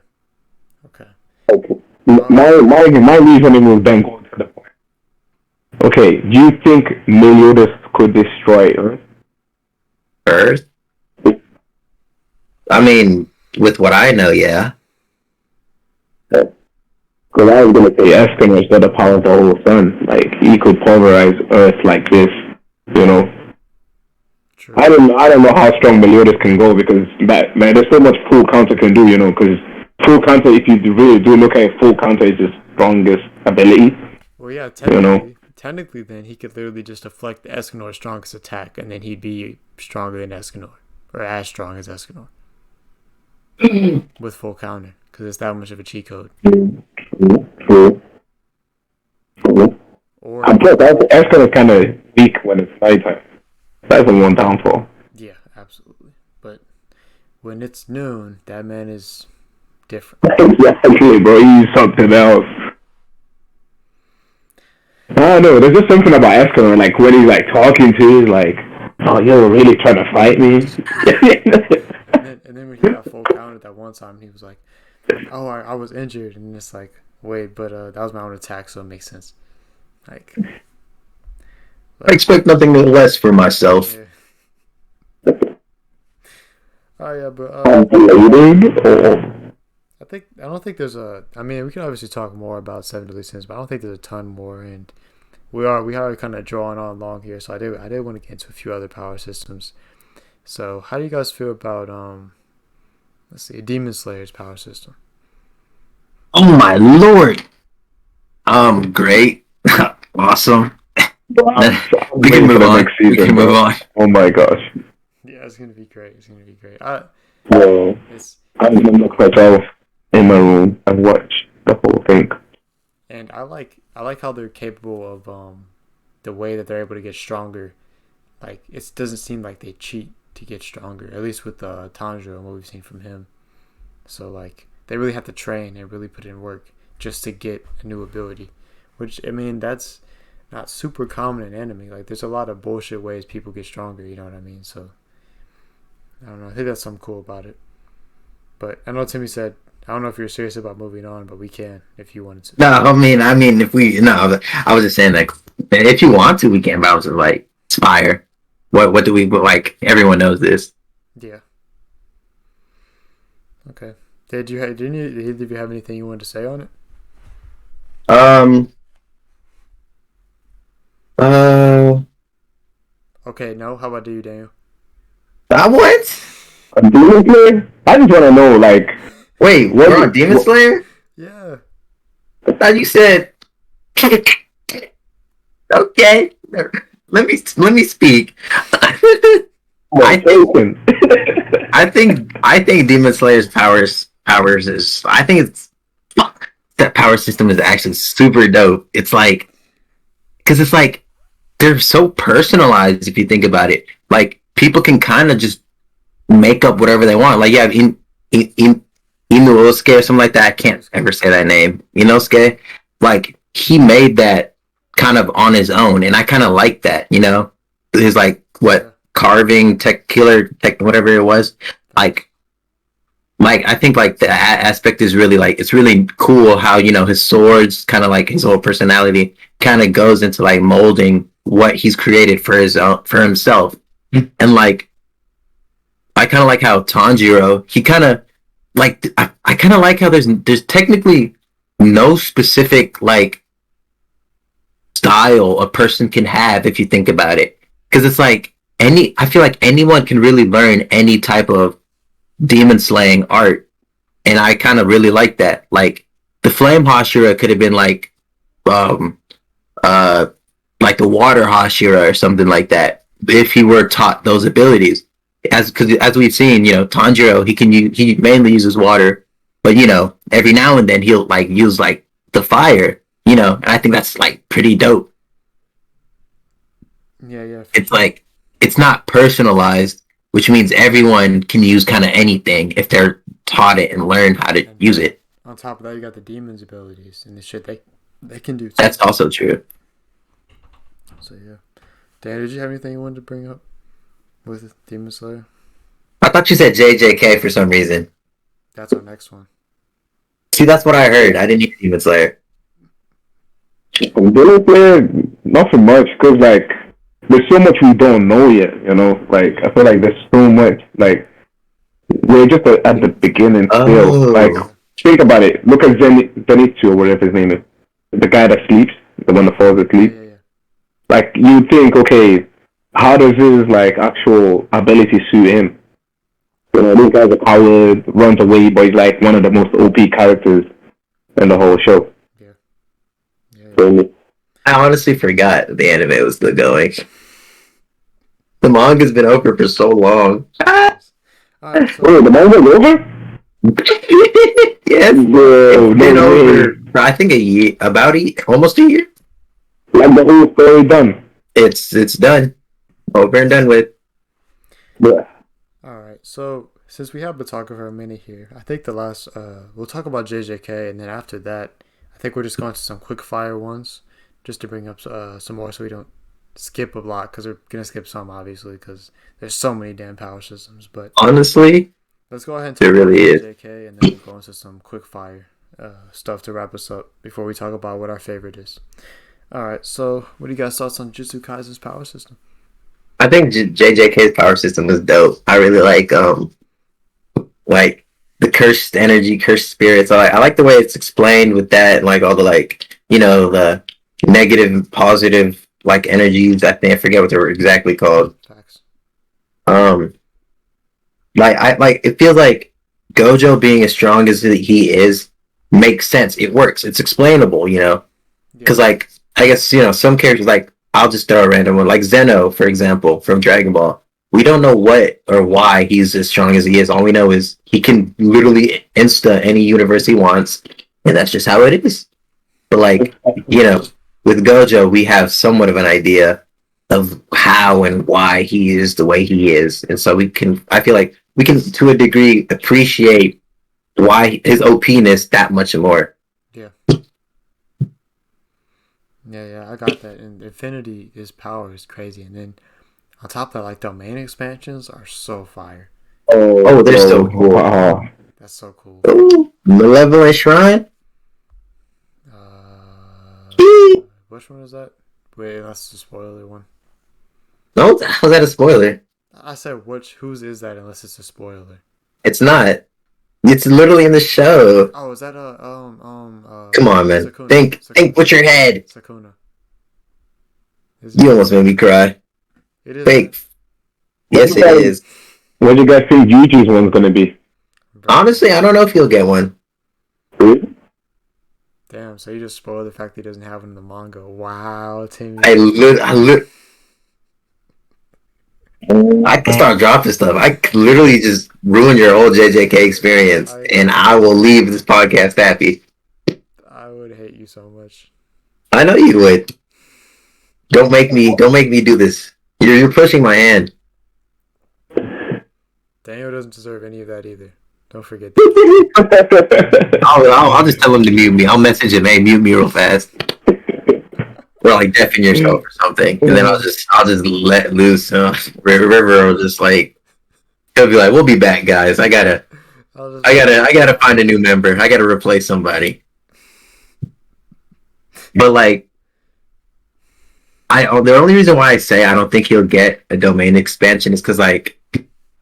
Speaker 3: my reasoning will then go to the point. Okay, do you think Meliodas could destroy Earth?
Speaker 2: Earth. I mean, with what I know, yeah.
Speaker 3: Because I was gonna say Escanor's got the power of the whole sun. Like he could pulverize Earth like this, you know.
Speaker 1: True.
Speaker 3: I don't know how strong Meliodas can go because man, there's so much full counter can do, you know. Because full counter, if you really do look at it, full counter is his strongest ability.
Speaker 1: Well, yeah, technically, then he could literally just deflect Escanor's strongest attack, and then he'd be stronger than Escanor, or as strong as Escanor, with full counter, because it's that much of a cheat code.
Speaker 3: True.
Speaker 1: Or
Speaker 3: Escanor's kind of weak when it's nighttime. That's the one downfall.
Speaker 1: yeah, absolutely. But when it's noon, that man is different.
Speaker 3: Exactly, bro. He's something else. I don't know. There's just something about Escanor, like when he's like talking to you, he's like, "Oh, you're really trying to fight me."
Speaker 1: and then when he got full counter that one time, he was like, "Oh, I was injured," and it's like, "Wait, but that was my own attack, so it makes sense." Like,
Speaker 2: I expect nothing less for myself.
Speaker 1: yeah. Oh yeah, but I don't think there's a. I mean, we can obviously talk more about Seven Deadly Sins, but I don't think there's a ton more. And we are kind of drawing on long here, so I did want to get into a few other power systems. So, how do you guys feel about let's see, Demon Slayer's power system?
Speaker 2: Oh my lord! Great, awesome. We can move on. We can move on.
Speaker 3: Oh my gosh.
Speaker 1: Yeah, it's gonna be great. It's gonna be great.
Speaker 3: Well, I'm gonna look myself in my room and watch the whole thing.
Speaker 1: And I like how they're capable of the way that they're able to get stronger. Like it doesn't seem like they cheat to get stronger. At least with Tanjiro and what we've seen from him. So like they really have to train and really put in work just to get a new ability. Which I mean that's not super common in anime. Like there's a lot of bullshit ways people get stronger. You know what I mean? So I don't know. I think that's something cool about it. But I know Timmy said, I don't know if you're serious about moving on, but we can if you wanted to.
Speaker 2: No, I mean, if we I was just saying like, if you want to, we can bounce it like Spire. What do we like? Everyone knows this.
Speaker 1: Yeah. Okay. Did either of you have anything you wanted to say on it? Okay. No. How about you, Daniel?
Speaker 2: What?
Speaker 3: A Demon Slayer? I just want to know, like,
Speaker 2: wait, we're on Demon Slayer?
Speaker 1: Yeah.
Speaker 2: I thought you said. Okay, let me speak. I think Demon Slayer's powers is. I think it's that power system is actually super dope. It's like, because it's like they're so personalized if you think about it. Like people can kind of just make up whatever they want. Like, yeah, Inuosuke or something like that. I can't ever say that name. Inosuke, like he made that kind of on his own, and I kind of like that. His like what carving tech killer tech whatever it was. Like like I think like the aspect is really like it's really cool how his swords kind of like his whole personality kind of goes into like molding what he's created for his for himself, and like I kind of like how Tanjiro he kind of like I kind of like how there's technically no specific like style a person can have if you think about it, because it's like I feel like anyone can really learn any type of demon slaying art, and I kind of really like that. Like the flame Hashira could have been um like the water Hashira or something like that if he were taught those abilities. Because as we've seen, Tanjiro he mainly uses water, but every now and then he'll like use like the fire, and I think that's like pretty dope.
Speaker 1: Yeah.
Speaker 2: It's like it's not personalized, which means everyone can use kind of anything if they're taught it and learn how to use it.
Speaker 1: On top of that, you got the demons' abilities and the shit they can do too.
Speaker 2: That's also true.
Speaker 1: So yeah, Dan, did you have anything you wanted to bring up with Demon Slayer?
Speaker 2: I thought you said JJK for some reason.
Speaker 1: That's our next one.
Speaker 2: See, that's what I heard. I didn't hear Demon Slayer.
Speaker 3: Demon Slayer, not so much, because like there's so much we don't know yet. Like I feel like there's so much. Like we're just at the beginning still. Like think about it. Look at Zenitsu or whatever his name is. The guy that sleeps, the one that falls asleep.
Speaker 1: Yeah.
Speaker 3: Like you think, okay, how does his like actual ability suit him? This guy's a coward, runs away, but he's like one of the most OP characters in the whole show.
Speaker 1: Yeah.
Speaker 3: So,
Speaker 2: I honestly forgot the anime was still going. The manga's been over for so long.
Speaker 1: Alright, so
Speaker 3: the manga's over?
Speaker 2: Yes,
Speaker 3: Bro,
Speaker 2: it's been over for I think a year, almost a year.
Speaker 3: Like the whole story done.
Speaker 2: It's done, over and done with.
Speaker 3: Yeah.
Speaker 1: Alright, so since we have Bataka for a minute here, I think the last we'll talk about JJK, and then after that I think we're just going to some quick fire ones just to bring up some more so we don't skip a lot, because we're gonna skip some obviously because there's so many damn power systems. But
Speaker 2: honestly,
Speaker 1: let's go ahead and talk
Speaker 2: it really
Speaker 1: about
Speaker 2: is.
Speaker 1: JJK, and then we'll go into some quick fire stuff to wrap us up before we talk about what our favorite is. Alright, so what do you guys thoughts on Jujutsu Kaisen's power system?
Speaker 2: I think JJK's power system is dope. I really like the cursed energy, cursed spirits. I like the way it's explained with that, and like all the the negative and positive like energies. I forget what they were exactly called.
Speaker 1: Facts.
Speaker 2: Like it feels like Gojo being as strong as he is makes sense. It works. It's explainable, because like I guess some characters, like I'll just throw a random one, like Zeno, for example, from Dragon Ball. We don't know what or why he's as strong as he is. All we know is he can literally insta any universe he wants, and that's just how it is. But like, with Gojo, we have somewhat of an idea of how and why he is the way he is, and so I feel like we can, to a degree, appreciate why his OP-ness that much more.
Speaker 1: Yeah. Yeah, I got that. And Infinity, his power is crazy. And then on top of that, like domain expansions are so fire.
Speaker 2: Oh, they're so cool.
Speaker 1: That's so cool.
Speaker 2: Ooh, Malevolent Shrine.
Speaker 1: Which one is that? Wait, that's the spoiler one.
Speaker 2: No, how's that a spoiler?
Speaker 1: I said whose is that unless it's a spoiler?
Speaker 2: It's not. It's literally in the show.
Speaker 1: Oh, is that
Speaker 2: Come on, man.
Speaker 1: Sakuna.
Speaker 2: Think with your head.
Speaker 1: Sakuna.
Speaker 2: You almost made me cry.
Speaker 1: It is.
Speaker 2: Fake. Yes, it is.
Speaker 3: What do you guys think Juju's one's gonna be?
Speaker 2: Honestly, I don't know if he'll get one.
Speaker 1: Damn, so you just spoiled the fact that he doesn't have it in the manga. Wow, Timmy.
Speaker 2: I can start dropping stuff. I could literally just ruin your whole JJK experience, and I will leave this podcast happy.
Speaker 1: I would hate you so much.
Speaker 2: I know you would. Don't make me do this. You're pushing my hand.
Speaker 1: Daniel doesn't deserve any of that either. Don't forget that.
Speaker 2: I'll just tell him to mute me. I'll message him, hey, mute me real fast. Or like deafen yourself or something, and then I'll just let loose. River will just like, he'll be like, "We'll be back, guys. I gotta I gotta find a new member. I gotta replace somebody. But like, the only reason why I say I don't think he'll get a domain expansion is because like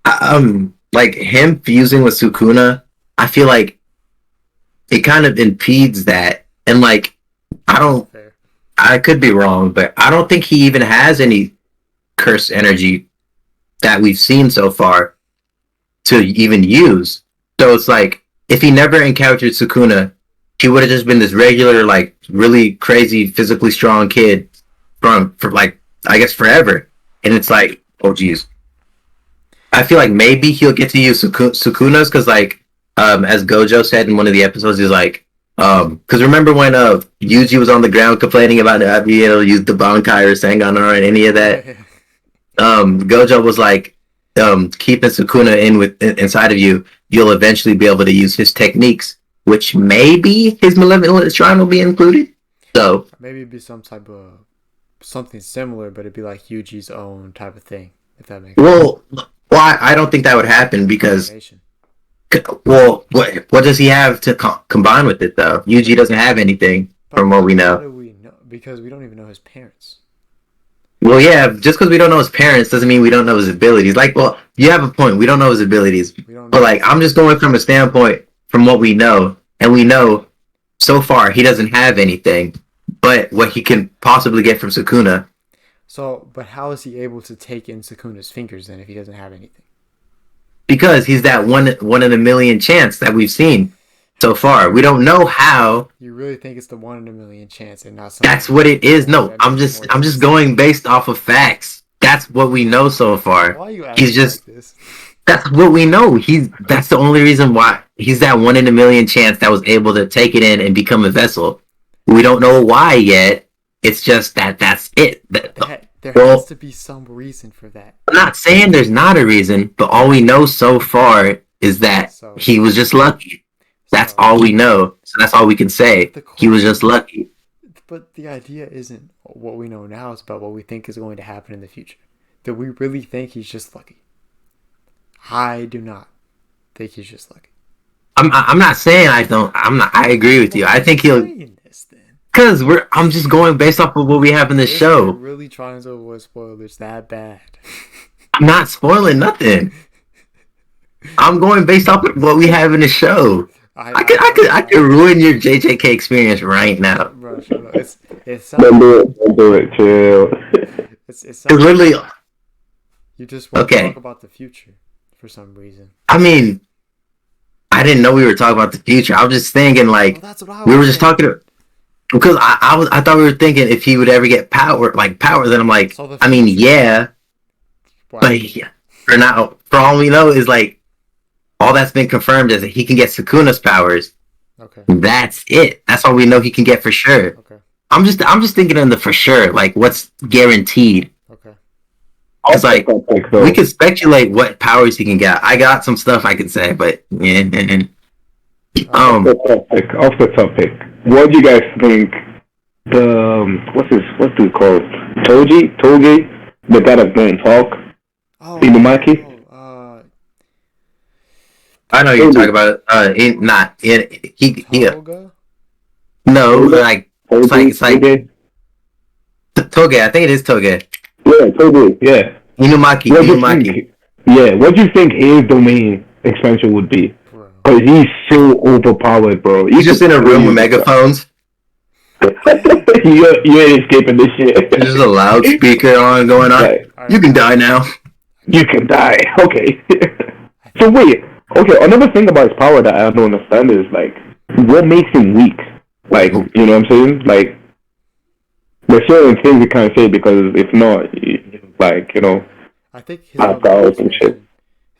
Speaker 2: him fusing with Sukuna, I feel like it kind of impedes that, and like I don't,
Speaker 1: Fair.
Speaker 2: I could be wrong, but I don't think he even has any curse energy that we've seen so far to even use. So it's like if he never encountered Sukuna, he would have just been this regular, like really crazy, physically strong kid for like I guess forever. And it's like, oh geez, I feel like maybe he'll get to use Sukunas because like as Gojo said in one of the episodes, he's like because remember when Yuji was on the ground complaining about not being able to use the Bankai or Sengan or any of that. Gojo was like, keeping Sukuna inside of you, you'll eventually be able to use his techniques, which maybe his Malevolent Shrine will be included. So
Speaker 1: maybe it'd be some type of something similar, but it'd be like Yuji's own type of thing, if that makes sense.
Speaker 2: Well, I don't think that would happen because what does he have to combine with it though? Yuji doesn't have anything from what we know.
Speaker 1: How do we know? Because we don't even know his parents.
Speaker 2: Well, yeah, just because we don't know his parents doesn't mean we don't know his abilities. Like, well, you have a point. We don't know his abilities. But, like, I'm just going from a standpoint from what we know. And we know, so far, he doesn't have anything but what he can possibly get from Sukuna.
Speaker 1: So, but how is he able to take in Sukuna's fingers, then, if he doesn't have anything?
Speaker 2: Because he's that one in a million chance that we've seen so far. We don't know how.
Speaker 1: You really think it's the 1 in a million chance and not something?
Speaker 2: That's what it is. No, I'm just going based off of facts. That's what we know so far.
Speaker 1: Why are you acting
Speaker 2: he's just
Speaker 1: like this?
Speaker 2: That's what we know. That's the only reason why he's that 1 in a million chance that was able to take it in and become a vessel. We don't know why yet. It's just that's it.
Speaker 1: There has to be some reason for that.
Speaker 2: I'm not saying there's not a reason, but all we know so far is that he was just lucky. That's all we know. So that's all we can say. He was just lucky.
Speaker 1: But the idea isn't what we know now. It's about what we think is going to happen in the future. Do we really think he's just lucky? I do not think he's just lucky.
Speaker 2: I'm not saying I don't. I agree with you. I think he'll. Because I'm just going based off of what we have in the show.
Speaker 1: You're really trying to avoid spoilers that bad.
Speaker 2: I'm not spoiling nothing. I'm going based off of what we have in the show. I could ruin your JJK experience right now.
Speaker 1: Bro, shut up.
Speaker 3: Don't do it, chill.
Speaker 1: It's
Speaker 2: literally.
Speaker 1: You just want to talk about the future for some reason.
Speaker 2: I mean, I didn't know we were talking about the future. I was just thinking like we were just talking because I thought we were thinking if he would ever get power. Then I'm like, I mean, yeah, but yeah, for now, for all we know is like. All that's been confirmed is that he can get Sukuna's powers.
Speaker 1: Okay.
Speaker 2: That's it. That's all we know he can get for sure.
Speaker 1: Okay.
Speaker 2: I'm just thinking in the for sure, like what's guaranteed.
Speaker 1: Okay.
Speaker 2: It's like we can speculate what powers he can get. I got some stuff I can say, but yeah.
Speaker 3: Off the topic. What do you guys think? What do we call it? Toge, the guy that don't talk. Inumaki.
Speaker 2: I know you're talking about No, like it's like Toge. I think it is Toge.
Speaker 3: Yeah, Toge. Yeah.
Speaker 2: Inumaki.
Speaker 3: Yeah. What do you think his domain expansion would be? Because he's so overpowered, bro.
Speaker 2: He's just in a room with megaphones.
Speaker 3: you ain't escaping this shit.
Speaker 2: There's a loudspeaker going on. Right. You can die now.
Speaker 3: You can die. Okay. So wait. Okay, another thing about his power that I don't understand is, like, what makes him weak? Like, you know what I'm saying? Like, there's certain things you can't say because if not, like, you know...
Speaker 1: I think his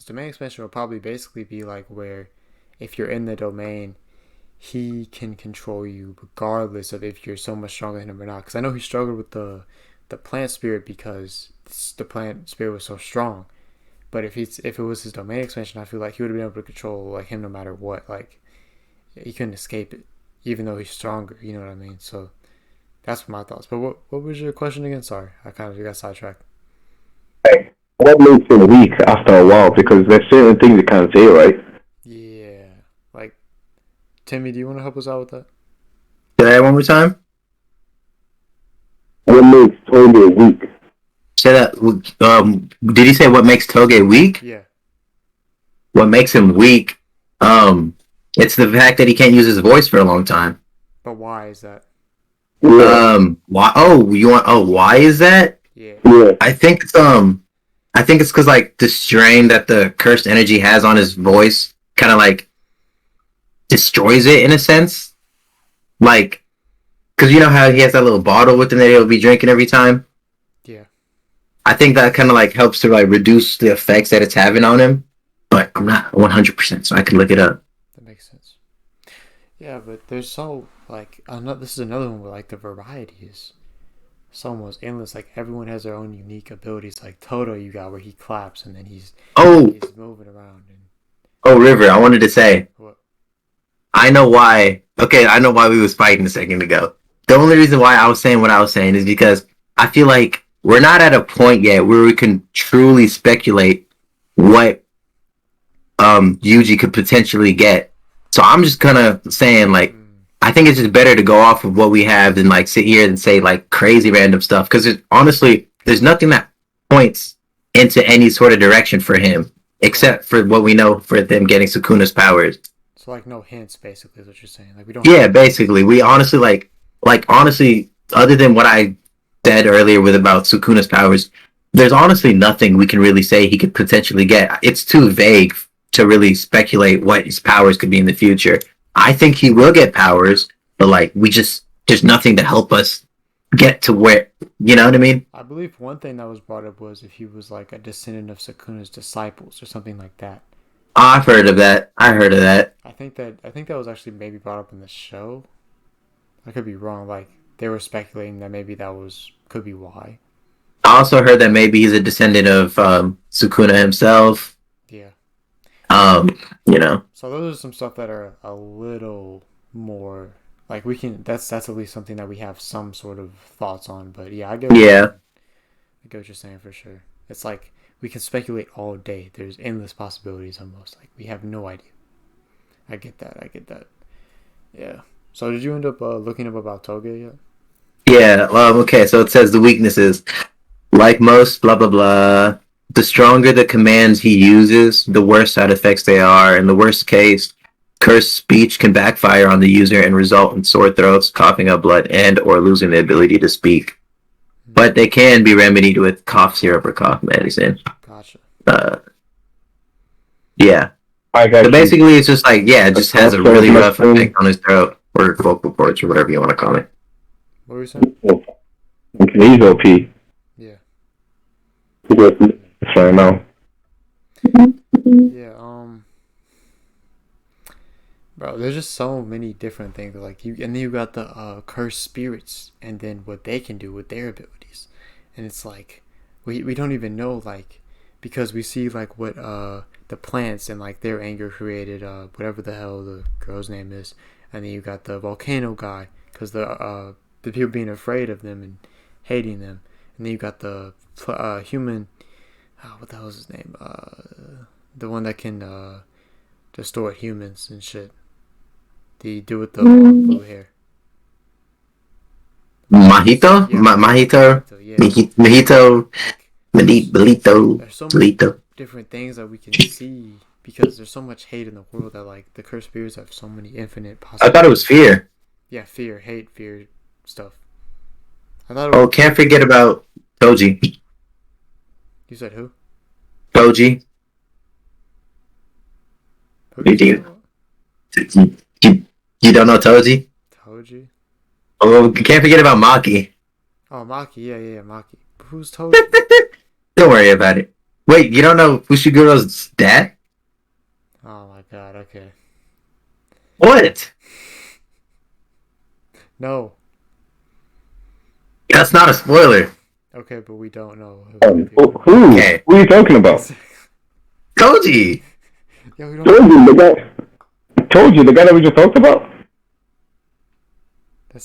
Speaker 1: domain expansion will probably basically be, like, where if you're in the domain, he can control you regardless of if you're so much stronger than him or not. Because I know he struggled with the plant spirit because the plant spirit was so strong. But if it was his domain expansion, I feel like he would have been able to control like him no matter what. Like he couldn't escape it, even though he's stronger. You know what I mean? So that's my thoughts. But what was your question again? Sorry, I kind of got sidetracked.
Speaker 3: What makes him weak after a while? Because there's certain things you can't say, right?
Speaker 1: Yeah, Timmy, do you want to help us out with that?
Speaker 2: Say that one more time.
Speaker 3: What makes Toge weak?
Speaker 2: Say that. Did you say what makes Toge weak?
Speaker 1: Yeah.
Speaker 2: What makes him weak? It's the fact that he can't use his voice for a long time.
Speaker 1: But why is that?
Speaker 3: Yeah.
Speaker 2: Why? Oh, you want? Oh, why is that?
Speaker 1: Yeah.
Speaker 3: Yeah.
Speaker 2: I think it's because like the strain that the cursed energy has on his voice kind of like destroys it in a sense. Like, because you know how he has that little bottle with him that he'll be drinking every time.
Speaker 1: Yeah.
Speaker 2: I think that kind of like helps to like reduce the effects that it's having on him. But I'm not 100%, so I can look it up.
Speaker 1: That makes sense. Yeah, but there's so like this is another one where like the variety is so almost endless. Like everyone has their own unique abilities. Like Toto, you got where he claps and then he's moving around.
Speaker 2: Oh, River, I wanted to say.
Speaker 1: What?
Speaker 2: I know why. Okay, I know why we was fighting a second ago. The only reason why I was saying what I was saying is because I feel like we're not at a point yet where we can truly speculate what Yuji could potentially get. So I'm just kind of saying like I think it's just better to go off of what we have than like sit here and say like crazy random stuff because honestly there's nothing that points into any sort of direction for him except for what we know for them getting Sukuna's powers.
Speaker 1: So like no hints, basically, is what you're saying. Like we don't.
Speaker 2: Yeah, basically, we honestly like honestly, other than what I said earlier with about Sukuna's powers, there's honestly nothing we can really say he could potentially get. It's too vague to really speculate what his powers could be in the future. I think he will get powers, but like there's nothing to help us get to where, you know what I mean?
Speaker 1: I believe one thing that was brought up was if he was like a descendant of Sukuna's disciples or something like that.
Speaker 2: I've heard of that. I heard of that.
Speaker 1: I think that was actually maybe brought up in the show. I could be wrong. Like they were speculating that maybe could be why.
Speaker 2: I also heard that maybe he's a descendant of Sukuna himself.
Speaker 1: Yeah.
Speaker 2: You know.
Speaker 1: So those are some stuff that are a little more like we can. That's at least something that we have some sort of thoughts on. But yeah, I get. I get what you're saying for sure. It's like we can speculate all day. There's endless possibilities almost. Like we have no idea. I get that. Yeah. So did you end up looking up about Toge yet?
Speaker 2: Yeah. Okay. So it says the weaknesses. Like most, blah blah blah. The stronger the commands he uses, the worse side effects they are. In the worst case, cursed speech can backfire on the user and result in sore throats, coughing up blood, and or losing the ability to speak. But they can be remedied with cough syrup or cough medicine.
Speaker 1: Gotcha.
Speaker 2: Yeah. So basically, it's just like, it just has a really rough effect on his throat or vocal cords or whatever you want to call it.
Speaker 1: What were you saying?
Speaker 3: He's OP.
Speaker 1: Yeah.
Speaker 3: That's right now.
Speaker 1: Yeah. Bro, there's just so many different things. Like and then you got the cursed spirits, and then what they can do with their abilities, and it's like we don't even know like because we see like what the plants and like their anger created whatever the hell the girl's name is, and then you got the volcano guy because the people being afraid of them and hating them, and then you got the human. What the hell is his name? The one that can distort humans and shit. The dude with the blue hair.
Speaker 2: Mahito?
Speaker 1: Yeah.
Speaker 2: Mahito?
Speaker 1: Yeah.
Speaker 2: Mahito?
Speaker 1: There's so many
Speaker 2: Belito.
Speaker 1: different things that we can see because there's so much hate in the world that like the cursed spirits have so many infinite possibilities.
Speaker 2: I thought it was fear.
Speaker 1: Yeah, fear, hate, fear stuff. I thought it was...
Speaker 2: can't forget about Toji.
Speaker 1: You said who?
Speaker 2: Toji. You don't know Toji?
Speaker 1: Toji?
Speaker 2: Oh, can't forget about Maki.
Speaker 1: Oh, Maki. Yeah, Maki. But who's Toji?
Speaker 2: Don't worry about it. Wait, you don't know Fushiguro's dad?
Speaker 1: Oh my god, okay.
Speaker 2: What?
Speaker 1: No.
Speaker 2: That's not a spoiler.
Speaker 1: Okay, but we don't know
Speaker 3: who?
Speaker 2: Okay.
Speaker 3: Who are you talking about?
Speaker 2: Toji!
Speaker 1: Yeah, we don't
Speaker 3: Told you, the guy that we just talked about?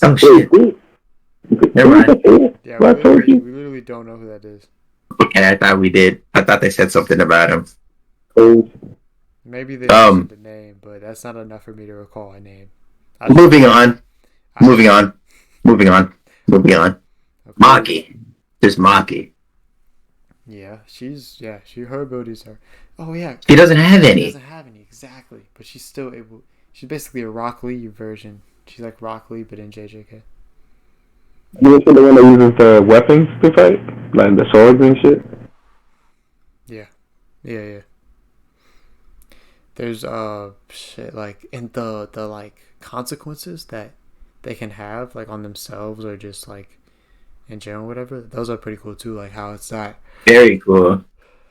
Speaker 2: Oh shit. Never mind.
Speaker 1: Yeah, we literally don't know who that is.
Speaker 2: Okay, I thought we did. I thought they said something about him.
Speaker 1: Maybe they
Speaker 2: Um,
Speaker 1: mentioned the name, but that's not enough for me to recall a name.
Speaker 2: moving on,
Speaker 1: I
Speaker 2: moving on, moving on, moving on.
Speaker 1: okay.
Speaker 2: Maki, there's Maki.
Speaker 1: Yeah, she her abilities are. Oh yeah,
Speaker 2: She doesn't have
Speaker 1: she
Speaker 2: any.
Speaker 1: doesn't have any exactly, but she's still able. She's basically a Rock Lee version. She's like Rock Lee, but in JJK.
Speaker 3: You also the one that uses the weapons to fight, like the swords and shit.
Speaker 1: Yeah, yeah. There's shit like in the like consequences that they can have like on themselves or just like in general, whatever. Those are pretty cool too. Like how it's that.
Speaker 2: Very cool.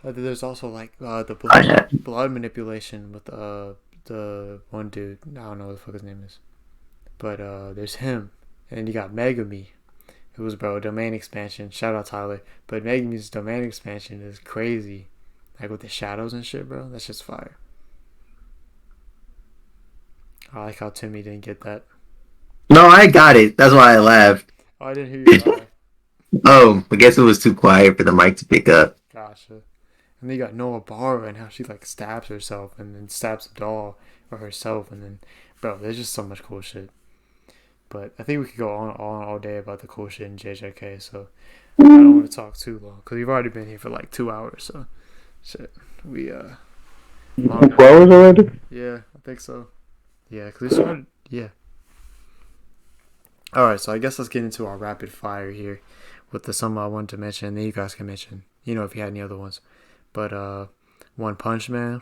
Speaker 1: There's also like the
Speaker 2: I have.
Speaker 1: blood manipulation with the one dude. I don't know what the fuck his name is, but there's him, and then you got Megami, who was bro domain expansion. Shout out Tyler, but Megami's domain expansion is crazy, like with the shadows and shit, bro. That's just fire. I like how Timmy didn't get that.
Speaker 2: No, I got it. That's why I laughed.
Speaker 1: Oh, I didn't hear you lie.
Speaker 2: Oh, I guess it was too quiet for the mic to pick up.
Speaker 1: Gotcha. And then you got Noah Barra and how she like stabs herself and then stabs the doll or herself and then, bro, there's just so much cool shit. But I think we could go on all day about the cool shit in JJK. So I don't want to talk too long because we've already been here for like 2 hours. So shit, we
Speaker 3: 2 hours already?
Speaker 1: yeah, I think so. Yeah, because we started. Yeah. All right, so I guess let's get into our rapid fire here with the some I wanted to mention, and then you guys can mention, if you had any other ones. But One Punch Man.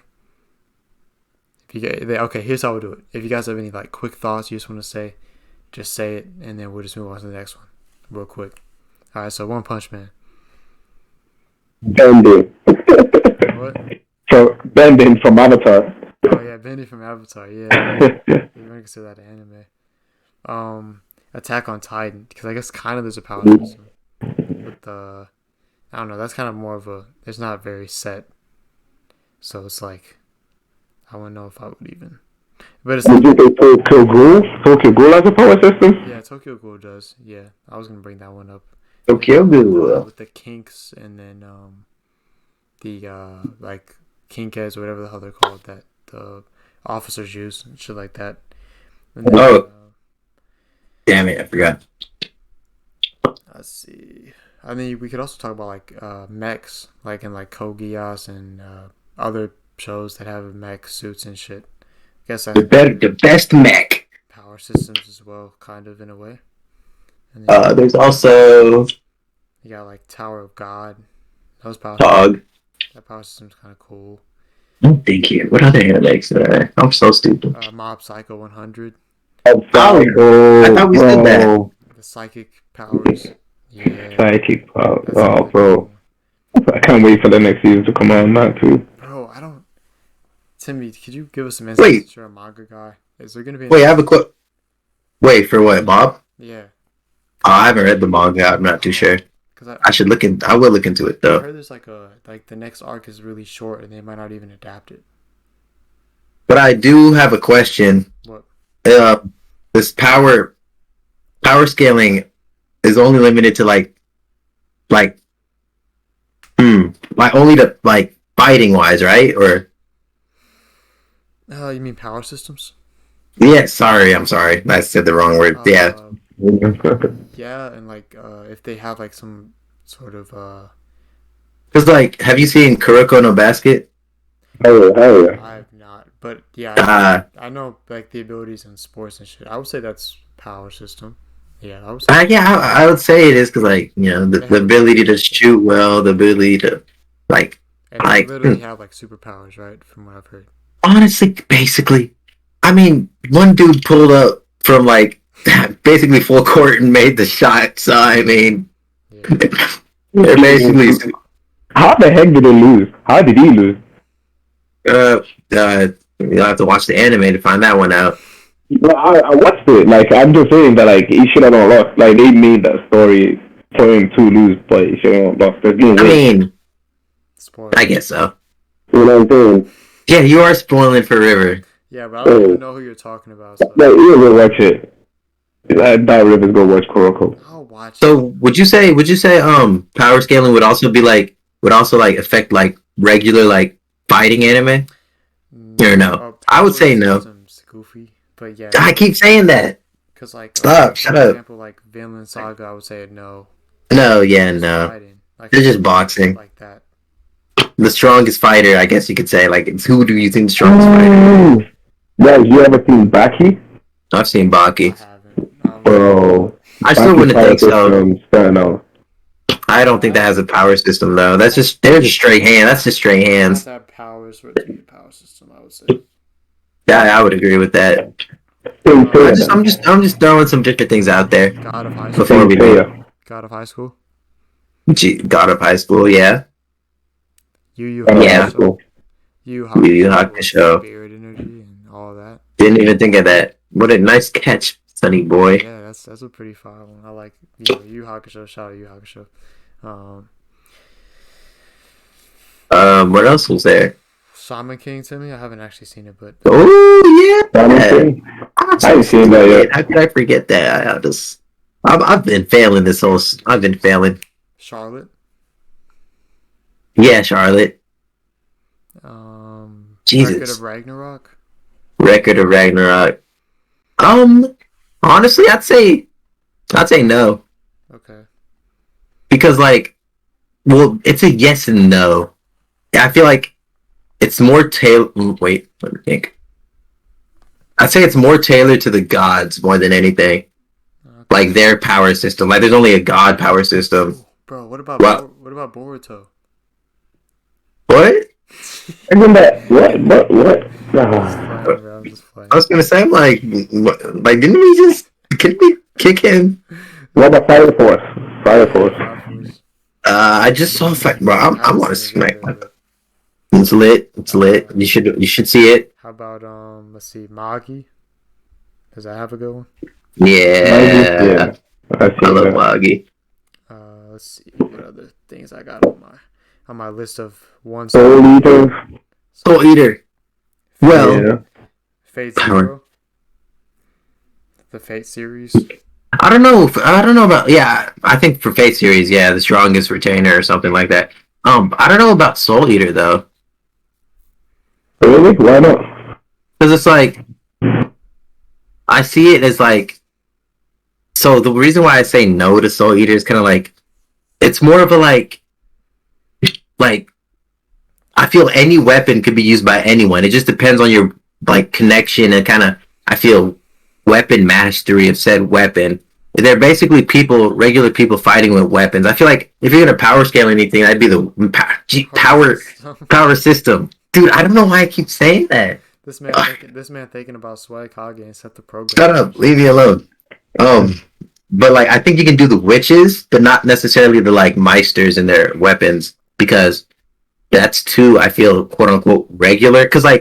Speaker 1: If you get okay, here's how we'll do it. If you guys have any like quick thoughts you just want to say, just say it, and then we'll just move on to the next one, real quick. All right, so One Punch Man.
Speaker 3: Bending.
Speaker 1: What?
Speaker 3: So Bending from Avatar.
Speaker 1: Oh yeah, Bendy from Avatar. Yeah, you're gonna consider that an anime. Attack on Titan, because I guess kind of there's a power system with the. I don't know. That's kind of more of a. It's not very set, so it's like, I wouldn't know if I would even. But it's
Speaker 3: Did
Speaker 1: like,
Speaker 3: you say Tokyo Ghoul? Tokyo Ghoul has a power system?
Speaker 1: yeah, Tokyo Ghoul does. Yeah, I was gonna bring that one up.
Speaker 2: Tokyo Ghoul.
Speaker 1: With the kinks and then the like kinkheads or whatever the hell they're called that the officers use and shit like that. And then,
Speaker 2: Oh. Damn it, I forgot.
Speaker 1: let's see. I mean, we could also talk about like mechs, like in like Code Geass and other shows that have mech suits and shit. I guess
Speaker 2: The best mech.
Speaker 1: power systems as well, kind of in a way. And then
Speaker 2: There's also
Speaker 1: you got like Tower of God. Those power
Speaker 2: Dog.
Speaker 1: that power system's kind of cool.
Speaker 2: I'm thinking. What other animes are there? I'm so stupid.
Speaker 1: Mob Psycho 100,
Speaker 2: Oh, I thought we said that.
Speaker 1: the psychic powers. Yeah,
Speaker 3: Psychic power.
Speaker 1: that's
Speaker 3: Oh,
Speaker 1: another
Speaker 3: bro.
Speaker 1: cool one.
Speaker 3: I can't wait for the next season to come out on that, too.
Speaker 1: Bro, I don't. Timmy, could you give us some insight?
Speaker 2: Wait.
Speaker 1: Since you're a manga guy. Is there gonna be?
Speaker 2: Wait, I have a quick. Wait, for what, Bob?
Speaker 1: Yeah,
Speaker 2: I haven't read the manga. I'm not too sure.
Speaker 1: because
Speaker 2: I should look in. I will look into it
Speaker 1: I
Speaker 2: though.
Speaker 1: heard there's like the next arc is really short and they might not even adapt it.
Speaker 2: But I do have a question.
Speaker 1: What?
Speaker 2: This power scaling is only limited to like only to like fighting wise, right? Or
Speaker 1: You mean power systems?
Speaker 2: yeah, sorry, I'm sorry, I said the wrong word. Yeah,
Speaker 1: Yeah, and like if they have like some sort of
Speaker 2: because like, have you seen Kuroko no Basket?
Speaker 3: Oh, hell yeah.
Speaker 1: I have not, but yeah, I know like the abilities in sports and shit. I would say that's power system. Yeah, I would say.
Speaker 2: I would say it is because like the ability to shoot well, the ability to like
Speaker 1: And they literally have like superpowers, right? From what I've heard.
Speaker 2: honestly, basically, I mean, one dude pulled up from like basically full court and made the shot. So I mean,
Speaker 1: Yeah.
Speaker 2: basically,
Speaker 3: How the heck did they lose? How did he lose?
Speaker 2: you'll have to watch the anime to find that one out.
Speaker 3: Well, I watched it. Like, I'm just saying that, like, he should have not lost. Like, they made that story for him to lose, but he should have not lost.
Speaker 2: I mean,
Speaker 1: Spoiler.
Speaker 2: I guess so.
Speaker 3: You know what I'm saying?
Speaker 2: Yeah, you are spoiling for River.
Speaker 1: Yeah, but I don't even know who you're talking about. So.
Speaker 3: Like, you go watch it. I doubt Rivers go watch Kuroko.
Speaker 1: I'll watch.
Speaker 2: So would you say power scaling would also affect like regular like fighting anime? Or no? I would say no.
Speaker 1: System's goofy, but yeah.
Speaker 2: I keep saying that.
Speaker 1: Because like,
Speaker 2: Stop. Shut
Speaker 1: for
Speaker 2: up.
Speaker 1: example, like Vinland Saga, I would say no.
Speaker 2: No. Yeah.
Speaker 1: Just
Speaker 2: No.
Speaker 1: fighting. Like,
Speaker 2: They're just boxing.
Speaker 1: like that.
Speaker 2: The strongest fighter, I guess you could say. Like, it's who do you think the strongest fighter is?
Speaker 3: Guys, you ever seen Baki?
Speaker 2: I've seen
Speaker 1: I
Speaker 2: Baki.
Speaker 1: haven't.
Speaker 3: Bro.
Speaker 2: I still wouldn't think so.
Speaker 3: No.
Speaker 2: I don't think that has a power system though. They're just straight hands. That's just straight hands.
Speaker 1: That powers for it to be a power system, I would say.
Speaker 2: Yeah, I would agree with that. I'm just throwing some different things out there.
Speaker 1: God of High School.
Speaker 2: Before we do.
Speaker 1: God of High School.
Speaker 2: God of High School, yeah.
Speaker 1: Yu Yu
Speaker 2: Yeah.
Speaker 1: Hakusho. Yu
Speaker 2: Yu
Speaker 1: Hakusho.
Speaker 2: Hakusho.
Speaker 1: Spirit energy and all that.
Speaker 2: Didn't even think of that. What a nice catch, Sonny boy.
Speaker 1: Yeah, that's a pretty fire one. I like Yu Hakusho. Shout out Yu Hakusho.
Speaker 2: What else was there?
Speaker 1: Shaman King, Timmy. I haven't actually seen it, but
Speaker 2: Oh yeah,
Speaker 3: I ain't seen that yet.
Speaker 2: How could I forget that? I've been failing this whole. I've been failing.
Speaker 1: Charlotte.
Speaker 2: Yeah, Charlotte. Jesus.
Speaker 1: Record of Ragnarok.
Speaker 2: Record of Ragnarok. Honestly, I'd say no.
Speaker 1: Okay.
Speaker 2: Because well, it's a yes and no. I feel like it's more wait, let me think. I'd say it's more tailored to the gods more than anything. Okay. Like their power system. Like there's only a god power system.
Speaker 1: Bro, what about Boruto?
Speaker 2: What?
Speaker 3: Isn't that what?
Speaker 1: I'm just playing.
Speaker 2: I was gonna say, didn't we kick him?
Speaker 3: What about Fire Force?
Speaker 2: I just saw bro. I want to smack. It's lit. It's lit. You should see it.
Speaker 1: How about let's see, Magi. Does that have a good one?
Speaker 2: Yeah. I love Magi.
Speaker 1: Let's see what other things I got on my list of ones.
Speaker 3: Soul
Speaker 2: Eater. Well,
Speaker 3: yeah.
Speaker 1: Fate Zero. The Fate series.
Speaker 2: I don't know about. Yeah, I think for Fate series, yeah, the strongest retainer or something like that. I don't know about Soul Eater though.
Speaker 3: Really? Why not?
Speaker 2: Because it's like I see it as like. So the reason why I say no to Soul Eater is kind of like it's more of a like I feel any weapon could be used by anyone. It just depends on your connection and kind of I feel weapon mastery of said weapon. They're basically regular people fighting with weapons. I feel like if you're gonna power scale anything, that'd be the power system. Dude, I don't know why I keep saying that.
Speaker 1: This man thinking about Swag Kage and set the program.
Speaker 2: Shut up, leave me alone. But I think you can do the witches, but not necessarily the Meisters and their weapons because that's too, I feel, quote unquote regular. Because I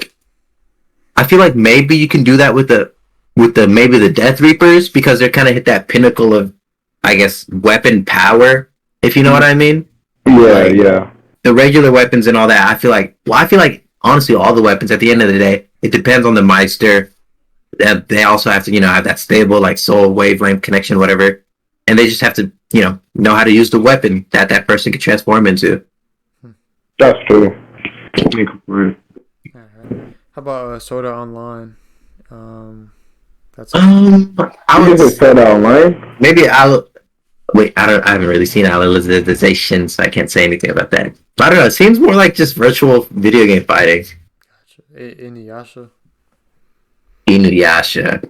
Speaker 2: feel like maybe you can do that with the maybe the Death Reapers because they're kind of hit that pinnacle of, I guess, weapon power. If you know what I mean.
Speaker 3: Yeah.
Speaker 2: The regular weapons and all that, I feel like honestly all the weapons at the end of the day, it depends on the Meister. They also have to, have that stable soul wavelength connection, whatever, and they just have to, know how to use the weapon that person can transform into.
Speaker 3: That's true.
Speaker 1: Right. How about Soda Online? That's
Speaker 3: I would say Soda Online.
Speaker 2: Maybe wait. I haven't really seen Alicization, so I can't say anything about that. I don't know. It seems more like just virtual video game fighting.
Speaker 1: Gotcha.
Speaker 2: Inuyasha.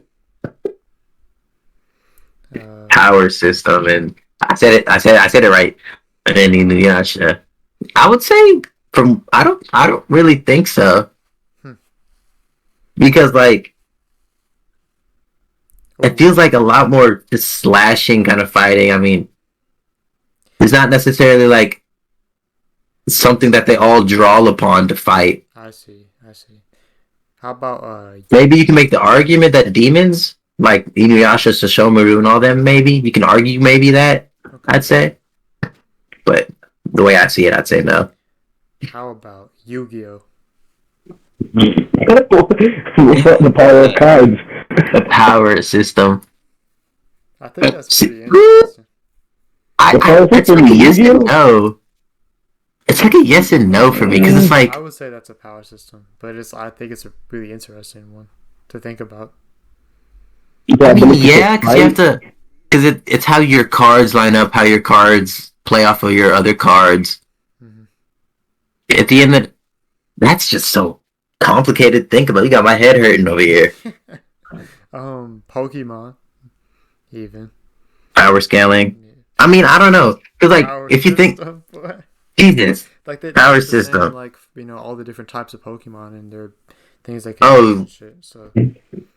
Speaker 2: Power system, and I said it right. And then Inuyasha. I would say I don't really think so. Because it feels like a lot more just slashing kind of fighting. I mean, it's not necessarily something that they all draw upon to fight.
Speaker 1: I see. How about
Speaker 2: maybe you can make the argument that demons like Inuyasha, Sesshomaru, and all them, maybe you can argue maybe that. Okay. I'd say, but the way I see it, I'd say no.
Speaker 1: How about Yu-Gi-Oh?
Speaker 3: The power of cards.
Speaker 2: The power system.
Speaker 1: I think that's pretty interesting.
Speaker 2: That's really yes and no. it's like a yes and no for me because it's like
Speaker 1: I would say that's a power system, but I think it's a really interesting one to think about.
Speaker 2: I mean,
Speaker 3: ability to
Speaker 2: yeah, because you have
Speaker 3: fight.
Speaker 2: to because it's how your cards line up, how your cards play off of your other cards.
Speaker 1: Hmm.
Speaker 2: At the end, that's just so complicated to think about. You got my head hurting over here.
Speaker 1: Pokemon, even.
Speaker 2: Power scaling.
Speaker 1: Yeah.
Speaker 2: I mean, I don't know. Because, like,
Speaker 1: Power
Speaker 2: if you think,
Speaker 1: system, boy.
Speaker 2: Jesus,
Speaker 1: Like they
Speaker 2: power
Speaker 1: have the same,
Speaker 2: system.
Speaker 1: like, all the different types of Pokemon and their things they can do
Speaker 2: Oh,
Speaker 1: and shit. So,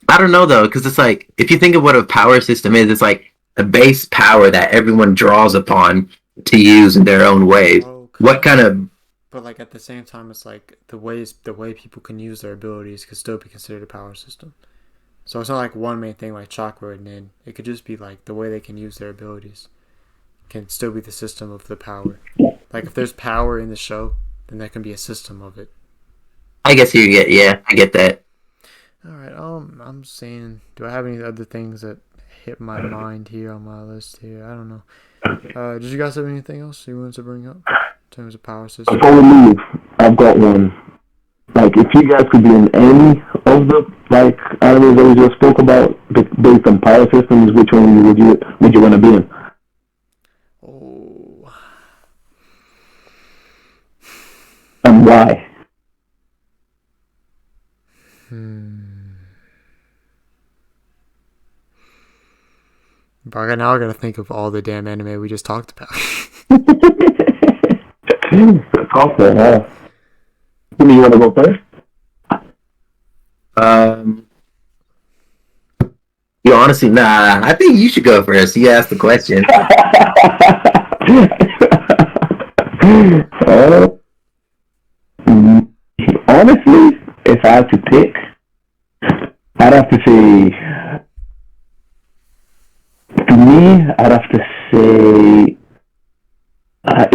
Speaker 2: I don't know, though. Because it's like, if you think of what a power system is, it's like a base power that everyone draws upon to use in their own ways.
Speaker 1: well,
Speaker 2: What kind
Speaker 1: kind of.
Speaker 2: of.
Speaker 1: But like at the same time, it's like the way people can use their abilities could still be considered a power system. So it's not like one main thing like Chakra and then it could just be like the way they can use their abilities can still be the system of the power. Like if there's power in the show, then that can be a system of it.
Speaker 2: I guess you get. Yeah, I get that.
Speaker 1: All right. I'm saying, do I have any other things that hit my mind here on my list here? I don't know. Did you guys have anything else you wanted to bring up in terms of power system?
Speaker 3: Before we leave, I've got one. Like, if you guys could be in any of the like animes that we just spoke about, based on power systems, which one would you want to be in?
Speaker 1: Oh,
Speaker 3: And why?
Speaker 1: But now I gotta think of all the damn anime we just talked about.
Speaker 3: That's awful, huh? Timmy, you want to go first?
Speaker 2: You honestly, nah. I think you should go first. You asked the question.
Speaker 3: Honestly, if I had to pick, I'd have to say, to me, I'd have to say,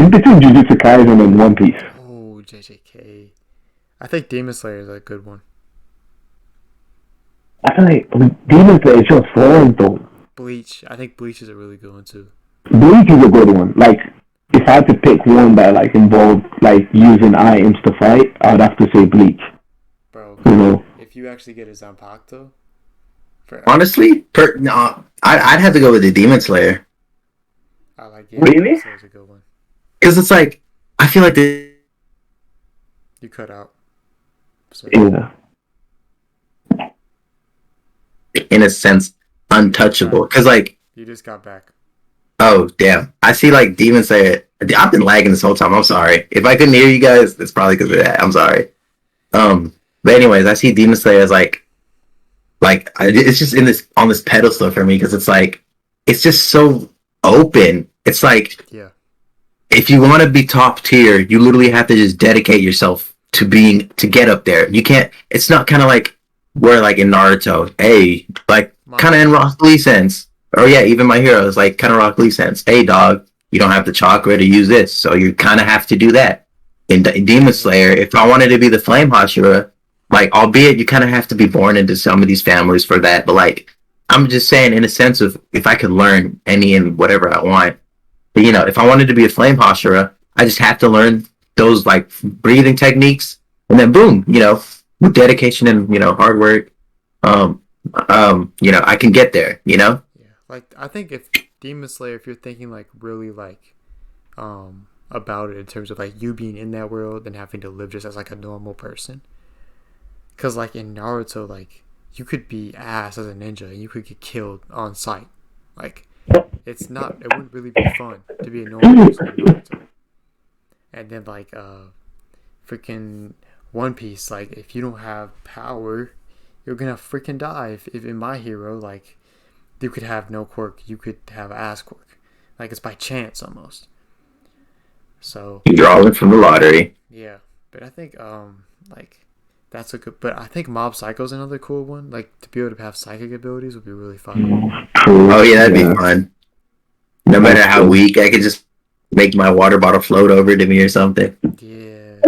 Speaker 3: in between Jujutsu Kaisen and One Piece.
Speaker 1: Oh, JJK. I think Demon Slayer is a good one.
Speaker 3: I feel like Demon Slayer is just foreign though.
Speaker 1: Bleach. I think Bleach is a really good one too.
Speaker 3: Bleach is a good one. Like, if I had to pick one that like involved like using items to fight, I'd have to say Bleach.
Speaker 1: Bro,
Speaker 3: You know,
Speaker 1: if you actually get a Zanpakuto,
Speaker 2: Honestly, no, I'd have to go with the Demon Slayer.
Speaker 1: I like
Speaker 3: Really?
Speaker 1: Demon Slayer's a good one.
Speaker 2: Because it's like, I feel like the.
Speaker 1: You cut out. So,
Speaker 3: yeah.
Speaker 2: In a sense, untouchable. Because, like,
Speaker 1: you just got back.
Speaker 2: oh, damn. I see, like, Demon Slayer. I've been lagging this whole time. I'm sorry. If I couldn't hear you guys, it's probably because of that. I'm sorry. But anyways, I see Demon Slayer as, it's just on this pedestal for me because it's like, it's just so open. It's like,
Speaker 1: Yeah.
Speaker 2: if you want to be top tier, you literally have to just dedicate yourself to get up there. You can't, it's not kind of like where like in Naruto, hey, like kind of in Rock Lee sense, or yeah, even My Hero is like kind of Rock Lee sense. Hey, dog, you don't have the chakra to use this, so you kind of have to do that. In Demon Slayer, if I wanted to be the Flame Hashira, like, albeit you kind of have to be born into some of these families for that, but like, I'm just saying in a sense of if I could learn any and whatever I want. But, if I wanted to be a Flame Hashira, I just have to learn those like breathing techniques, and then boom, with dedication and hard work, I can get there.
Speaker 1: Yeah. Like I think if Demon Slayer, if you're thinking like really like, about it in terms of like you being in that world and having to live just as like a normal person, because like in Naruto, like you could be ass as a ninja and you could get killed on sight, like. It wouldn't really be fun to be a normal person in Naruto. And then like freaking One Piece, like if you don't have power, you're gonna freaking die. If in My Hero, like you could have no quirk, you could have ass quirk. Like it's by chance almost. So
Speaker 2: You draw it from the lottery.
Speaker 1: yeah. But I think like that's a good, but I think Mob Psycho's another cool one. Like to be able to have psychic abilities would be really fun.
Speaker 3: True.
Speaker 2: Oh yeah, that'd be fun. No matter how weak, I could just make my water bottle float over to me or something.
Speaker 1: Yeah.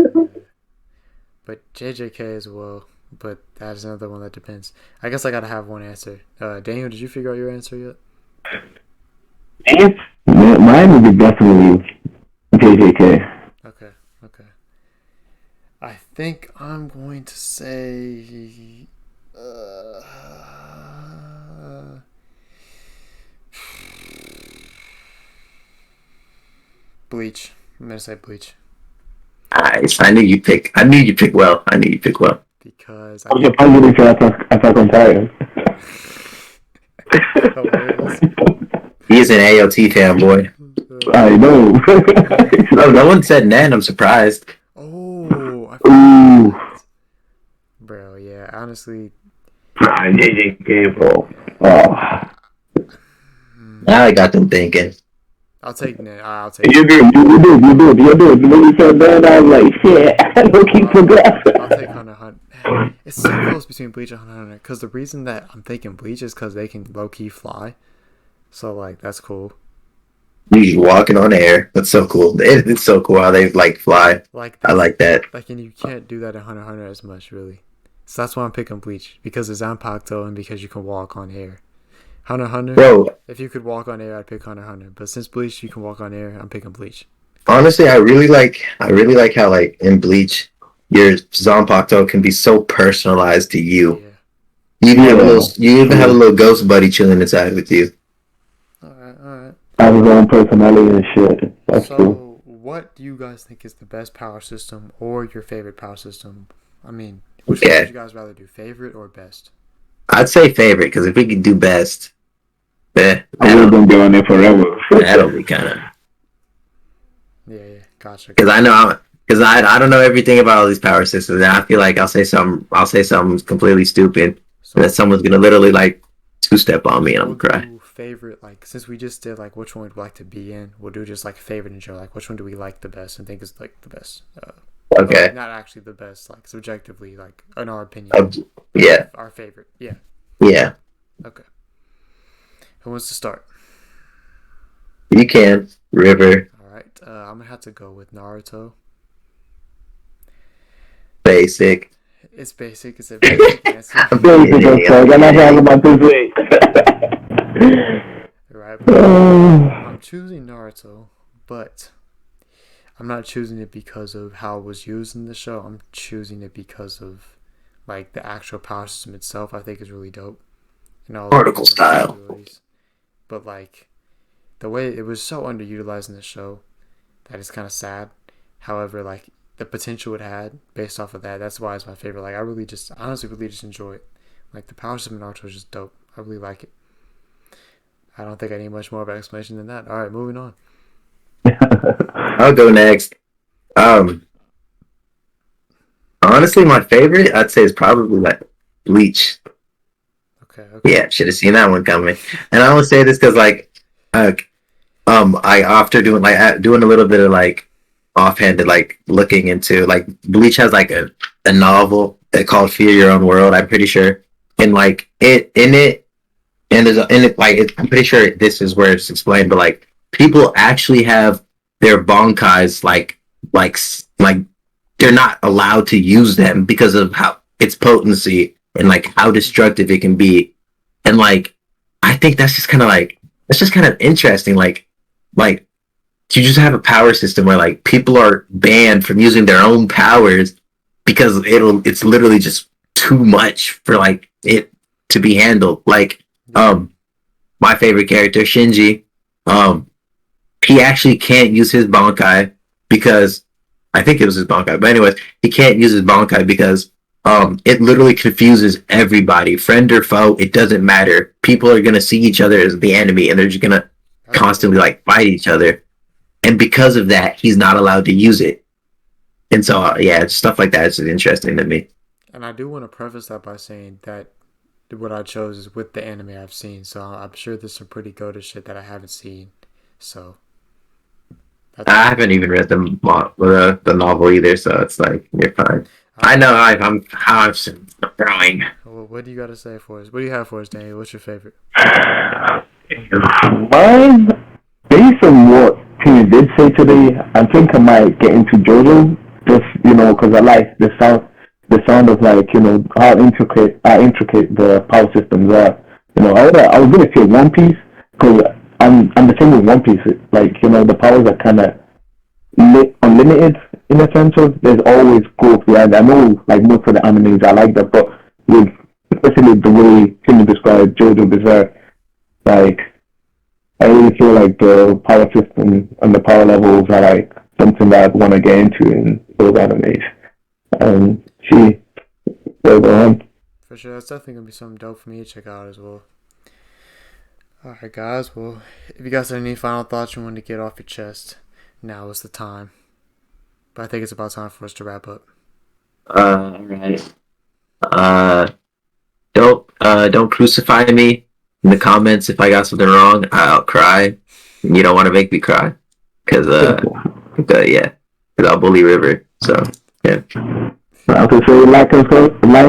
Speaker 1: But JJK as well. But that's another one that depends. I guess I gotta have one answer. Daniel, did you figure out your answer yet?
Speaker 3: Mine would be definitely JJK.
Speaker 1: Okay. Okay. I think I'm going to say. Bleach. I'm gonna say Bleach
Speaker 2: Nice. I knew you pick. I knew you pick well. I knew you pick well.
Speaker 1: because I
Speaker 3: I'm
Speaker 1: think
Speaker 3: surprised you didn't say Attack on Titan.
Speaker 1: hilarious.
Speaker 2: He's an AOT fanboy.
Speaker 3: I know.
Speaker 2: No one said Nen. I'm surprised.
Speaker 1: Oh, I
Speaker 3: Ooh.
Speaker 1: forgot. Bro, yeah, honestly.
Speaker 3: JJ Oh.
Speaker 2: Now I got them thinking.
Speaker 1: I'll take Ned. I'll take
Speaker 3: You did. When you said that, I was like, shit, I don't keep forgot.
Speaker 1: I'll take Hunter x Hunter. Man, it's so close between Bleach and Hunter x Hunter. Because the reason that I'm thinking Bleach is because they can low-key fly. So, like, that's cool.
Speaker 2: You're just walking on air. That's so cool. It's so cool how they like fly.
Speaker 1: Like,
Speaker 2: I like that.
Speaker 1: Like, and you can't do that in Hunter x Hunter as much, really. So that's why I'm picking Bleach. Because it's Zanpakuto and because you can walk on air. Hunter x Hunter,
Speaker 2: Bro,
Speaker 1: if you could walk on air, I'd pick Hunter x Hunter. But since Bleach, you can walk on air, I'm picking Bleach.
Speaker 2: honestly, I really like how like in Bleach, your Zanpakuto can be so personalized to you.
Speaker 1: Yeah.
Speaker 2: You even have a little ghost buddy chilling inside with you.
Speaker 1: Alright.
Speaker 3: Have his own personality and shit. That's
Speaker 1: So,
Speaker 3: cool.
Speaker 1: what do you guys think is the best power system or your favorite power system? I mean, which one would you guys rather do, favorite or best?
Speaker 2: I'd say favorite because if we could do best,
Speaker 3: I would have been doing it forever.
Speaker 2: that'll be kind of.
Speaker 1: Yeah, gotcha.
Speaker 2: Because I don't know everything about all these power systems, and I feel like I'll say something completely stupid
Speaker 1: So,
Speaker 2: that someone's gonna literally like two-step on me and I'm
Speaker 1: we'll
Speaker 2: gonna cry.
Speaker 1: do favorite, like, since we just did, like, which one we'd like to be in, we'll do just, like, favorite in general. Like, which one do we like the best and think is, like, the best?
Speaker 2: Okay.
Speaker 1: Like, not actually the best, like, subjectively, like, in our opinion.
Speaker 2: Yeah.
Speaker 1: Our favorite, yeah.
Speaker 2: Yeah.
Speaker 1: Okay. Who wants to start?
Speaker 2: You can. River.
Speaker 1: Alright, I'm gonna have to go with Naruto.
Speaker 2: Basic.
Speaker 1: It's basic, it's a basic answer. Right, but I'm choosing Naruto, but I'm not choosing it because of how it was used in the show. I'm choosing it because of like the actual power system itself. I think is really dope. And all
Speaker 2: Article style.
Speaker 1: But like the way it was so underutilized in the show that it's kind of sad. However, like the potential it had based off of that, that's why it's my favorite. Like I honestly really just enjoy it. Like the power system in Naruto is just dope. I really like it. I don't think I need much more of an explanation than that. All right, moving on.
Speaker 2: I'll go next. Honestly, my favorite I'd say is probably like Bleach.
Speaker 1: Okay.
Speaker 2: Yeah, should have seen that one coming. And I only say this because like, I after doing a little bit of like offhanded like looking into like Bleach has like a novel called Fear Your Own World. I'm pretty sure, and like and I'm pretty sure this is where it's explained, but like people actually have their bankais like they're not allowed to use them because of how its potency and like how destructive it can be. And like I think that's just kind of interesting. Like you just have a power system where like people are banned from using their own powers because it's literally just too much for like it to be handled. Like my favorite character Shinji, he actually can't use his bankai because I think it was his bankai, but anyways, he can't use his bankai because it literally confuses everybody, friend or foe. It doesn't matter. People are gonna see each other as the enemy, and they're just gonna constantly like fight each other. And because of that, he's not allowed to use it. And so, stuff like that is interesting to me.
Speaker 1: And I do want to preface that by saying that what I chose is with the anime I've seen. So I'm sure there's some pretty goated shit that I haven't seen. So
Speaker 2: I haven't even read the novel either, so it's like you're fine. I know I'm throwing.
Speaker 1: Well, what do you got to say for us? What do you have for us, Daniel? What's your favorite?
Speaker 3: Mine, based on what Timmy did say today, I think I might get into Jojo. Just because I like the sound of like how intricate the power systems are. I was gonna say One Piece because I'm the same with One Piece. Like the powers are kind of unlimited, in a sense of there's always growth behind it. I know like most of the animes I like that, but with especially the way Timmy described Jojo Berserk, like I really feel like the power system and the power levels are like something that I'd want to get into in those animes. And she will go on.
Speaker 1: For sure, that's definitely gonna be something dope for me to check out as well. Alright guys, well, if you guys have any final thoughts you want to get off your chest, now is the time. But I think it's about time for us to wrap up.
Speaker 2: Alright. Don't crucify me in the comments if I got something wrong. I'll cry. You don't want to make me cry. Cause yeah. Cause I'll bully River. So, yeah.
Speaker 3: I have to say like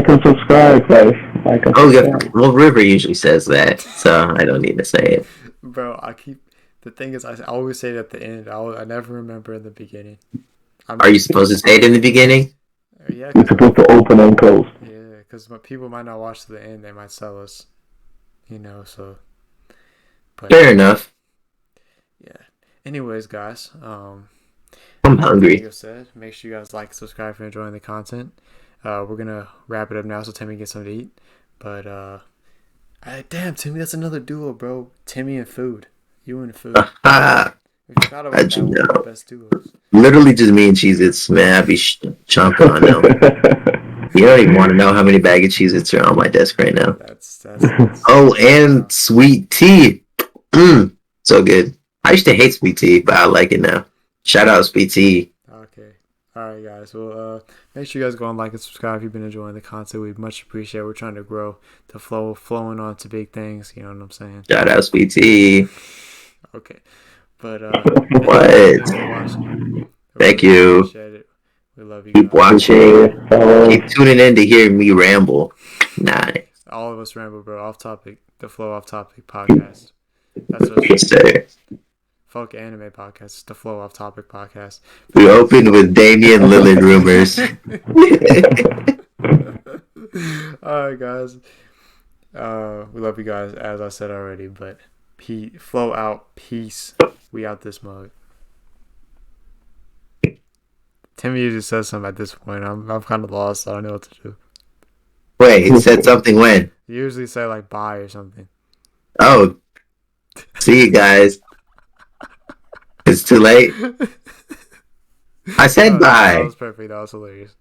Speaker 3: and subscribe, guys. Like and subscribe.
Speaker 2: Yeah. Well, River usually says that, so I don't need to say it.
Speaker 1: Bro, the thing is, I always say it at the end. I never remember in the beginning.
Speaker 2: Are you supposed to say it in the beginning?
Speaker 1: Yeah.
Speaker 3: You're supposed to open and close.
Speaker 1: Yeah, because people might not watch to the end. They might sell us. So. But,
Speaker 2: fair enough.
Speaker 1: Yeah. Anyways, guys.
Speaker 2: I'm hungry.
Speaker 1: Like said, make sure you guys like, subscribe if you're enjoying the content. We're gonna wrap it up now so Timmy gets something to eat. But damn, Timmy, that's another duo, bro. Timmy and food. You and food. We forgot about that one of the best duos.
Speaker 2: Literally just me and Cheez-Its, man. I'd be chomping on them. You don't even want to know how many bag of Cheez-Its are on my desk right now.
Speaker 1: That's
Speaker 2: oh, and sweet tea. So good. I used to hate sweet tea, but I like it now. Shout out sweet tea.
Speaker 1: Okay. Alright guys. Well make sure you guys go and like and subscribe if you've been enjoying the content. We much appreciate it. We're trying to grow the flowing on to big things, you know what I'm saying?
Speaker 2: Shout out sweet tea.
Speaker 1: Okay. But
Speaker 2: what? Thank you.
Speaker 1: Appreciate it. We love you.
Speaker 2: Keep watching. Keep tuning in to hear me ramble. Nice.
Speaker 1: All of us ramble, bro. Off topic. The Flow Off Topic podcast. That's what
Speaker 2: Yes, sir.
Speaker 1: Fuck anime podcast. It's the Flow Off Topic podcast.
Speaker 2: We opened with Damian Lillard rumors.
Speaker 1: Alright, guys. We love you guys, as I said already. But flow out. Peace. We out this mug. Timmy usually says something at this point. I'm kind of lost. So I don't know what to do.
Speaker 2: Wait, he said something when?
Speaker 1: You usually say like bye or something.
Speaker 2: Oh. See you guys. It's too late. I said bye.
Speaker 1: That was perfect. That was hilarious.